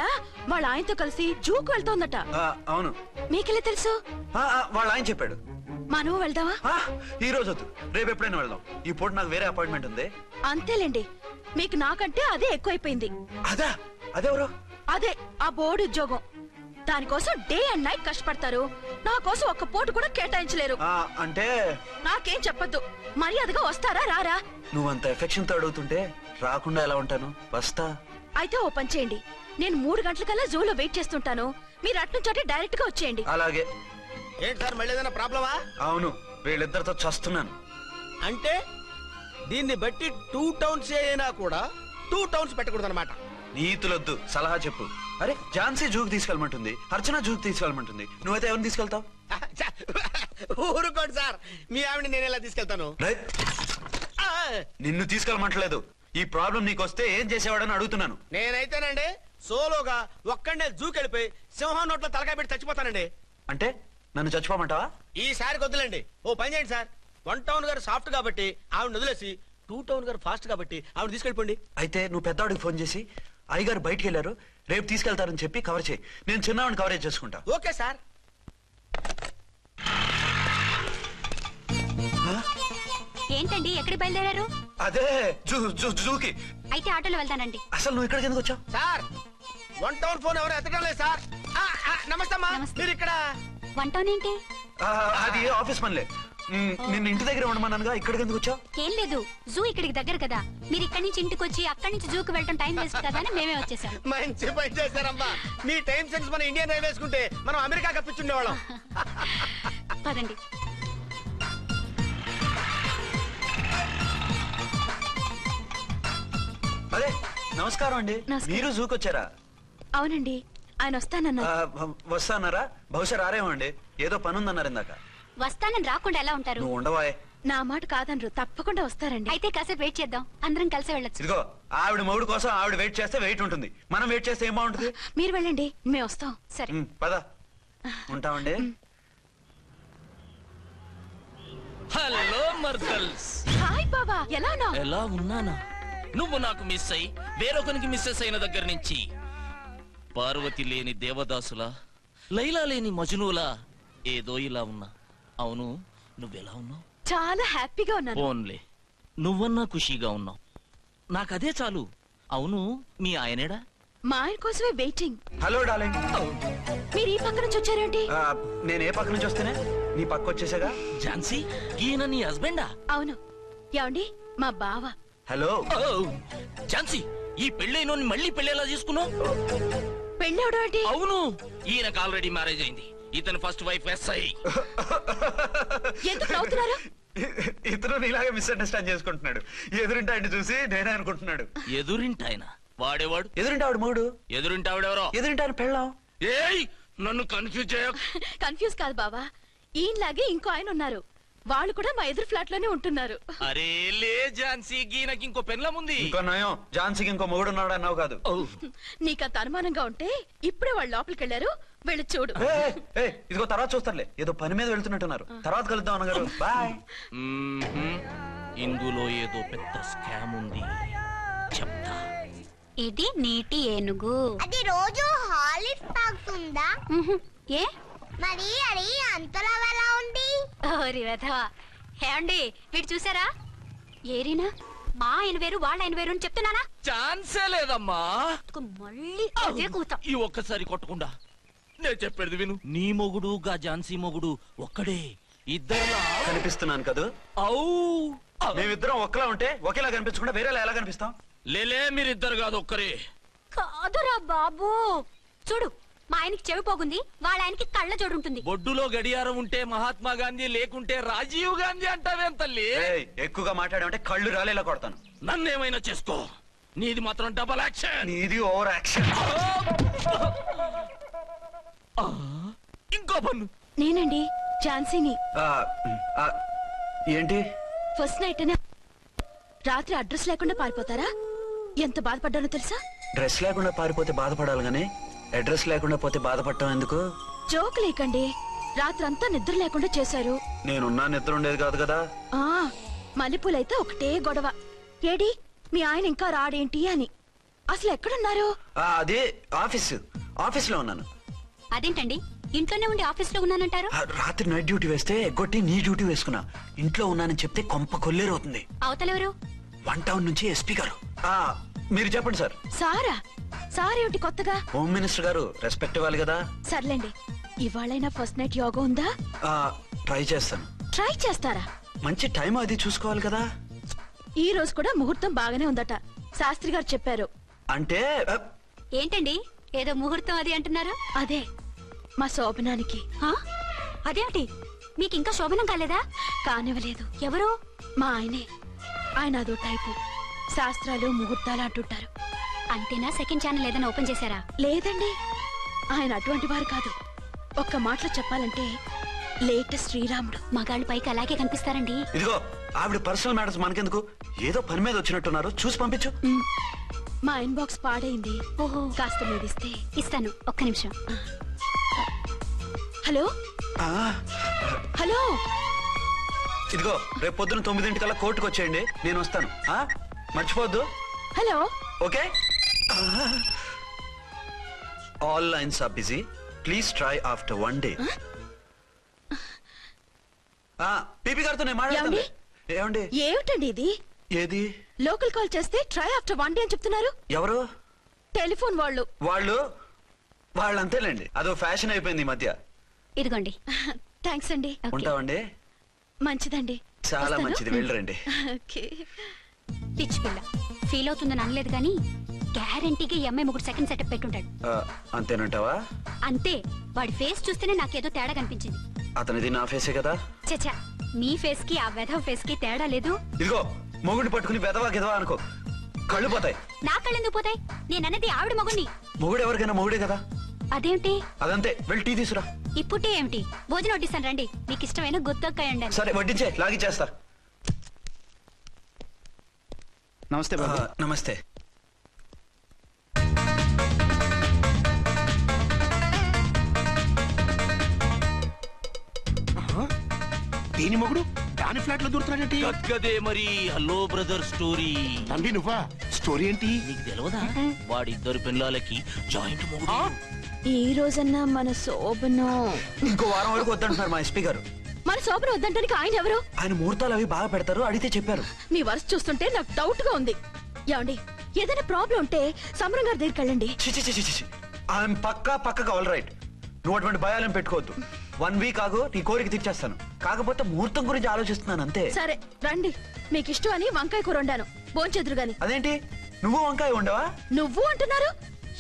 వాళ్ళ ఆయనతో కలిసి జూకు వెళ్తోందట. అవును. మీకెళ్ళి తెలుసు? వాళ్ళ ఆయన చెప్పాడు. మనము వెళ్దామా? ఈ రోజు వద్దు, రేపు ఎప్పుడైనా వెళ్దాం. ఈ పూట నాకు వేరే అపాయింట్మెంట్ ఉంది. అంతేలేండి, మీకు నాకంటే అదే ఎక్కువైపోయింది. అదా? అదెవరు? అదే ఆ బోర్డు ఉద్యోగం. దానికోసం డే అండ్ నైట్ కష్టపడతారు. నా కోసం ఒక్క పూట కూడా కేటాయించలేరు. అంటే నాకేం చెప్పొద్దు. మర్యాదగా వస్తారా రారా? నువ్వంత ఎఫెక్షన్ తో అడుగుతుంటే రాకుండా ఎలా ఉంటాను? వస్తా. అయితే ఓ పని చేయండి, నేను 3 గంటలకల్లా జూలో వెయిట్ చేస్తుంటాను. మీరు అట్నుంచి డైరెక్ట్ గా వచ్చేయండి. అలాగే. ఏంటి సార్ మళ్ళీ ఏదైనా ప్రాబ్లమా? అవును, వీళ్ళిద్దరితో చస్తున్నాను. అంటే దీన్ని బట్టి 2 టౌన్స్ అయినా కూడా 2 టౌన్స్ పెట్టకూడదు అనమాట. నీతులొద్దు, సలహా చెప్పు. అరే ఝాన్సీ జూకి తీసుకెళ్ళమంటుంది, అర్చన జూకి తీసుకెళ్ళమంటుంది, నువ్వైతే ఎవరిని తీసుకెళ్తావు? ఊరుకోండి సార్, మీ ఆవిడ నేను ఎలా తీసుకెళ్తాను? నిన్ను తీసుకెళ్ళమంటలేదు. ఈ ప్రాబ్లం నీకు వస్తే ఏం చేసేవాడని అడుగుతున్నాను. నేనైతేనండి సోలోగా ఒక్కడే జూకెళ్ళిపోయి సింహం నోట్లో తలకాయ పెట్టి చచ్చిపోతానండి. అంటే నన్ను చచ్చిపోమంటావా? ఈసారి వద్దులేండి. ఓ పని చేయండి సార్, 1 టౌన్ గారు సాఫ్ట్ కాబట్టి ఆవిడ వదిలేసి 2 టౌన్ గారు ఫాస్ట్ కాబట్టి ఆవిడ తీసుకెళ్ళిపోండి. అయితే నువ్వు పెద్దవాడికి ఫోన్ చేసి అయ్యగారు బయటికి వెళ్ళారు, రేపు తీసుకెళ్తారని చెప్పి కవర్ చేయి. నేను చిన్నవాడిని కవరేజ్ చేసుకుంటా. Okay sir. ఏంటండి ఎక్కడికి బయలుదేరారు? అదే జూకి. అయితే ఆటోలో వెళ్తానండి. అసలు నువ్వు ఇక్కడికి ఎందుకు వచ్చావు? సార్ 1 టౌన్ ఫోన్ ఎవరు ఎత్తడం లేదు సార్. నమస్తే అమ్మా. మీరు ఇక్కడ 1 టౌన్ ఏంటి? అది ఆఫీస్ పనిలే. నిన్ను ఇంటి దగ్గర ఉండమన్నానుగా, ఇక్కడికి ఎందుకు వచ్చావు? ఏం లేదు, జూ ఇక్కడికి దగ్గర కదా. మీరు ఇక్కడి నుంచి ఇంటికి వచ్చి అక్కడి నుంచి జూకి వెళ్ళటం టైం వేస్ట్ కదా అని మేమే వచ్చేసాం. మంచి పని చేశారమ్మా. మీ టైం సెన్స్ మన ఇండియన్ రైల్వేస్ కుంటే మనం అమెరికా కప్పించుండేవాళ్ళం. పదండి. అదే నమస్కారం అండి. మీరు జూకి వచ్చారా? అవునండి, ఆయన వస్తానన్నారు. వస్తానారా? బహుశా రారేమో అండి, ఏదో పని ఉందన్నారు ఇందాక. వస్తానని రాకుండా ఎలా ఉంటారు? నువ్వు ఉండవాయ్. నా మాట కాదనరు, తప్పకుండా వస్తారండి. అయితే కాసేపు వెయిట్ చేద్దాం, అందరం కలిసి వెళ్ళొచ్చు. ఇదిగో ఆవిడ మౌడు కోసం ఆవిడ వెయిట్ చేస్తే వెయిట్ ఉంటుంది, మనం వెయిట్ చేస్తే ఏం బాగుంటుంది? మీరు వెళ్ళండి, మేము వస్తాం. సరే పద, ఉంటామండి. హలో మర్దల్స్. హాయ్ బాబా, ఎలా ఉన్నావు? ఎలా ఉన్నానా? నువ్వు నాకు మిస్ అయి వేరొకరికి మిస్సెస్ అయిన దగ్గర నుంచి పార్వతి లేని దేవదాసులా, లైలా లేని మజునులా ఏదో ఇలా ఉన్నా. అవును, నువ్వెలా ఉన్నావు? చాలా హ్యాపీగా ఉన్నాను. ఓన్లే నువ్వన్నా ఖుషీగా ఉన్నావు, నాకదే చాలు. అవును, మీ ఆయనేడా? మా ఆయన కోసమే వెయిటింగ్. Hello darling. మీరు ఈ పక్క నుంచి వచ్చారేంటి? నేను ఏ పక్క నుంచి వస్తేనే నీ పక్క వచ్చేసాగా. ఝాన్సీ, ఈయన నీ హస్బెండా? అవును. ఏమండి, మా బావ. హలో. ఝాన్సీ, ఈ పెళ్ళైన మళ్ళీ పెళ్ళేలా చేసుకున్నావు? పెళ్ళవడం ఏంటి? అవును, ఈయనకు ఆల్రెడీ మ్యారేజ్ అయింది. ఇతను ఫస్ట్ వైఫ్ ఎస్ఐ. ఎందుకు నవ్వుతున్నారు? ఇతను నీలాగే మిస్అండర్స్టాండ్ చేసుకుంటున్నాడు. ఎదురింటి ఆయన చూసి నేనే అనుకుంటున్నాడు. ఎదురింటి ఆయన వాడేవాడు? ఎదురింటి ఆవిడ మూడు. ఎదురింటి ఆవిడెవరో? ఎదురింటి ఆయన పెళ్ళాం. ఏయ్, నన్ను కన్ఫ్యూజ్ చేయ. కన్ఫ్యూజ్ కాదు బావా, ఈయనలాగే ఇంకో ఆయన ఉన్నారు, వాళ్ళు కూడా మా ఎదురు ఫ్లాట్ లోనే ఉంటున్నారు. అరే లే ఝాన్సీ, గీనకి ఇంకో పెన్లం ఉంది. ఇంకో నయం, ఝాన్సీకి ఇంకో మొగుడు ఉన్నాడు అన్నావు కాదు. నీకంత అనుమానంగా ఉంటే ఇప్పుడే వాళ్ళు లోపలికి వెళ్ళారు, వెళ్ళి చూడు. ఇదిగో తర్వాత చూస్తారులే, ఏదో పని మీద వెళ్తున్నట్టున్నారు. తర్వాత కలుద్దాం అన్నగారు. బాయ్. ఇందులో ఏదో పెద్ద స్కామ్ ఉంది, చెప్తా. ఇది నీటి ఏనుగు. అది రోజు హాలిక్స్ తాగుతుందా? ఏ మరి అది అంతలా ఎలా ఉంది? ఓరి వెధవా. ఏమండి, వీడు చూసారా? ఏరినా మా ఆయన వేరు వాళ్ళ ఆయన వేరు అని చెప్తున్నానా? ఛాన్సే లేదమ్మా. మళ్ళీ అదే కూతాం. ఈ ఒక్కసారి కొట్టకుండా నేను చెప్పేది విను. నీ మొగుడు గా ఝాన్సీ మొగుడు ఒక్కడే, ఇద్దరులా కనిపిస్తున్నాను కదా? మేమిద్దరం ఒక్కలా ఉంటే ఒకేలా కనిపించకుండా వేరేలా ఎలా కనిపిస్తాం? లేలే, మీరిద్దరు కాదు ఒక్కరే. కాదురా బాబు, చూడు మా ఆయనకి చెవి పోగుంది, వాళ్ళ ఆయనకి కళ్ళ జోడు ఉంటుంది. బొడ్డులో గడియారం ఉంటే మహాత్మా గాంధీ, లేకుంటే రాజీవ్ గాంధీ అంటావేం తల్లి? ఎక్కువగా మాట్లాడామంటే కళ్ళు రాలేలా కొడతాను. నన్నేమైనా చేసుకో, నీది మాత్రం డబల్ యాక్షన్. నీది ఓవర్ యాక్షన్. ఇంకో పన్ను. నేనండి ఝాన్సీని. ఏంటి? ఫస్ట్ నైట్ రాత్రి అడ్రస్ లేకుండా పారిపోతారా? ఎంత బాధపడ్డానో తెలుసా? డ్రెస్ లేకుండా పారిపోతే బాధపడాలి గానీ అడ్రస్ లేకుండా పోతే బాధపడటం ఎందుకు? జోక్ లేకండి, రాత్రంతా నిద్ర లేకుండా చేశారు. నేనున్నా నిద్ర ఉండేది కాదు కదా. మల్లెపూలైతే ఒకటే గొడవ, ఏడి మీ ఆయన ఇంకా రాడేంటి అని. అసలు ఎక్కడున్నారు? అది ఆఫీస్ లో ఉన్నాను. అదేంటండి, ఇంట్లోనే ఉండి ఆఫీస్ లో ఉన్నానంటారు? రాత్రి నైట్ డ్యూటీ వేస్తే ఎగ్గొట్టి నీ డ్యూటీ వేసుకున్నా. ఇంట్లో ఉన్నానని చెప్తే కొంప కొల్లేరవుతుంది. అవతలెవరు? 1 టౌన్ నుంచి ఎస్పీ గారు. మీరు చెప్పండి సార్. సారా? సారీ ఒకటి కొత్తగా. హోమ్ మినిస్టర్ గారు రెస్పెక్ట్ ఇవ్వాలి కదా. సర్లేండి, ఇవాళైనా ఫస్ట్ నైట్ యోగా ఉందా? ట్రై చేస్తాను. ట్రై చేస్తారా? మంచి టైం అది చూసుకోవాలి కదా. ఈ రోజు కూడా ముహూర్తం బాగానే ఉందట, శాస్త్రి గారు చెప్పారు. అంటే ఏంటండి ఏదో ముహూర్తం అది అంటున్నారు? అదే మా శోభనానికి. అదేమిటి, మీకు ఇంకా శోభనం కాలేదా? కానివ్వలేదు. ఎవరు? మా ఆయనే. ఆయన అదో టైపు, శాస్త్రాలు ముహూర్తాలు అంటుంటారు. అంతేనా? సెకండ్ ఛానల్ ఏదైనా ఓపెన్ చేశారా? లేదండి, ఆయన అటువంటి వారు కాదు. ఒక్క మాటలో చెప్పాలంటే లేటెస్ట్ శ్రీరాముడు. మగాళ్ళు పైకి అలాగే కనిపిస్తారండి. ఇదిగో ఆవిడ పర్సనల్ మ్యాటర్స్ మనకెందుకు, ఏదో పని మీద వచ్చినట్టున్నారు, చూసి పంపించు. మా ఇన్బాక్స్ పాడైంది. ఓహో, కాస్త మీదిస్తే. ఇస్తాను, ఒక్క నిమిషం. హలో హలో, ఇదిగో రేపు పొద్దున 9 కోర్టుకు వచ్చేయండి, నేను వస్తాను. మర్చిపోద్దు. Hello. Okay. All lines are busy, please try after 1 day. పీపీ గారితో నేను మాట్లాడతాను. ఏమండి? ఏమిటండి ఇది? ఏది? లోకల్ కాల్ చేస్తే ట్రై ఆఫ్టర్ 1 day అని చెప్తున్నారు. ఎవరు? టెలిఫోన్ వాళ్ళు. వాళ్ళు అంతేలేండి, అదో ఫ్యాషన్ అయిపోయింది ఈ మధ్య. ఇదిగోండి. థ్యాంక్స్ అండి. ఉంటామండి. మంచిదండి. చాలా మంచిది, వెళ్ళరండి. పిచ్చి పిల్ల ఫీల్ అవుతుందని అనలేదు కానీ గ్యారంటీగా ఈ అమ్మాయి 3 సెకండ్ సెటప్ పెట్టుంటాడు. అంతేనంటావా? అంతే, వాడి ఫేస్ చూస్తేనే నాకేదో తేడా కనిపించింది. అతనిది నా ఫేసే కదా. చచ్చా, నీ ఫేస్ కి ఆ వెధవ ఫేస్ కి తేడా లేదు. ఇదిగో మొగుడిని పట్టుకుని వెధవా గెదవా అనుకో, కళ్ళు పోతాయి. నా కళ్ళు ఎందుకు పోతాయి? నేనన్నది ఆవిడ మొగుడిని. మొగుడు ఎవరికైనా మొగుడే కదా. అదేంటి? అదంతే, వెళ్ళి టీ తీసురా. ఇప్పుడే ఏమిటి, భోజనం వడ్డిస్తాను రండి. మీకు ఇష్టమైన గుత్తొక్కాయ ఉండాలి. సరే వడ్డించే, లాగి చేస్తా. నమస్తే బాబు. నమస్తే. దేని మొగుడు దాని ఫ్లాట్ లో దూరుతున్నాడేంటి? గదే మరి. Hello brother story. తండ్రి నువ్వా? స్టోరీ ఏంటి? నీకు తెలియదా? వాడిద్దరు పిల్లలకి జాయింట్ మొగుడు. ఈ రోజన్నా మన శోభనం. ఇంకో వారం వరకు వద్దంటున్నారు మా ఎస్పీ గారు. మన శోభనం వద్దంటానికి ఆయన ఎవరు? ఆయన ముహూర్తాలు అవి బాగా పెడతారు, అడిగితే చెప్పారు. మీ వరుస చూస్తుంటే నాకు డౌట్ గా ఉంది. ఏమండి, ఏదైనా ప్రాబ్లం ఉంటే సమరం గారి దగ్గరికి వెళ్ళండి. ఆయన పక్కగా ఆల్ రైట్. నువ్వు అటువంటి భయాలను పెట్టుకోవద్దు. 1 week ఆగు, నీ కోరిక తీర్చేస్తాను. కాకపోతే ముహూర్తం గురించి ఆలోచిస్తున్నాను అంతే. సరే రండి, మీకు ఇష్టం అని వంకాయ కూర వండాను, భోంచెదురు గాని. అదేంటి నువ్వు వంకాయ ఉండవా? నువ్వు అంటున్నారు,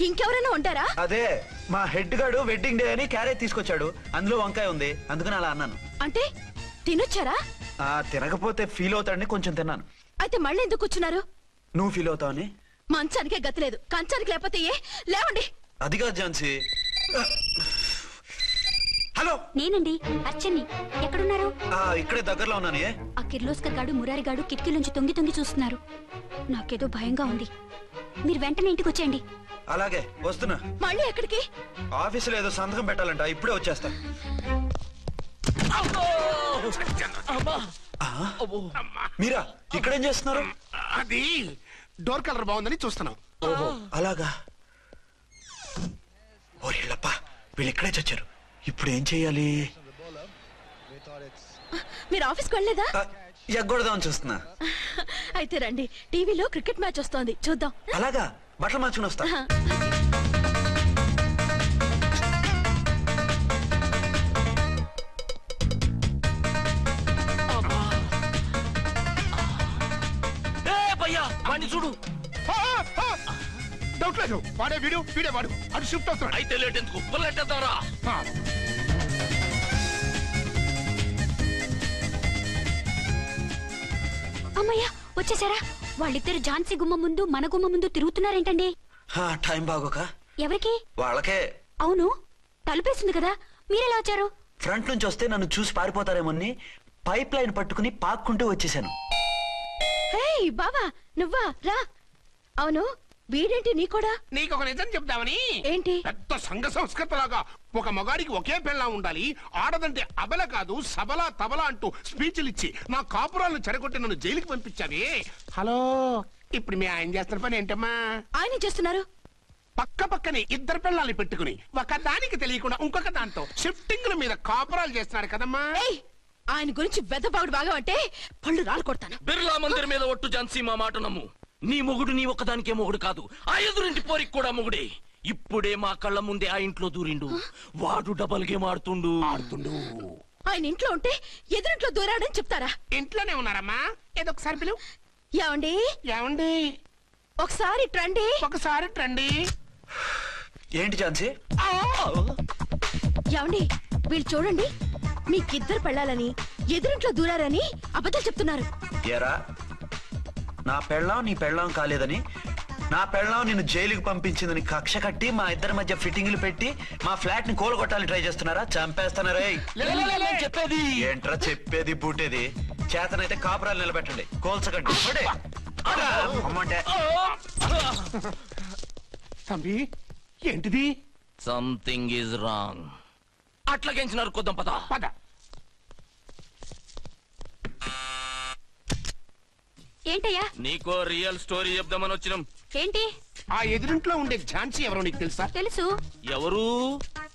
ఇంకెవరైనా ఉంటారా? అదే మా హెడ్ గాడు వెడ్డింగ్ డే అని క్యారేజ్ తీసుకొచ్చాడు, అందులో వంకాయ ఉంది, అందుకని అలా అన్నాను. అంటే తినొచ్చారా? తినకపోతే ఫీల్ అవుతాడని కొంచెం తిన్నాను. అయితే మళ్ళీ ఎందుకు కూర్చున్నారు? నువ్వు ఫీల్ అవుతావని. మంచానికే గతి లేదు, కంచానికి లేకపోతే ఏ? లేవండి. అది కాదు ఝాన్సీ. హలో, నేనండి అర్చన్ని. ఎక్కడున్నారు? ఇక్కడే దగ్గరలో ఉన్నాను. ఆ కిర్లోస్కర్ గాడు మురారి గాడు కిటికీలోంచి తొంగి చూస్తున్నారు. నాకేదో భయంగా ఉంది. మీరు వెంటనే ఇంటికి వచ్చేయండి. అలాగే వస్తున్నా. మళ్ళీ ఎక్కడికి? ఆఫీసులో ఏదో సంతకం పెట్టాలంట, ఇప్పుడే వచ్చేస్తా. మీరా ఇక్కడేం చేస్తున్నారు? అది డోర్ కలర్ బాగుందని చూస్తున్నాం. ఓహో అలాగా. ఓరేళ్ళప్ప, వీళ్ళు ఇక్కడే చచ్చారు. ఇప్పుడు ఏం చెయ్యాలి? మీరు ఆఫీస్కి వెళ్ళలేదా? ఎగ్గొడదామని చూస్తున్నా. అయితే రండి, టీవీలో క్రికెట్ మ్యాచ్ వస్తోంది, చూద్దాం. అలాగా, బట్టలు మార్చుకుని వస్తా. చూడు. డౌట్ లేదు, వాడే వీడే వాడు. అది షిఫ్ట్ అవుతున్నాడు. అయితే లేట్ ఎందుకు, పుల్లెట్టేద్దారా? అమ్మయ్యా, వచ్చేసారా? వాళ్ళిద్దరు ఝాన్సీ గుమ్మ ముందు మన గుమ్మ ముందు తిరుగుతున్నారేంటండి? టైం బాగోక. ఎవరికి? వాళ్ళకే. అవును, తలుపేస్తుంది కదా, మీరెలా వచ్చారు? ఫ్రంట్ నుంచి వస్తే నన్ను చూసి పారిపోతారేమోని పైప్ లైన్ పట్టుకుని పాక్కుంటూ వచ్చేసాను. బావా నువ్వా? రా. అవును, వీడేంటి నీ కూడా? నీకు ఒక నిజం చెప్దామని. ఏంటి? పెద్ద సంఘ సంస్కృతలాగా ఒక మగాడికి ఒకే పెళ్ళం ఉండాలి, ఆడదంటే అబల కాదు సబలా తబలా అంటూ స్పీచ్లు ఇచ్చి నా కాపురాలను చెడగొట్టి నన్ను జైలుకి పంపించావి. హలో, ఇప్పుడు మీ ఆయన చేస్తున్న పని ఏంటమ్మా? ఆయన చేస్తున్నారు పక్కనే 2 పిల్లల్ని పెట్టుకుని ఒక దానికి తెలియకుండా ఇంకొక దాంతో షిఫ్టింగ్ల మీద కాపురాలు చేస్తున్నారు కదమ్మా. ఆయన గురించి వెదబాగుడు బాగా అంటే పళ్ళు రాలు కొడతాను. బిర్లా మందిర్ మీద ఒట్టు ఝాన్సీ, మా మాట నమ్ము. నీ మొగుడు నీ ఒక్కదానికే మొగుడు కాదు, ఆ ఎదురింటి పోరికి కూడా మొగుడే. ఇప్పుడే మా కళ్ళ ముందే ఆ ఇంట్లో దూరిండు. వాడు డబల్ గేమ్ ఆడుతుండు. ఆయన ఇంట్లో ఉంటే ఎదురింట్లో దూరాడని చెప్తారా? ఇంట్లోనే ఉన్నారమ్మా. ఏదో ఒకసారి పిలువు. ఏమండి ఏమండి ఒకసారి ట్రండి. ఒకసారి ట్రండి. ఏంటి ఝాన్సీ? ఏమండి వీళ్ళు చూడండి, మీకిద్దరు పెళ్ళాలని ఎదురింట్లో దూరారని అబద్ధాలు చెప్తున్నారు. ఏరా, నా పెళ్ళాం నీ పెళ్ళాం కాలేదని, నా పెళ్ళాం నిన్ను జైలుకి పంపించిందని కక్ష కట్టి మా ఇద్దరి మధ్య ఫిట్టింగ్లు పెట్టి మా ఫ్లాట్ ని కూలగొట్టాలని ట్రై చేస్తున్నారా? చంపేస్తున్నారే. చెప్పేది ఏంట్రా చెప్పేది బూటేది? చేతనైతే కాపురాలు నిలబెట్టండి, కోల్చకండి. అమ్మంటే తంబి ఏంటిది? Something is wrong. అట్లాగెంచినారు కొద్దాం పద. పద. ఏంటయ్యా? నీకో రియల్ స్టోరీ చెప్దామని వచ్చినాం. ఏంటి? ఆ ఎదురింట్లో ఉండే ఝాన్సీ ఎవరో నీకు తెలుసా? తెలుసు. ఎవరు?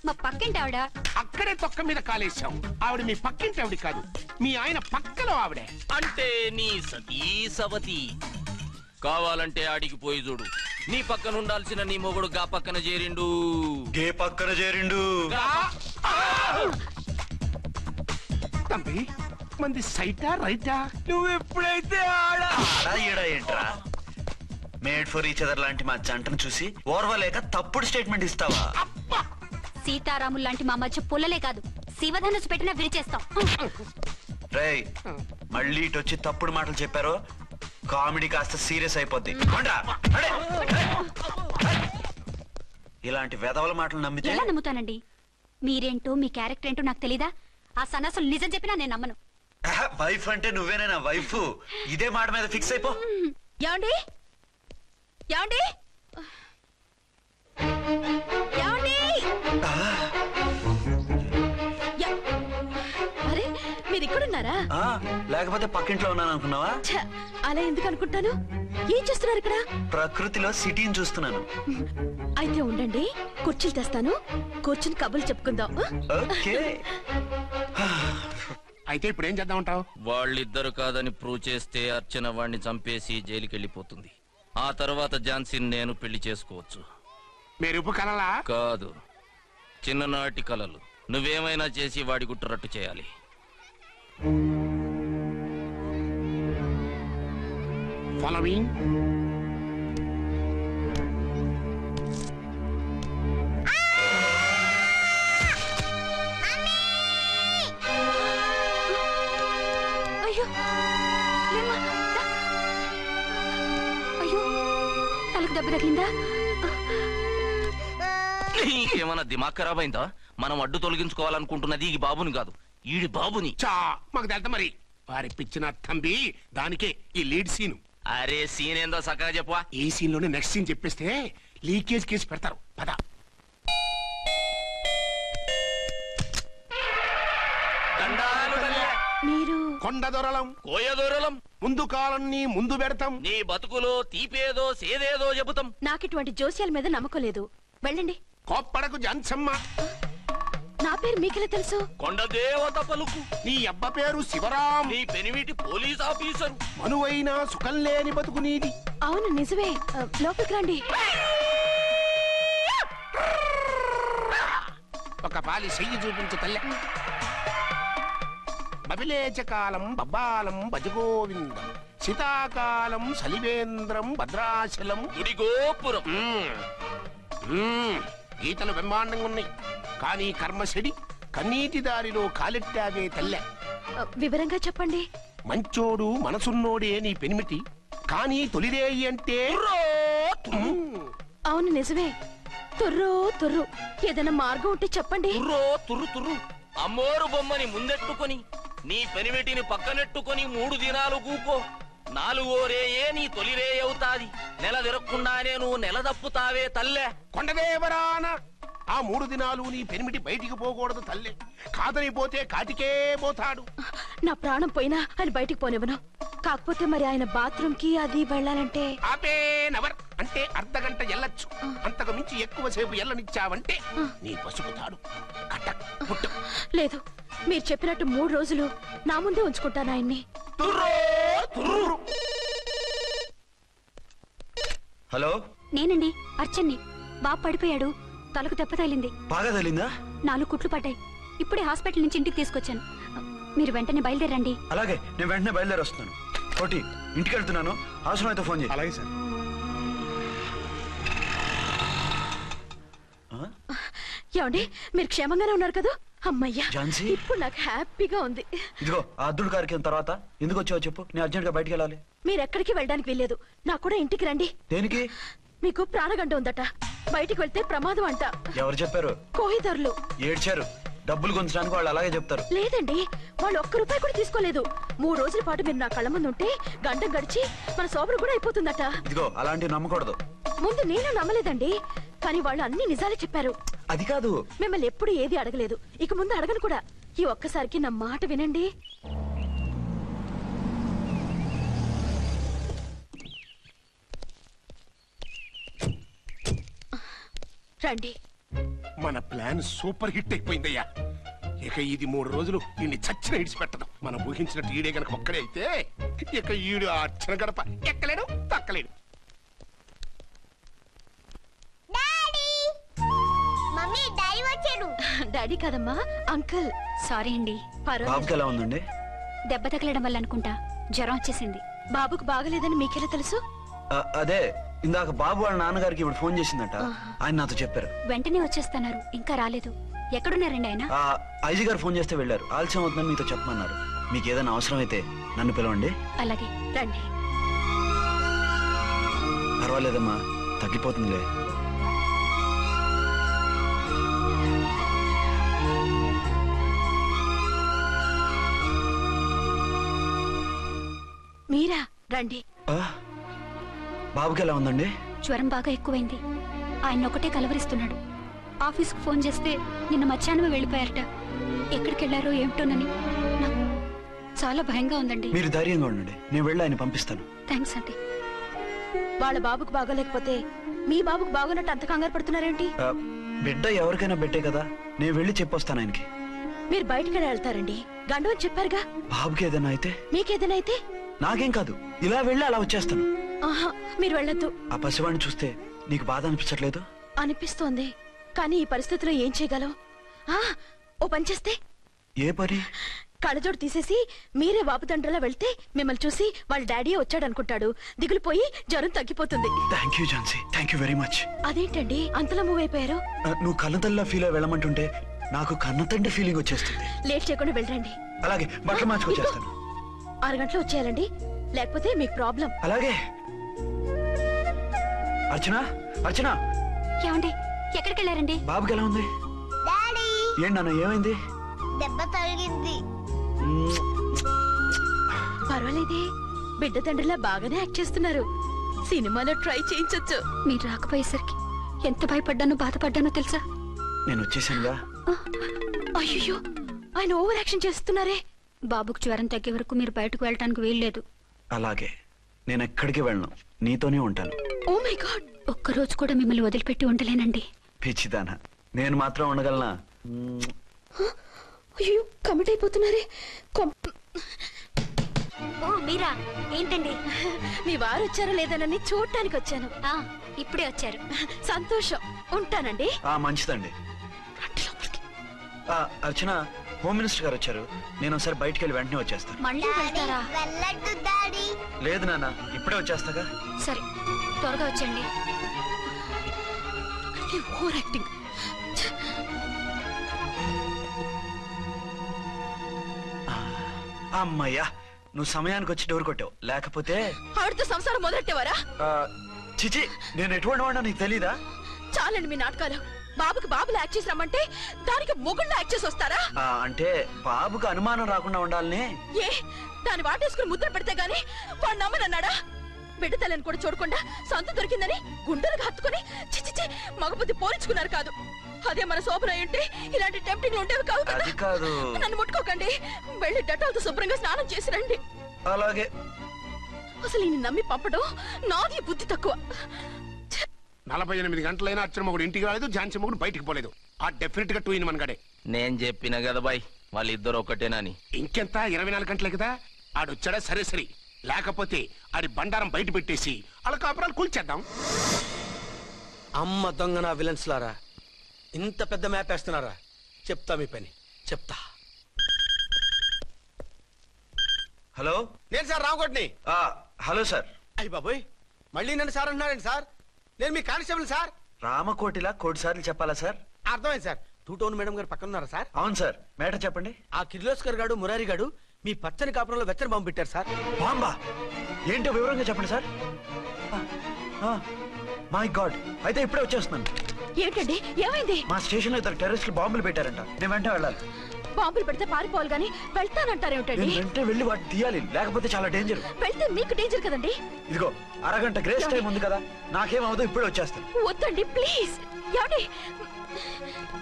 మా పక్కింటి ఆవిడ. అక్కడే తొక్క మీద కాలేశావు. ఆవిడ మీ పక్కింటి ఆవిడ కాదు, మీ ఆయన పక్కలో ఆవిడే. అంటే నీ సతీ సవతి. కావాలంటే ఆడికి పోయి చూడు. నీ పక్కన ఉండాల్సిన నీ మొగుడు గా పక్కన చేరిండు. గే పక్కన చేరిండు. తంబి మంది సైటా రైటా? నువ్వు ఎప్పుడైతే ఆడా ఈడా ఏంట్రా? మేడ్ ఫర్ ఈచ్ అదర్ లాంటి మా జంటను చూసి ఓర్వలేక తప్పుడు స్టేట్మెంట్ ఇస్తావా? సీతారాములు లాంటి మా మధ్య పుల్లలే కాదు, శివధనుసు పెట్టినా విరిచేస్తాం. రేయ్, మళ్ళీ ఇటు వచ్చి తప్పుడు మాటలు చెప్పారో కామెడీ కాస్త సీరియస్ అయిపోద్ది. ఇలాంటి వెధవల మాటలు నమ్మితే ఎలా నమ్ముతానండి? మీరేంటో మీ క్యారెక్టర్ ఏంటో నాకు తెలీదా? ఆ సన్నాసులు నిజం చెప్పినా నేను నమ్మను. వైఫ్ అంటే నువ్వేనా వైఫ్? ఇదే మాట మీద ఫిక్స్ అయిపో. ఏమండి ఏమండి ఏమండి? అరే మీరు ఇక్కడున్నారా? లేకపోతే పక్కింట్లో ఉన్నాను అనుకున్నావా? అలా ఎందుకు అనుకుంటాను? ఏం చేస్తున్నారు ఇక్కడ? ప్రకృతిలో సిటీని చూస్తున్నాను. అయితే ఉండండి, కుర్చీలు తెస్తాను, కూర్చుని కబుర్లు చెప్పుకుందాం. ఓకే. అయితే ఇప్పుడు ఏం చేద్దామంటావు? వాళ్ళిద్దరు కాదని ప్రూవ్ చేస్తే అర్చన వాణ్ణి చంపేసి జైలుకి వెళ్ళిపోతుంది. ఆ తర్వాత ఝాన్సీని నేను పెళ్లి చేసుకోవచ్చు. మెరుపు కలలా? కాదు, చిన్ననాటి కలలు. నువ్వేమైనా చేసి వాడి గుట్టరట్టు చేయాలి. ఫాలోయింగ్. అయ్యో లేమ్మా. అయ్యో తలకు దెబ్బ తగిలిందా? నీకేమన్నా దిమాగ్ ఖరాబ్ అయిందా? మనం అడ్డు తొలగించుకోవాలనుకుంటున్నది ఈ బాబుని కాదు, ఈడి బాబుని. చా మాకు తెలుత మరి. వారి పిచ్చిన తంబి దానికే ఈ లీడ్ సీన్. అరే సీన్ ఏందో సక్కగా చెప్పవా? ఈ సీన్ లోనే నెక్స్ట్ సీన్ చెప్పేస్తే లీకేజ్ కేసు పెడతారు. పద. మీరు కొండ దొరలం, కోయ దొరలం, ముందు కాలన్నీ ముందు పెడతాం. నీ బతుకులో తీపేదో సేదేదో చెబుతాం. నాకిటువంటి జోస్యాల మీద నమ్మకం లేదు, వెళ్ళండి. కోప్పడకు జాన్సమ్మ. నా పేరు మీకెలా తెలుసు? కొండ దేవత పలుకు. నీ అబ్బ పేరు శివరాం. నీ పెనిమిటి పోలీస్ ఆఫీసర్. మనువైనా సుఖం లేని బతుకు నీది. అవును నిజమే. లోపలికి రండి. ఒక పాలి చెయ్యి చూపించు తల్లె. బబిలేచకాలం బబ్బాలం భజగోవిందం, శీతాకాలం సలివేంద్రం భద్రాచలం గుడిగోపురం. గీతలు బ్రహ్మాండంగా ఉన్నాయి, కానీ కర్మశడి కన్నీటి దారిలో కాలెట్టావే తల్లె. వివరంగా చెప్పండి. మంచోడు మనసున్నోడే నీ పెనిమిటి, కానీ తొలిరేయి అంటే అవును నిజమే. తుర్రో తుర్రు. ఏదైనా మార్గం ఉంటే చెప్పండి. తుర్రో తుర్రు తుర్రు. అమ్మోరు బొమ్మని ముందెట్టుకొని నీ పెనిమిటిని పక్కనెట్టుకొని 3 దినాలు కూకో. 4వ రేయే నీ తొలి రే అవుతాది. నెల తిరగకుండానే నువ్వు నెల తప్పుతావే తల్లే. కొండదేవరాన ఆ 3 దినాలు నీ పెనిమిటి బయటికి పోకూడదు తల్లే. కాదని పోతే కాటికే పోతాడు. నా ప్రాణం పోయినా ఆయన బయటికి పోనివ్వను. కాకపోతే మరి ఆయన బాత్రూమ్ కి అది వెళ్ళాలంటే ఆపేనవర్ అంటే అర్ధగంట ఎల్లొచ్చు. అంతకు మించి ఎక్కువసేపు ఎల్లనిచ్చావంటే నీ పసుపుతాడు. లేదు, మీరు చెప్పినట్టు 3 రోజులు నా ముందే ఉంచుకుంటాను ఆయన్ని. హలో, నేనండి అర్చన్ని. బాబు పడిపోయాడు, తలకు దెబ్బ తగిలింది. బాగా తగిలిందా? 4 కుట్లు పడ్డాయి. ఇప్పుడే హాస్పిటల్ నుంచి ఇంటికి తీసుకొచ్చాను. మీరు వెంటనే బయలుదేరండి. అలాగే, నేను వెంటనే బయలుదేరి వస్తున్నాను. కోటి, ఇంటికి వెళ్తున్నాను, అవసరమైతే ఫోన్ చేయి. అలాగే సార్. ఏమండి, మీరు క్షేమంగానే ఉన్నారు కదా? అమ్మయ్యా, ఝాన్సీ? ఇప్పుడు నాకు హ్యాపీగా ఉంది. ఇదిగో ఆ అద్దుడు కార్యక్రమం తర్వాత ఎందుకు వచ్చావో చెప్పు, నేను అర్జెంట్ గా బయటికి వెళ్ళాలి. మీరు ఎక్కడికి వెళ్ళడానికి వెళ్ళలేదు, నాకు కూడా ఇంటికి రండి. దేనికి? మీకు ప్రాణగంట ఉందట, బయటికి వెళ్తే ప్రమాదం అంట. ఎవరు చెప్పారు? కోహిదర్లు ఏడ్చారు. డబ్బులు గుంచడానికి వాళ్ళు అలాగే చెప్తారు. లేదండి, వాళ్ళు ₹1 కూడా తీసుకోలేదు. 3 రోజుల పాటు మీరు నా కళ్ళ ముందు ఉంటే గంట గడిచి మన సోబరు కూడా అయిపోతుందట. ఇదిగో అలాంటివి నమ్మకూడదు. ముందు నేను నమ్మలేదండి, కానీ వాళ్ళు అన్ని నిజాలే చెప్పారు. అది కాదు, మిమ్మల్ని ఎప్పుడు ఏది అడగలేదు, ఇక ముందు అడగను కూడా. ఈ ఒక్కసారికి నా మాట వినండి. రండి. మన ప్లాన్ సూపర్ హిట్ అయిపోయిందయ్యా. ఇక ఇది 3 రోజులు ఈయన్ని చచ్చిన ఇడిచిపెట్టడం. మనం ఊహించినట్టు ఈడే గనక ఒక్కడే అయితే ఇక ఈడు ఆ అర్చన గడప ఎక్కలేడు, తక్కలేడు. మమ్మీ, డాడీ వచ్చాడు. డాడీ కాదమ్మా, అంకుల్. సారీ అండి. బాబుకి ఎలా ఉందండి? దెబ్బ తగలడం వల్ల అనుకుంటా జ్వరం వచ్చేసింది. బాబుకు బాగలేదని మీకెలా తెలుసు? అదే ఇందాక బాబు వాళ్ళ నాన్నగారికి ఇప్పుడు ఫోన్ చేసిందట, ఆయన నాతో చెప్పారు. వెంటనే వచ్చేస్తున్నారు, ఇంకా రాలేదు. ఎక్కడున్నారండి ఆయన? ఐజీ గారు ఫోన్ చేస్తే వెళ్ళారు. ఆలస్యం అవుతుందని మీతో చెప్పమన్నారు. మీకు ఏదైనా అవసరం అయితే నన్ను పిలవండి. అలాగే, రండి. పర్వాలేదమ్మా, తగ్గిపోతుందిలే. మీరా? రండి. బాబుకి ఎలా ఉందండి? జ్వరం బాగా ఎక్కువైంది. ఆయన ఒకటే కలవరిస్తున్నాడు. ఆఫీస్కు ఫోన్ చేస్తే నిన్న మధ్యాహ్నమే వెళ్ళిపోయారట. ఎక్కడికి వెళ్ళారో ఏమిటోనని నాకు చాలా భయంగా ఉందండి. మీరు ధైర్యంగా ఉండండి, నేను వెళ్ళి ఆయన పంపిస్తాను. థ్యాంక్స్ అండి. వాళ్ళ బాబుకు బాగోలేకపోతే మీ బాబుకు బాగోనట్టు అంత కంగారు పడుతున్నారేంటి? బిడ్డ ఎవరికైనా బెట్టే కదా, నేను వెళ్ళి చెప్పొస్తాను ఆయనకి. మీరు బయటికి వెళ్తారండి, గండు అని చెప్పారుగా. బాబుకి ఏదైనా అయితే? మీకేదైనా అయితే? నాకేం కాదు, ఇలా వెళ్ళి అలా వచ్చేస్తాను. ఆహా, మీరు వెళ్ళొద్దు. ఆ పసివాడిని చూస్తే నీకు బాధ అనిపించట్లేదు? అనిపిస్తోంది, కానీ ఈ పరిస్థితిలో ఏం చేయగలం? ఓ పని చేస్తే? ఏ పని? కళ్ళజోడు తీసేసి మీరే వాపుతండ్రలా వెళ్తే మిమ్మల్ని చూసి వాళ్ళ డాడీ వచ్చాడు అనుకుంటాడు. దిగులు పోయి జ్వరం తగ్గిపోతుంది. Thank you Jhansi, thank you very much. అదేంటండి అంతలా మూవ్ అయిపోయారు? నువ్వు కన్నతల్లా ఫీల్ అయి వెళ్ళమంటుంటే నాకు కన్నతండ్రి ఫీలింగ్ వచ్చేస్తుంది. లేట్ చేయకుండా వెళ్ళండి. అలాగే, బట్టలు మార్చుకొచ్చేస్తాను. 6 గంటలు వచ్చేయాలండి, లేకపోతే మీకు ప్రాబ్లం. అలాగే. అర్చన, అర్చన. ఏమండి, ఎక్కడికి వెళ్ళారండి? బాబుకి ఎలా ఉంది? డాడీ, ఏంటి నాన్న, ఏమైంది? దెబ్బ తగిలింది. పర్వాలేదే, బిడ్డ తండ్రిలా బాగానే యాక్ట్ చేస్తున్నారు. సినిమాలో ట్రై చేయించొచ్చు. మీరు రాకపోయేసరికి ఎంత భయపడ్డానో బాధపడ్డానో తెలుసా? నేను వచ్చేసానుగా. అయ్యో, ఆయన ఓవర్ యాక్షన్ చేస్తున్నారే. బాబుకు జ్వరం తగ్గే వరకు మీరు బయటకు వెళ్ళటానికి వీల్లేదు. అలాగే, నేను ఎక్కడికి వెళ్ళను, నీతోనే ఉంటాను. ఓ మై గాడ్, ఒక్కరోజు కూడా మిమ్మల్ని వదిలిపెట్టి ఉండలేనండి. పిచ్చిదానా, నేను మాత్రం ఉండగలనా? అయ్యో, కమిట్ అయిపోతున్నారే. ఓ మీరా, ఏంటండి? మీ వారు వచ్చారో లేదనని చూడటానికి వచ్చాను. ఇప్పుడే వచ్చారు, సంతోషం. ఉంటానండి. మంచిదండి. అర్చన, హోమ్ మినిస్టర్ గారు వచ్చారు, నేను ఒకసారి బయటికి వెళ్ళి వెంటనే వచ్చేస్తాను. మళ్ళీ వెళ్తారా? వెళ్ళొద్దు డాడీ. లేదు నాన్న, ఇప్పుడే వచ్చేస్తాగా. సరే, త్వరగా వచ్చేయండి. Over acting. అమ్మయ్యా, నువ్వు సమయానికి వచ్చి డోర్ కొట్టావు, లేకపోతే ఆవిడతో సంసారం మొదలెట్టేవారా? చిచి, నేను ఎటువంటి వాడినా నీకు తెలీదా? చాలండి మీ నాటకాలు. బాబుకి బాబులు యాక్ట్ చేసి రమ్మంటే దానికి మొగుళ్ళు యాక్ట్ చేసి వస్తారా? అంటే బాబుకు అనుమానం రాకుండా ఉండాలని. ఏ, దాన్ని వాటేసుకుని ముద్ర పెడితే గాని వాడు నమ్మనన్నాడా? బిడ్డ తల్లిని కూడా చూడకుండా సొంత దొరికిందని గుండెలకు హత్తుకుని చిచిచి మగబుద్ధి పోల్చుకున్నారు కాదు. అదే మన శోభన ఉంటే ఇలాంటి టెంప్టింగ్ ఉండేవి కావు కదా. అది కాదు. నన్ను ముట్టుకోకండి, వెళ్ళి డెటాల్తో శుభ్రంగా స్నానం చేసి రండి. అలాగే. అసలు ఈయన నమ్మి పంపడం నాది బుద్ధి తక్కువ. 48 గంటలైనా అర్చన మొగుడు ఇంటికి రాలేదు, ఝాన్సీ మొగుడు బయటికి పోలేదు. ఆ డెఫినెట్ గా 2 in 1 గడే. నేను చెప్పిన కదా బాయ్, వాళ్ళిద్దరు ఒకటేనాని. ఇంకెంత 24 గంటలే కదా. ఆడొచ్చాడా? సరే సరే, లేకపోతే ఆడి బండారం బయట పెట్టేసి అలా కాపురాలు కూల్చేద్దాం. అమ్మ దొంగ నా విలన్స్ లారా, ఇంత పెద్ద మ్యాప్ వేస్తున్నారా? చెప్తా మీ పని చెప్తా. హలో, నేను సార్ రామకోటిని. Hello sir. అయ్యి బాబోయ్, మళ్ళీ నన్ను సార్ అంటున్నారండి సార్. నేను మీ కానిస్టేబుల్ సార్. రామకోటిలా కోటి సార్లు చెప్పాలా సార్? అర్థమైంది సార్. 2 టౌన్ మేడం గారు పక్కన ఉన్నారా సార్? అవును సార్. మేటర్ చెప్పండి. ఆ కిర్లోస్కర్ గాడు మురారి గాడు మీ పచ్చని కాపురంలో వెచ్చని బాంబు పెట్టారు సార్. బాంబా? ఏంటో వివరంగా చెప్పండి సార్. మై గాడ్, అయితే ఇప్పుడే వచ్చేస్తున్నాను. ఏంటండి ఏమైంది? మా స్టేషన్ లో ఇద్దరు టెర్రరిస్టులు బాంబులు పెట్టారంట. నేను వెంటనే వెళ్ళాలి. బాంబులు పెడితే పారిపోవాలి గానీ వెళ్తానంటారేమిటండి? నేను వెంటనే వెళ్ళి వాటిని తీయాలి, లేకపోతే చాలా డేంజర్. వెళ్తే మీకు డేంజర్ కదండి. ఇదిగో అరగంట గ్రేస్ టైం ఉంది కదా, నాకేమవుతుందో ఇప్పుడే వచ్చేస్తాను. వద్దండి ప్లీజ్. ఏమండి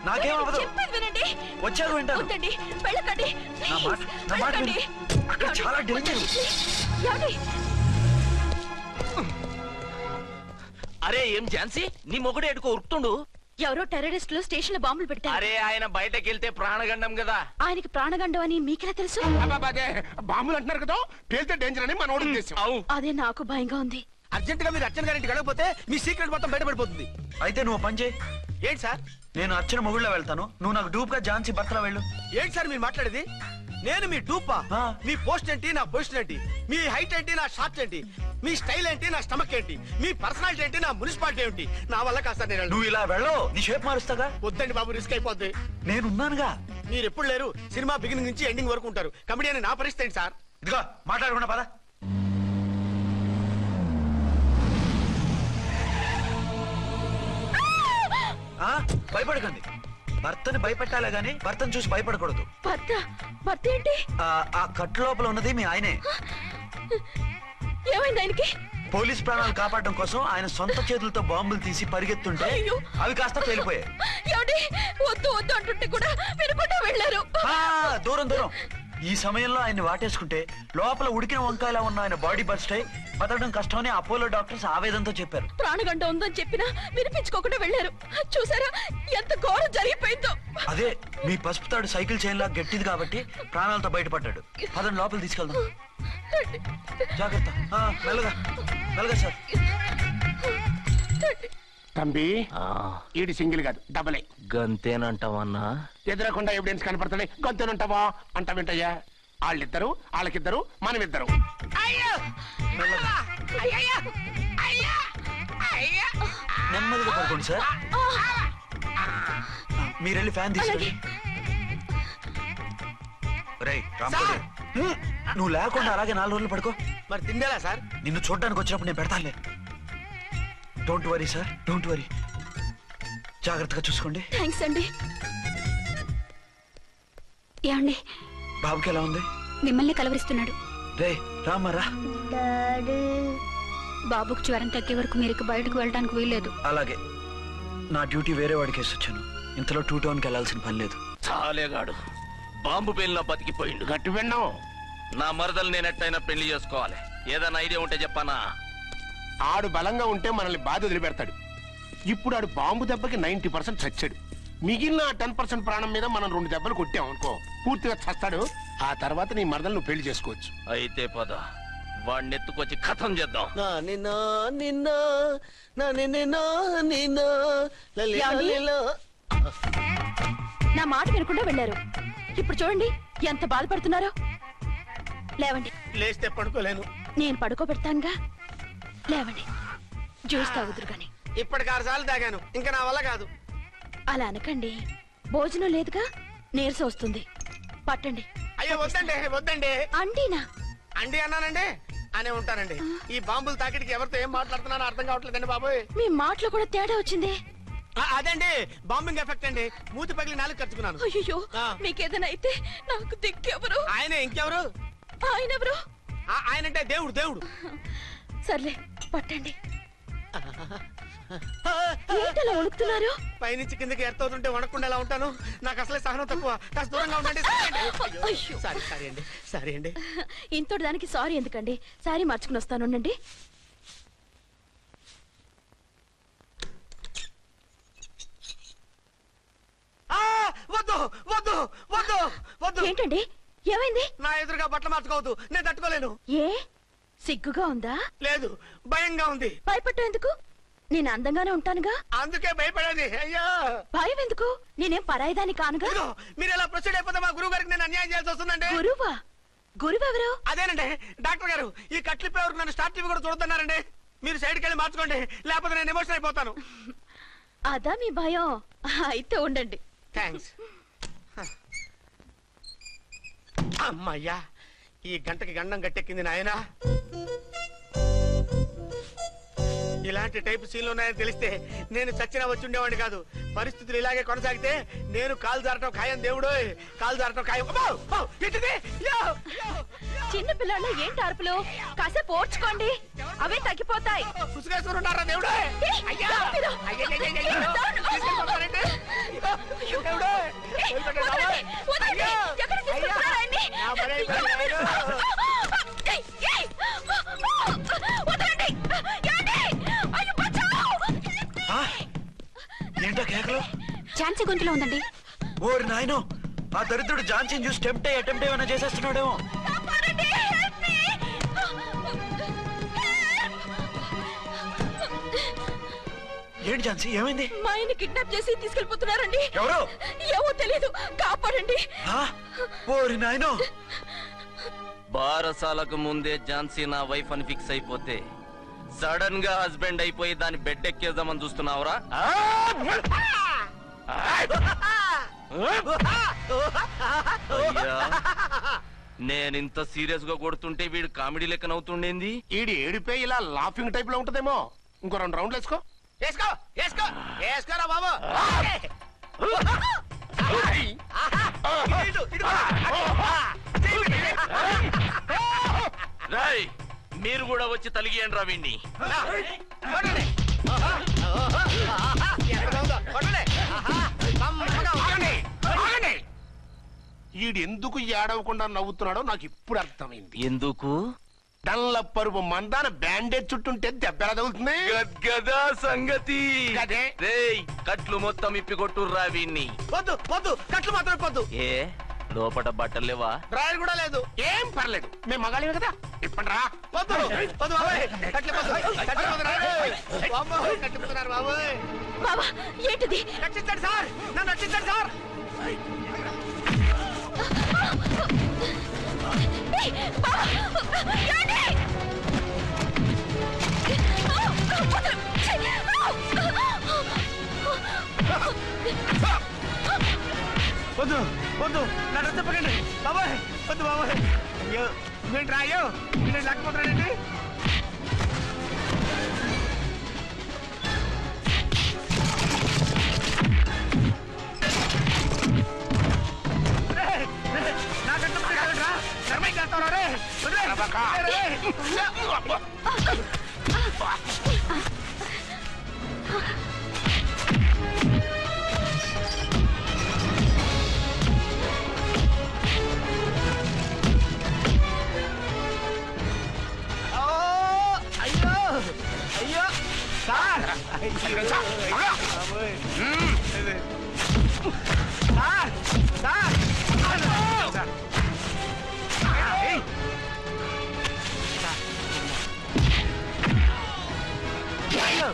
నాకేమవుతుందో చెప్పేది వినండి. వచ్చారు వింటాను. వద్దండి వెళ్ళకండి ప్లీజ్. నా మాట విను. అక్కడ చాలా డేంజర్. ఏమండి? అరే ఏం ఝాన్సీ, నీ మొగుడు ఎడుకో ఉరుకుతుండు. ఎవరో టెర్రరిస్టులు స్టేషన్ లో బాంబులు పెడతారు. అరే ఆయన బయటకి వెళ్తే ప్రాణగండం కదా. ఆయనకి ప్రాణగండం అని మీకెలా తెలుసు? బాంబులు అంటున్నారు కదా, పేలితే డేంజర్ అని మన ఉద్దేశం. అదే నాకు భయంగా ఉంది. అర్జెంట్ గా మీరు అర్చన గారింటికి వెళ్ళకపోతే మీ సీక్రెట్ మొత్తం బయటపడిపోతుంది. అయితే నువ్వు పని చేయి. ఏంటి సార్? నేను అర్చన మొగుళ్ళ వెళ్తాను, నువ్వు నాకు డూప్ గా ఝాన్సీ భర్తలా వెళ్ళు. ఏంటి సార్ మీరు మాట్లాడేది? నేను మీ డూపా? మీ పోస్ట్ ఏంటి, నా పొజిషన్ ఏంటి? మీ హైట్ ఏంటి, నా షార్ట్ ఏంటి? మీ స్టైల్ ఏంటి, నా స్టమక్ ఏంటి? మీ పర్సనాలిటీ ఏంటి, నా మున్సిపాలిటీ ఏంటి? నా వల్ల కాస్త నేను నువ్వు ఇలా వెళ్ళవు, నీ షేప్ మారుస్తాగా. వద్దండి బాబు, రిస్క్ అయిపోద్ది. నేనున్నానుగా. మీరు ఎప్పుడు లేరు, సినిమా బిగినింగ్ నుంచి ఎండింగ్ వరకు ఉంటారు. కమిడీ అని నా పరిస్థితి ఏంటి సార్? ఇదిగో మాట్లాడకుండా పద. భయపడకండి. భర్తని భయపెట్టాలే గాని భర్తను చూసి భయపడకూడదు. భర్త ఏంటి? ఆ కట్టు లోపల ఉన్నది మీ ఆయనే. ఏమైంది ఆయనకి? పోలీస్ ప్రాణాలు కాపాడడం కోసం ఆయన సొంత చేతులతో బాంబులు తీసి పరిగెత్తుంటే అవి కాస్త పేలిపోయాయి. వద్దు వద్దు అంటుంటే కూడా వినకుండా వెళ్ళారు. దూరం దూరం. ఈ సమయంలో ఆయన్ని వాటేసుకుంటే లోపల ఉడికిన వంకాయలా ఉన్న ఆయన బాడీ బర్స్ట్ అయి బతకడం కష్టమని అపోలో డాక్టర్స్ ఆవేదనతో చెప్పారు. ప్రాణగంట ఉందని చెప్పినా వినిపించుకోకుండా వెళ్ళారు. చూసారా ఎంత ఘోరం జరిగిపోయిందో. అదే మీ పసుపు తాడు సైకిల్ చైన్ లా గట్టిది కాబట్టి ప్రాణాలతో బయటపడ్డాడు. పదండి లోపల తీసుకెళ్దాం. జాగ్రత్త. మెల్లగా మెల్లగా సార్. తంబి ఈడి సింగిల్ కాదు, డబలే. గంతేనంటావన్నా? ఎదురకుండా ఎవిడెన్స్ కనపడుతుంది, గంతేనంటావా అంట వింటయ్యా. వాళ్ళిద్దరు, వాళ్ళకిద్దరు, మనమిద్దరు. నెమ్మదిగా పడుకోండి సార్. మీరెళ్ళి ఫ్యాన్ తీసుకోండి. రేయ్ రాంకోటి, నువ్వు లేకుండా అలాగే 4 రోజులు పడుకో. మరి తిండేలా సార్? నిన్ను చూడడానికి వచ్చినప్పుడు నేను పెడతానులే. Don't worry sir, don't worry. జాగ్రత్తగా చూసుకోండి. థ్యాంక్స్ అండి. ఏమండి బాబుకి ఎలా ఉంది? మిమ్మల్ని కలవరిస్తున్నాడు. రే రామరా. బాబుకు జ్వరం తగ్గే వరకు మీరు బయటకు వెళ్ళడానికి వీల్లేదు. అలాగే. నా డ్యూటీ వేరే వాడికి వేసి వచ్చాను. ఇంతలో 2 టౌన్కి వెళ్ళాల్సిన పని లేదు. చాలేగాడు బాంబు పేలిన బతికిపోయిండు. గట్టి విన్నావు. నా మరదలు నేనెట్టయినా పెళ్లి చేసుకోవాలి. ఏదైనా ఐడియా ఉంటే చెప్పానా? ఆడు బలంగా ఉంటే మనల్ని బాధ వదిలిపెడతాడు. ఇప్పుడు ఆడు బాంబు దెబ్బకి 90% చచ్చాడు. మిగిలిన 10% ప్రాణం మీద మనం 2 దెబ్బలు కొట్టాం అనుకో, పూర్తిగా చస్తాడు. ఆ తర్వాత నీ మరదలు నువ్వు పెళ్లి చేసుకోవచ్చు. అయితే పద, వాడిని ఎత్తుకొచ్చి కథం చేద్దాం. నా మాట వినకుండా వెళ్ళారు. ఇప్పుడు చూడండి ఎంత బాధపడుతున్నారో. లేవండి. లేస్తే పడుకోలేను. నేను పడుకోబెడతానుగా. లేవండి, జ్యూస్ తాగుదురు గాని. ఇప్పటికి 6 సార్లు తాగాను, ఇంకా నా వల్ల కాదు. అలా అనకండి, భోజనం లేదుగా, నీరసం వస్తుంది. పట్టండి. అయ్యో వద్దండి, వద్దండి. అండినా? అండి అన్నానండి, అనే ఉంటానండి. ఈ బాంబులు తాకిడికి ఎవరితో ఏం మాట్లాడుతున్నానో అర్థం కావట్లేదండి బాబోయ్. మీ మాటలో కూడా తేడా వచ్చింది. అదండి బాంబింగ్ ఎఫెక్ట్ అండి. మూతి పగిలి 4 ఖర్చుకున్నాను. అయ్యో, మీకేదైనా అయితే నాకు దిక్కెవరు? ఆయనే. ఇంకెవరు? ఆయన ఎవరు? ఆయనంటే దేవుడు. దేవుడు. సర్లే పట్టండి. ఏంటలా వణుకుతున్నారు? పైనుంచి కిందకి ఎర్తవుతుంటే వణకుండా ఎలా ఉంటాను? నాకు అసలే సహనం తక్కువ. కాస్త దూరంగా ఉండండి. సారీ అండి, సారీ అండి. ఇంతటి దానికి సారీ ఎందుకండి? సారీ మార్చుకుని వస్తాను. ఉండండి. వద్దు వద్దు వద్దు వద్దు. ఏంటండి ఏమైంది? నా ఎదురుగా బట్టలు మార్చుకోవద్దు, నేను తట్టుకోలేను. ఏ సిగ్గుగా ఉందా? లేదు, భయంగా ఉంది. భయపట్టు ఎందుకు? నేను అందంగానే ఉంటానుగా. అందుకే భయపడేది. అయ్యో, భయం ఎందుకు? నేనేం పరాయిదాని కానుగా. మీరు ఎలా ప్రొసీడ్ అయిపోతే మా గురువు గారికి నేను అన్యాయం చేయాల్సి వస్తుందండి. గురువా? గురువెవరు? అదేనండి డాక్టర్ గారు. ఈ కట్లిప్పే వరకు నన్ను స్టార్ట్ టీవీ కూడా చూడొద్దన్నారండి. మీరు సైడ్కి వెళ్ళి మార్చుకోండి, లేకపోతే నేను ఎమోషన్ అయిపోతాను. అదా మీ భయం? అయితే ఉండండి. థ్యాంక్స్. అమ్మయ్యా, ఈ గంటకి గండం గట్టెక్కింది నాయనా. ఇలాంటి టైప్ సీన్లు ఉన్నాయని తెలిస్తే నేను చచ్చినా వచ్చి ఉండేవాడిని కాదు. పరిస్థితులు ఇలాగే కొనసాగితే నేను కాలు జారటం ఖాయం. దేవుడు, కాలు జారటం ఖాయం. చిన్న పిల్లలు ఏంటి అరుపులు? కాసేపు ఓర్చుకోండి, అవే తగ్గిపోతాయి. పుసుగేసుకున్నారా దేవుడు? ఏంటో కేకలు? ఝాన్సీ గొంతులో ఉందండి. ఓరి నాయనో, ఆ దరిద్రుడు ఝాన్సీని చూసి అటెంప్ట్ ఏమైనా చేసేస్తున్నాడేమో. ఏంటి ఝాన్సీ, ఏమైంది? మా ఆయన కిడ్నాప్ చేసి తీసుకెళ్లిపోతున్నారండి. ఎవరు? ఏమో తెలియదు, కాపాడండి. ఓరి నాయనో. బారసాలకు ముందే ఝాన్సీ నా వైఫ్ అని ఫిక్స్ అయిపోతే సడన్ గా హస్బెండ్ అయిపోయి దాన్ని బెడ్ ఎక్కేద్దామని చూస్తున్నావురా? నేనింత సీరియస్ గా కొడుతుంటే వీడు కామెడీ లెక్క నవ్వుతుండేంది? ఈడి ఏడిపే ఇలా లాఫింగ్ టైప్ లో ఉంటదేమో. ఇంకో 2 రౌండ్లు వేసుకో. వేసుకోరా బాబు. రాయ్, మీరు కూడా వచ్చి తలిగియండి రా వీణ్ణి. ఈడు ఎందుకు ఏడవకుండా నవ్వుతున్నాడో నాకు ఇప్పుడు అర్థమైంది. ఎందుకు? డల్ల పరుపు మందాన బ్యాండేజ్ చుట్టుంటే దెబ్బ ఎలా తగులుతుంది? గదా సంగతి. రేయ్, కట్లు మొత్తం ఇప్పి కొట్టుర్రా వీణ్ణి. వద్దు వద్దు, కట్లు మాత్రం ఇప్పొద్దు. ఏ లోపట బట్టలు లేవా? డ్రాయర్ కూడా లేదు. ఏం పర్లేదు, మేము మగాళిమే కదా. ఇప్పండి రా. వద్దు వద్దు బాబాయ్, కట్లు కట్టిపోతున్నారు బాబాయ్. బాబా ఏంటిది? రక్షించండి సార్, నన్ను రక్షించండి సార్. వద్దు వద్దు, నన్ను చెప్పకండి బాబాయ్. వద్దు బాబాయ్. అయ్యో ఏంటి రాయో, నేను లేకపోతున్నానండి. అయ్యో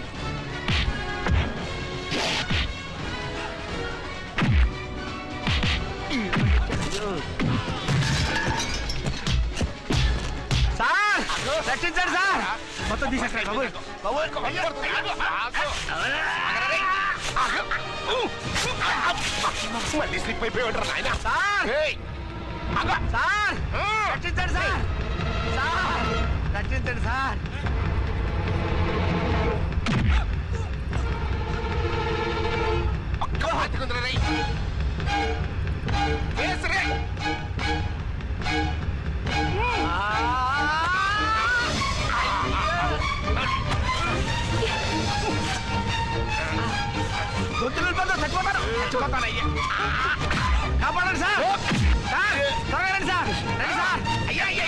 సార్, రక్షించండి సార్. మొత్తం తీసేస్తాయి బాబు. మళ్ళీ స్లిప్ అయిపోయాడు నాయన. సార్ సార్, రక్షించండి సార్. సార్ రక్షించండి సార్. ఒక్క హత్తుకుందరా రై. గొంతులు చచ్చిపోతాను చచ్చిపోతానయ్యా. కాపాడండి సార్. సార్ త్వరగా రండి సార్. రండి సార్. అయ్యా అయ్యా.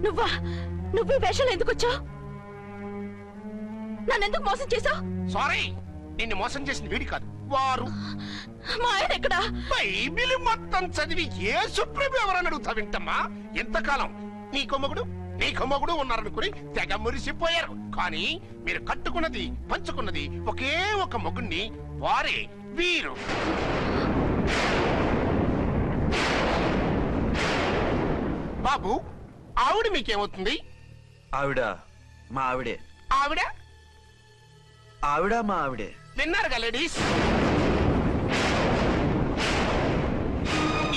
నువ్వా? నువ్వు వేషాలు ఎందుకు వచ్చావు? నన్నెందుకు మోసం చేశావు? సారీ, నిన్ను మోసం చేసింది వీడి కాదు, వారు. మా ఆయన ఎక్కడా? బైబిల్ మొత్తం చదివి ఏ సుప్రీం ఎవరని అడుగుతా వింటమ్మా. ఎంతకాలం నీకో మొగుడు ఉన్నారనుకుని తెగ మురిసిపోయారు. కానీ మీరు కట్టుకున్నది పంచుకున్నది ఒకే ఒక మొగుణ్ణి, వారే వీరు. బాబు, ఆవిడ మీకేమవుతుంది? ఆవిడ మా ఆవిడే. ఆవిడ ఆవిడ మా ఆవిడే. విన్నారుగా లేడీస్,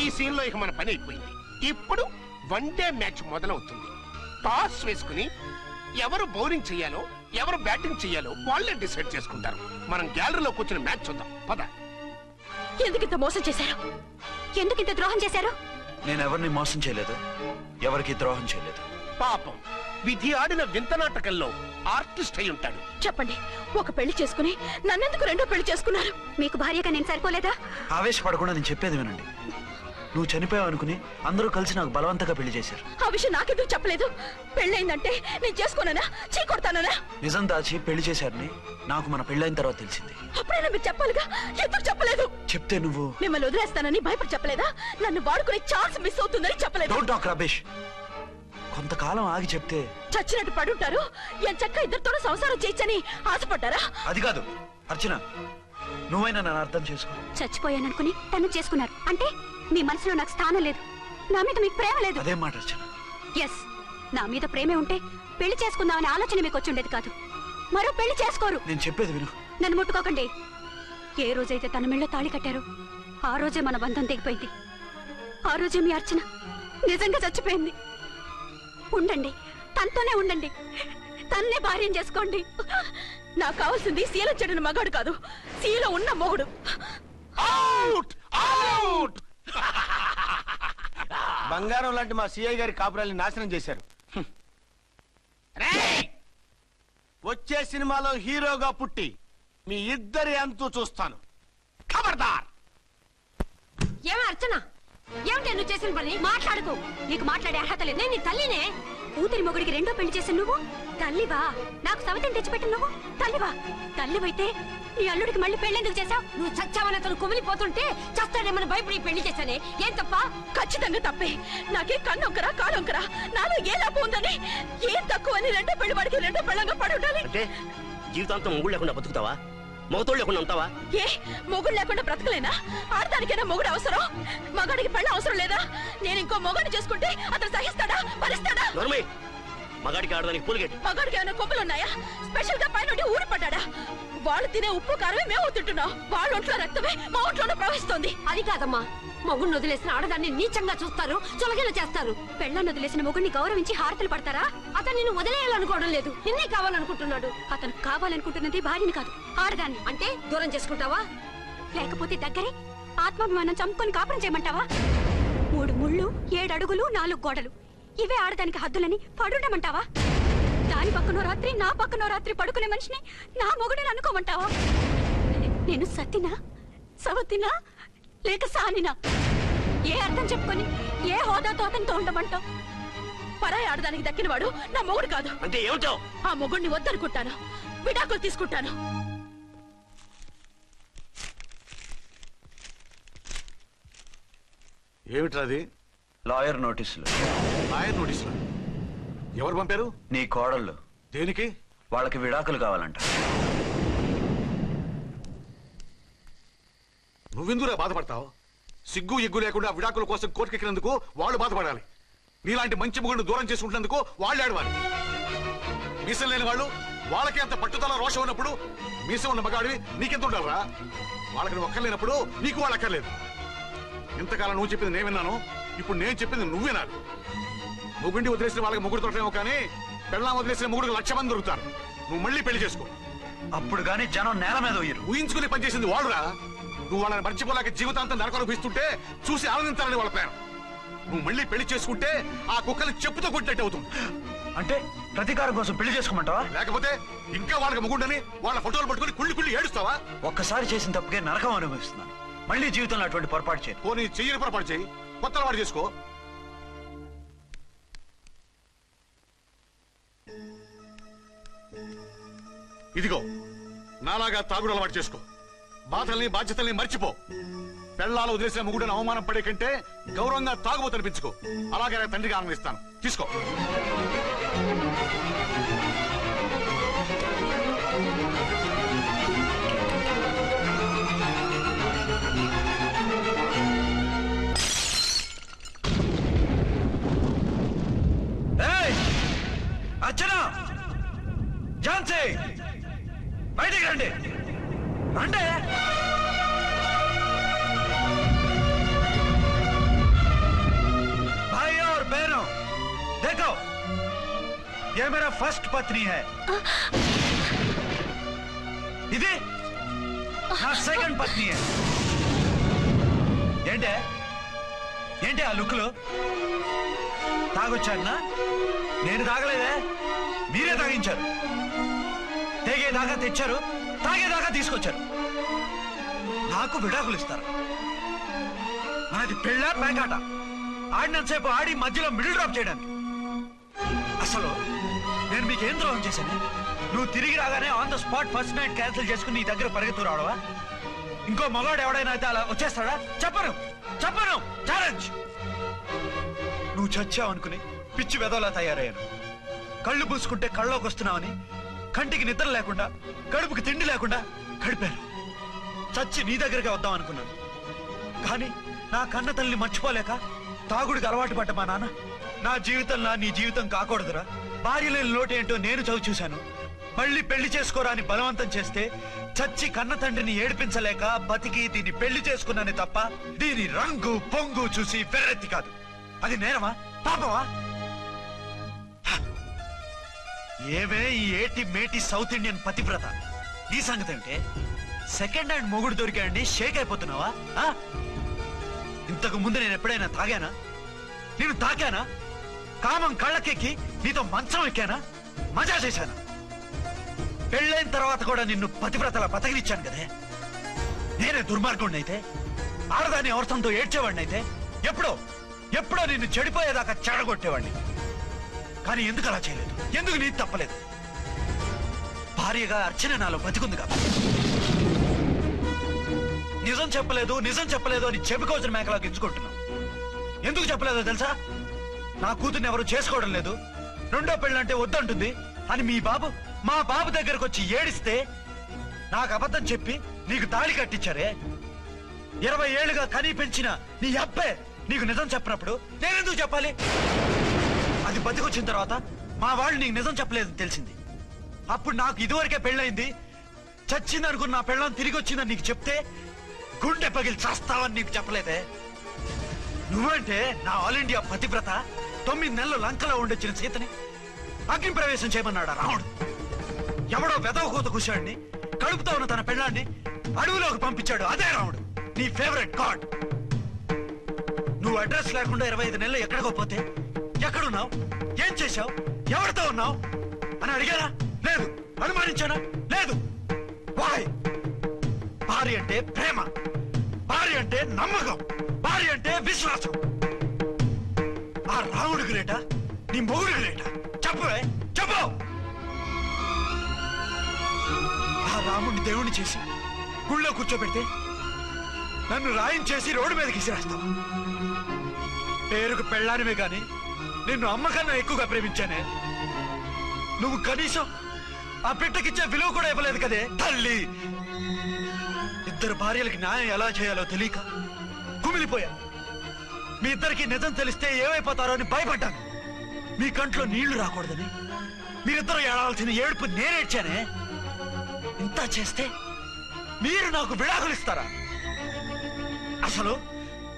ఈ సీన్ లో ఇక మన పని అయిపోయింది. ఇప్పుడు వన్ డే మ్యాచ్ మొదలవుతుంది. టాస్ వేసుకుని ఎవరు బౌలింగ్ చెయ్యాలో ఎవరు బ్యాటింగ్ చెయ్యాలో వాళ్ళే డిసైడ్ చేసుకుంటారు. మనం గ్యాలరీలో కూర్చుని మ్యాచ్ చూద్దాం పద. ఎందుకింత మోసం చేశారు? ఎందుకింత ద్రోహం చేశారు? నేను ఎవరిని మోసం చేయలేదు, ఎవరికి ద్రోహం చేయలేదు. పాపం, విధి ఆడిన వింత నాటకంలో ఆర్టిస్ట్ అయి ఉంటాడు. చెప్పండి, ఒక పెళ్లి చేసుకుని నన్నెందుకు రెండో పెళ్లి చేసుకున్నారు? మీకు భార్యగా నేను సరిపోలేదా? ఆవేశపడకుండా నేను చెప్పేది వినండి. నువ్వు చనిపోయావు అనుకుని అందరూ కలిసి నాకు బలవంతంగా పెళ్లి చేశారు. ఆ విషయం నాకెందుకు చెప్పలేదు? పెళ్ళైందంటే నేను చేసుకోనన్నా, చీ కొడతానన్నా? నిజం దాచి పెళ్లి చేశారని నాకు మన పెళ్ళైన తర్వాత తెలిసింది. అప్పుడైనా మీరు చెప్పాలిగా, ఎందుకు చెప్పలేదు? చెప్తే నువ్వు మిమ్మల్ని వదిలేస్తానని భయపడి చెప్పలేదా? నన్ను వాడుకునే ఛాన్స్ మిస్ అవుతుందని చెప్పలేదు. Don't talk రబేష్. కొంతకాలం ఆగి చెప్తే చచ్చినట్టు పడుంటారు. ఎంచక్క ఇద్దరితోనూ సంసారం చేయొచ్చని ఆశపడ్డారా? అది కాదు అర్చన, నువ్వైనా నన్ను అర్థం చేసుకో. చచ్చిపోయాననుకుని తను చేసుకున్నారు అంటే మీ మనసులో నాకు స్థానం లేదు, నా మీద మీకు ప్రేమ లేదు. అదేం మాట అర్చన? ఎస్, నా మీద ప్రేమే ఉంటే పెళ్లి చేసుకుందామనే ఆలోచన మీకు వచ్చి ఉండేది కాదు. మరో పెళ్లి చేసుకోరు. నేను చెప్పేది విను. నన్ను ముట్టుకోకండి. ఏ రోజైతే తన మెళ్ళో తాళి కట్టారో ఆ రోజే మన బంధం తెగిపోయింది. ఆ రోజే మీ అర్చన నిజంగా చచ్చిపోయింది. ఉండండి, తనతోనే ఉండండి, తన్నే భార్యం చేసుకోండి. నాకు కావాల్సింది శీల చెడిన మగాడు కాదు, శీల ఉన్న మొగుడు. బంగారం లాంటి మా సిఐ గారి కాపురాల్ని నాశనం చేశారు. వచ్చే సినిమాలో హీరోగా పుట్టి మీ ఇద్దరి అంతు చూస్తాను. ఖబర్దార్! ఏమ అర్చన, ఏమిటి నువ్వు చేసిన పని? మాట్లాడుకో, నీకు మాట్లాడే అర్హత లేదు. నేను నీ తల్లినే. కూతురి మొగుడికి రెండో పెళ్లి చేసిన నువ్వు తల్లివా? నాకు సవితని తెచ్చిపెట్టిన నువ్వు తల్లివా? తల్లివైతే నీ అల్లుడికి మళ్ళీ పెళ్లెందుకు చేశావు? నువ్వు చచ్చావని అతను కుమిలిపోతుంటే చస్తాడేమని భయపడి పెళ్లి చేశానే. ఏం తప్ప? ఖచ్చితంగా తప్పే. నాకే కన్నొక్కరా కాడొక్కరా, నాలో ఏ లాభం ఉందని, ఏం తక్కువని రెండో పెళ్లి వాడికి రెండో పెళ్ళంగా పడి ఉండాలి. అంటే జీవితాంతం మొగుడు లేకుండా బతుకుతావా? మొగతోడు లేకుండా ఉంటావా? ఏ మొగుడు లేకుండా బ్రతకలేనా? ఆడదానికైనా మొగుడు అవసరం, మగాడికి పెళ్ళ అవసరం లేదా? నేను ఇంకో మొగాడిని చేసుకుంటే అతను సహిస్తాడా, భరిస్తాడా? మగాడికి ఆడదానికి పూలిగేట్. మగాడికి ఏమైనా కొబ్బలు ఉన్నాయా? స్పెషల్ గా పైన ఊరి పడ్డాడా? వాళ్ళు తినే ఉప్పు కారమే మేము తింటున్నాం. వాళ్ళ ఒంట్లో రక్తమే మా ఒంట్లోనే ప్రవహిస్తోంది. అది కాదమ్మా, మొగుడిని వదిలేసిన ఆడదాన్ని నీచంగా చూస్తారు, చులగేలా చేస్తారు. పెళ్ళాన్ని వదిలేసిన మొగుడిని గౌరవించి హారతలు పడతారా? అతను నిన్ను వదిలేయాలనుకోవడం లేదు, నిన్నే కావాలనుకుంటున్నాడు. అతను కావాలనుకుంటున్నది భార్యని కాదు, ఆడదాన్ని. అంటే దూరం చేసుకుంటావా? లేకపోతే దగ్గరే ఆత్మాభిమానం చంపుకొని కాపురం చేయమంటావా? 3 ముళ్ళు 7 అడుగులు 4 గోడలు, ఇవే ఆడదానికి హద్దులని పడుండమంటావా? దాని పక్కనో రాత్రి నా పక్కనో రాత్రి పడుకునే మనిషిని నా మొగుడిని అనుకోమంటావా? నేను సత్తినా, సవతినా, లేక సానినా? ఏ అర్థం చెప్పుకొని ఏ హోదాతో అతనితో ఉండమంటావు? పరాయి ఆడదానికి దక్కినవాడు నా మొగుడు కాదు. అంటే ఏమిటో? ఆ మొగుడిని వద్దనుకుంటాను, విడాకులు తీసుకుంటాను. ఏమిట్రా అది? లాయర్ నోటీసులు. లాయర్ నోటీసులు ఎవరు పంపారు? నీ కోడళ్ళు. దేనికి? వాళ్ళకి విడాకులు కావాలంట. నువ్వెందుకురా బాధపడతావు? సిగ్గు ఎగ్గు లేకుండా విడాకుల కోసం కోర్టుకెక్కినందుకు వాళ్ళు బాధపడాలి. నీలాంటి మంచి మొగుడిని దూరం చేసుకుంటున్నందుకు వాళ్ళు ఏడవాలి. మీసం లేని వాళ్ళు వాళ్ళకి అంత పట్టుదల రోషం ఉన్నప్పుడు మీసం ఉన్న మగాడివి నీకెంత ఉండాలరా? వాళ్ళకి ఒక్కర్లేనప్పుడు నీకు వాళ్ళు అక్కర్లేదు. ఇంతకాలం నువ్వు చెప్పింది నేను విన్నాను, ఇప్పుడు నేను చెప్పింది నువ్వు వినాలి. మొగుండి వదిలేసిన వాళ్ళకి మొగుడు దొరకమేమో కానీ పెళ్ళాం వదిలేసిన మొగుడికి 1,00,000 మంది దొరుకుతారు. నువ్వు మళ్ళీ పెళ్లి చేసుకో. అప్పుడు గానీ జనం నేల మీద ఊహించుకుని పనిచేసింది వాళ్ళురా. నువ్వు వాళ్ళని మర్చిపోలేక జీవితాంతం నరకలు అనుభవిస్తుంటే చూసి ఆనందించాలని వాళ్ళ ప్లాన్. నువ్వు మళ్ళీ పెళ్లి చేసుకుంటే ఆ కుక్కలు చెప్పుతో కొట్టినట్టు అవుతుంది. అంటే ప్రతీకారం కోసం పెళ్లి చేసుకోమంటావా? లేకపోతే ఇంకా వాళ్ళకి మొగుండని వాళ్ళ ఫోటోలు పట్టుకుని కుళ్ళి కుళ్ళి ఏడుస్తావా? ఒక్కసారి చేసిన తప్పుకే నరకం అనుభవిస్తున్నాను. మళ్ళీ జీవితంలో అటువంటి పొరపాటు చేయి. పోనీ చెయ్యని పొరపాటు చేయి, కొత్త అలవాటు చేసుకో. ఇదిగో నాలాగా తాగుడు అలవాటు చేసుకో. బాధల్ని బాధ్యతల్ని మర్చిపో. పెళ్ళాలు వదిలేసిన మొగుడని అవమానం పడే కంటే గౌరవంగా తాగుబోతు అనిపించుకో. అలాగే తండ్రిగా ఆనందిస్తాను. తీసుకో. అర్చన, ఝాన్సీ, బయటికి రండి. రండి. भाई और बहनों, देखो, ये मेरा फर्स्ट पत्नी है. ఇది నా సెకండ్ పత్ని. ఏంటే ఏంటి ఆ లుక్లు? తాగొచ్చానా? నేను తాగలేదే, మీరే తాగించారు. తెగేదాకా తెచ్చారు, తాగేదాకా తీసుకొచ్చారు. నాకు విడాకులు ఇస్తారు. మనది పెళ్ళ పేకాట. ఆడినంతసేపు ఆడి మధ్యలో మిడిల్ డ్రాప్ చేయడానికి. అసలు నేను మీకేం ద్రోహం చేశాను? నువ్వు తిరిగి రాగానే on the spot first night cancel చేసుకుని నీ దగ్గర పరిగెత్తు రావడవా? ఇంకో మగాడు ఎవడైనా అయితే అలా వచ్చేస్తాడా? చెప్పను చెప్పను, ఛాలెంజ్. నువ్వు చచ్చావు అనుకుని పిచ్చి వెదవలా తయారయ్యాను. కళ్ళు పూసుకుంటే కళ్ళలోకి వస్తున్నావని కంటికి నిద్ర లేకుండా కడుపుకి తిండి లేకుండా గడిపాను. చచ్చి నీ దగ్గరగా వద్దాం అనుకున్నాను. కానీ నా కన్న తల్లిని మర్చిపోలేక తాగుడికి అలవాటు పడ్డ మా నాన్న నా జీవితంలో నీ జీవితం కాకూడదురా, భార్య లేని లోటు ఏంటో నేను చవి చూశాను, మళ్ళీ పెళ్లి చేసుకోరా అని బలవంతం చేస్తే చచ్చి కన్న తండ్రిని ఏడిపించలేక బతికి దీన్ని పెళ్లి చేసుకున్నానే తప్ప దీని రంగు పొంగు చూసి వెర్రెత్తి కాదు. అది నేరమా పాపమా? ఏవే ఈ ఏటి మేటి సౌత్ ఇండియన్ పతివ్రత, ఈ సంగతి అంటే సెకండ్ హ్యాండ్ మొగుడు దొరికాయండి షేక్ అయిపోతున్నావా? ఇంతకు ముందు నేను ఎప్పుడైనా తాగానా? నేను తాకానా? కామం కళ్ళకెక్కి నీతో మంచం ఎక్కానా? మజా చేశానా? పెళ్ళైన తర్వాత కూడా నిన్ను పతివ్రతలా బతకనిచ్చాను కదే. నేనే దుర్మార్గుడిని అయితే, ఆడదాన్ని అవసరంతో ఏడ్చేవాడిని అయితే ఎప్పుడో ఎప్పుడో నిన్ను చెడిపోయేదాకా చెడగొట్టేవాడిని. కానీ ఎందుకు అలా చేయలేదు? ఎందుకు నీ తప్పలేదు? భార్యగా అర్చన నాలో బతికుంది కాబట్టి. నిజం చెప్పలేదు నిజం చెప్పలేదు అని చెప్పుకోవచ్చిన మేకలా గించుకుంటున్నావు. ఎందుకు చెప్పలేదో తెలుసా? నా కూతుర్ని ఎవరు చేసుకోవడం లేదు, రెండో పెళ్ళంటే వద్దంటుంది అని మా బాబు దగ్గరకు వచ్చి ఏడిస్తే నాకు అబద్ధం చెప్పి నీకు తాళి కట్టించారే. 20 ఏళ్లుగా కనీ పెంచిన నీ అబ్బే నీకు నిజం చెప్పినప్పుడు నేనెందుకు చెప్పాలి? అది బతికొచ్చిన తర్వాత మా వాళ్ళు నీకు నిజం చెప్పలేదని తెలిసింది. అప్పుడు నాకు ఇదివరకే పెళ్ళయింది, చచ్చింది అనుకున్న నా పెళ్ళం తిరిగి వచ్చిందని నీకు చెప్తే గుండె పగిలి చస్తావని నీకు చెప్పలేదే. నువ్వంటే నా ఆల్ ఇండియా పతివ్రత 9 నెలలు లంకలో ఉండొచ్చిన సీతని అగ్ని ప్రవేశం చేయమన్నాడా రాముడు? ఎవడో వెదవ కూత కూర్చోండి కడుపుతో ఉన్న తన పెళ్ళాన్ని అడవిలోకి పంపించాడు అదే రాముడు, నీ ఫేవరెట్ గాడ్. నువ్వు అడ్రస్ లేకుండా 25 నెలలు ఎక్కడికో పోతే ఎక్కడున్నావు, ఏం చేశావు, ఎవరితో ఉన్నావు అని అడిగానా? లేదు. అనుమానించానా? లేదు. వాయ్? భార్య అంటే ప్రేమ, భార్య అంటే నమ్మకం, భార్య అంటే విశ్వాసం. ఆ రాముడు గ్రేటా, నీ మొగుడు గ్రేటా? చెప్పవే, చెప్పు. ఆ రాముడిని దేవుణ్ణి చేసి గుళ్ళో కూర్చోబెడితే నన్ను రాయించేసి రోడ్డు మీదకి విసిరేస్తావు. పేరుకు పెళ్ళానివే గాని నిన్ను అమ్మకన్నా ఎక్కువగా ప్రేమించానే. నువ్వు కనీసం ఆ బిడ్డకిచ్చే విలువ కూడా ఇవ్వలేదు కదే తల్లి. ఇద్దరు భార్యలకి న్యాయం ఎలా చేయాలో తెలియక కుమిలిపోయా. మీ ఇద్దరికి నిజం తెలిస్తే ఏమైపోతారో అని భయపడ్డాను. మీ కంట్లో నీళ్లు రాకూడదని మీరిద్దరూ ఏడాల్సిన ఏడుపు నేనేడ్చానే. ఇంత చేస్తే మీరు నాకు విడాకులు ఇస్తారా? అసలు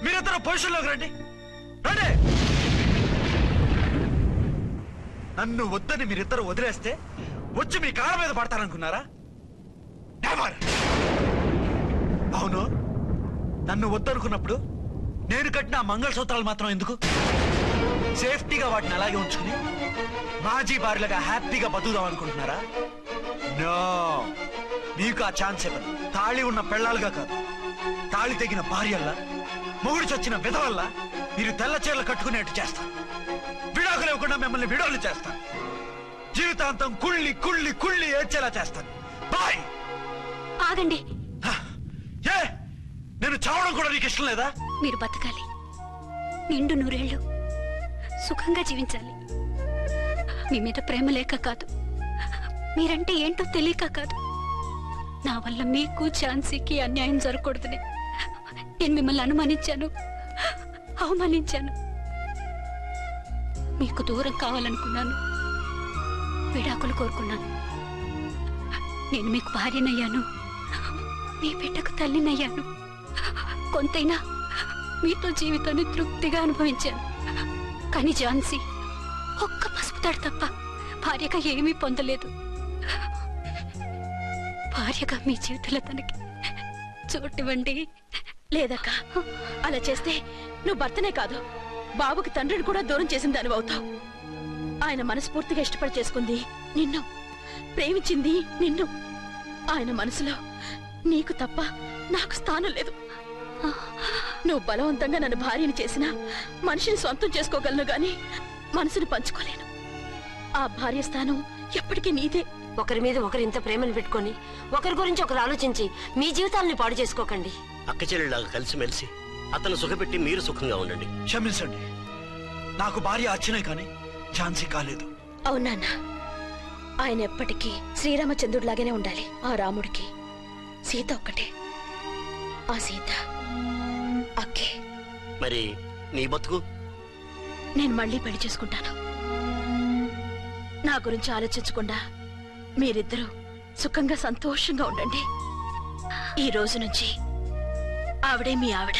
మీరిద్దరు పొజిషన్లోకి రండి, రండి. నన్ను వద్దని మీరిద్దరు వదిలేస్తే వచ్చి మీ కాళ్ళ మీద పడతారనుకున్నారా? నెవర్. అవును, నన్ను వద్దనుకున్నప్పుడు నేను కట్టిన మంగళసూత్రాలు మాత్రం ఎందుకు? సేఫ్టీగా వాటిని అలాగే ఉంచుకుని మాజీ భార్యలుగా హ్యాపీగా బతుకుదాం అనుకుంటున్నారా? నో, మీకు ఆ ఛాన్స్ ఇవ్వను. తాళి ఉన్న పెళ్ళాలుగా కాదు, తాళి తెగిన భార్యల్లా, మొగుడు చచ్చిన విధవల్లా మీరు తెల్ల చీరలు కట్టుకునేట్టు చేస్తాను. విడాకులు ఇవ్వకుండా మిమ్మల్ని విడాకులు చేస్తాను. జీవితాంతం కుళ్ళి కుళ్ళి కుళ్ళి ఏడ్చేలా చేస్తాను. వై? ఆగండి. ఏ నేను చావడం కూడా నీకు ఇష్టం లేదా? మీరు బతకాలి, నిండు నూరేళ్లు సుఖంగా జీవించాలి. మీ మీద ప్రేమ లేక కాదు, మీరంటే ఏంటో తెలియక కాదు. నా వల్ల మీకు ఝాన్సీకి అన్యాయం జరగకూడదని నేను మిమ్మల్ని అనుమానించాను, అవమానించాను. మీకు దూరం కావాలనుకున్నాను, విడాకులు కోరుకున్నాను. నేను మీకు భార్యనయ్యాను, మీ బిడ్డకు తల్లినయ్యాను. కొంతైనా మీతో జీవితాన్ని తృప్తిగా అనుభవించాను. కానీ ఝాన్సీ ఒక్క పసుపుతాడు తప్ప భార్యగా ఏమీ పొందలేదు. భార్యగా మీ జీవితంలో తనకి చోటివ్వండి. లేదక్క, అలా చేస్తే నువ్వు భర్తనే కాదు, బాబుకి తండ్రిని కూడా దూరం చేసిన దానివి అవుతావు. ఆయన మనస్ఫూర్తిగా ఇష్టపడి చేసుకుంది నిన్ను, ప్రేమించింది నిన్ను. ఆయన మనసులో నీకు తప్ప నాకు స్థానం లేదు. నువ్వు బలవంతంగా నన్ను భార్యని చేసినా మనిషిని సొంతం చేసుకోగలను గాని మనసుని పంచుకోలేను. ఆ భార్య స్థానం ఎప్పటికీ నీదే. ఒకరి మీద ఒకరు ఇంత ప్రేమను పెట్టుకొని ఒకరి గురించి ఒకరు ఆలోచించి మీ జీవితాలని పాడు చేసుకోకండి. అక్క చెల్లెళ్ళలాగా కలిసిమెలిసి అతను సుఖపెట్టి మీరు సుఖంగా ఉండండి. క్షమించండి, నాకు భార్య అర్చనే కానీ ఝాన్సీ కాలేదు. అవునా? ఆయన ఎప్పటికీ శ్రీరామచంద్రుడిలాగానే ఉండాలి. ఆ రాముడికి సీత ఒక్కటే, ఆ సీత అక్కే. మరి నీ బతుకు? నేను మళ్ళీ పెళ్లి చేసుకుంటాను. నా గురించి ఆలోచించకుండా మీరిద్దరూ సుఖంగా సంతోషంగా ఉండండి. ఈ రోజు నుంచి ఆవిడే మీ ఆవిడ.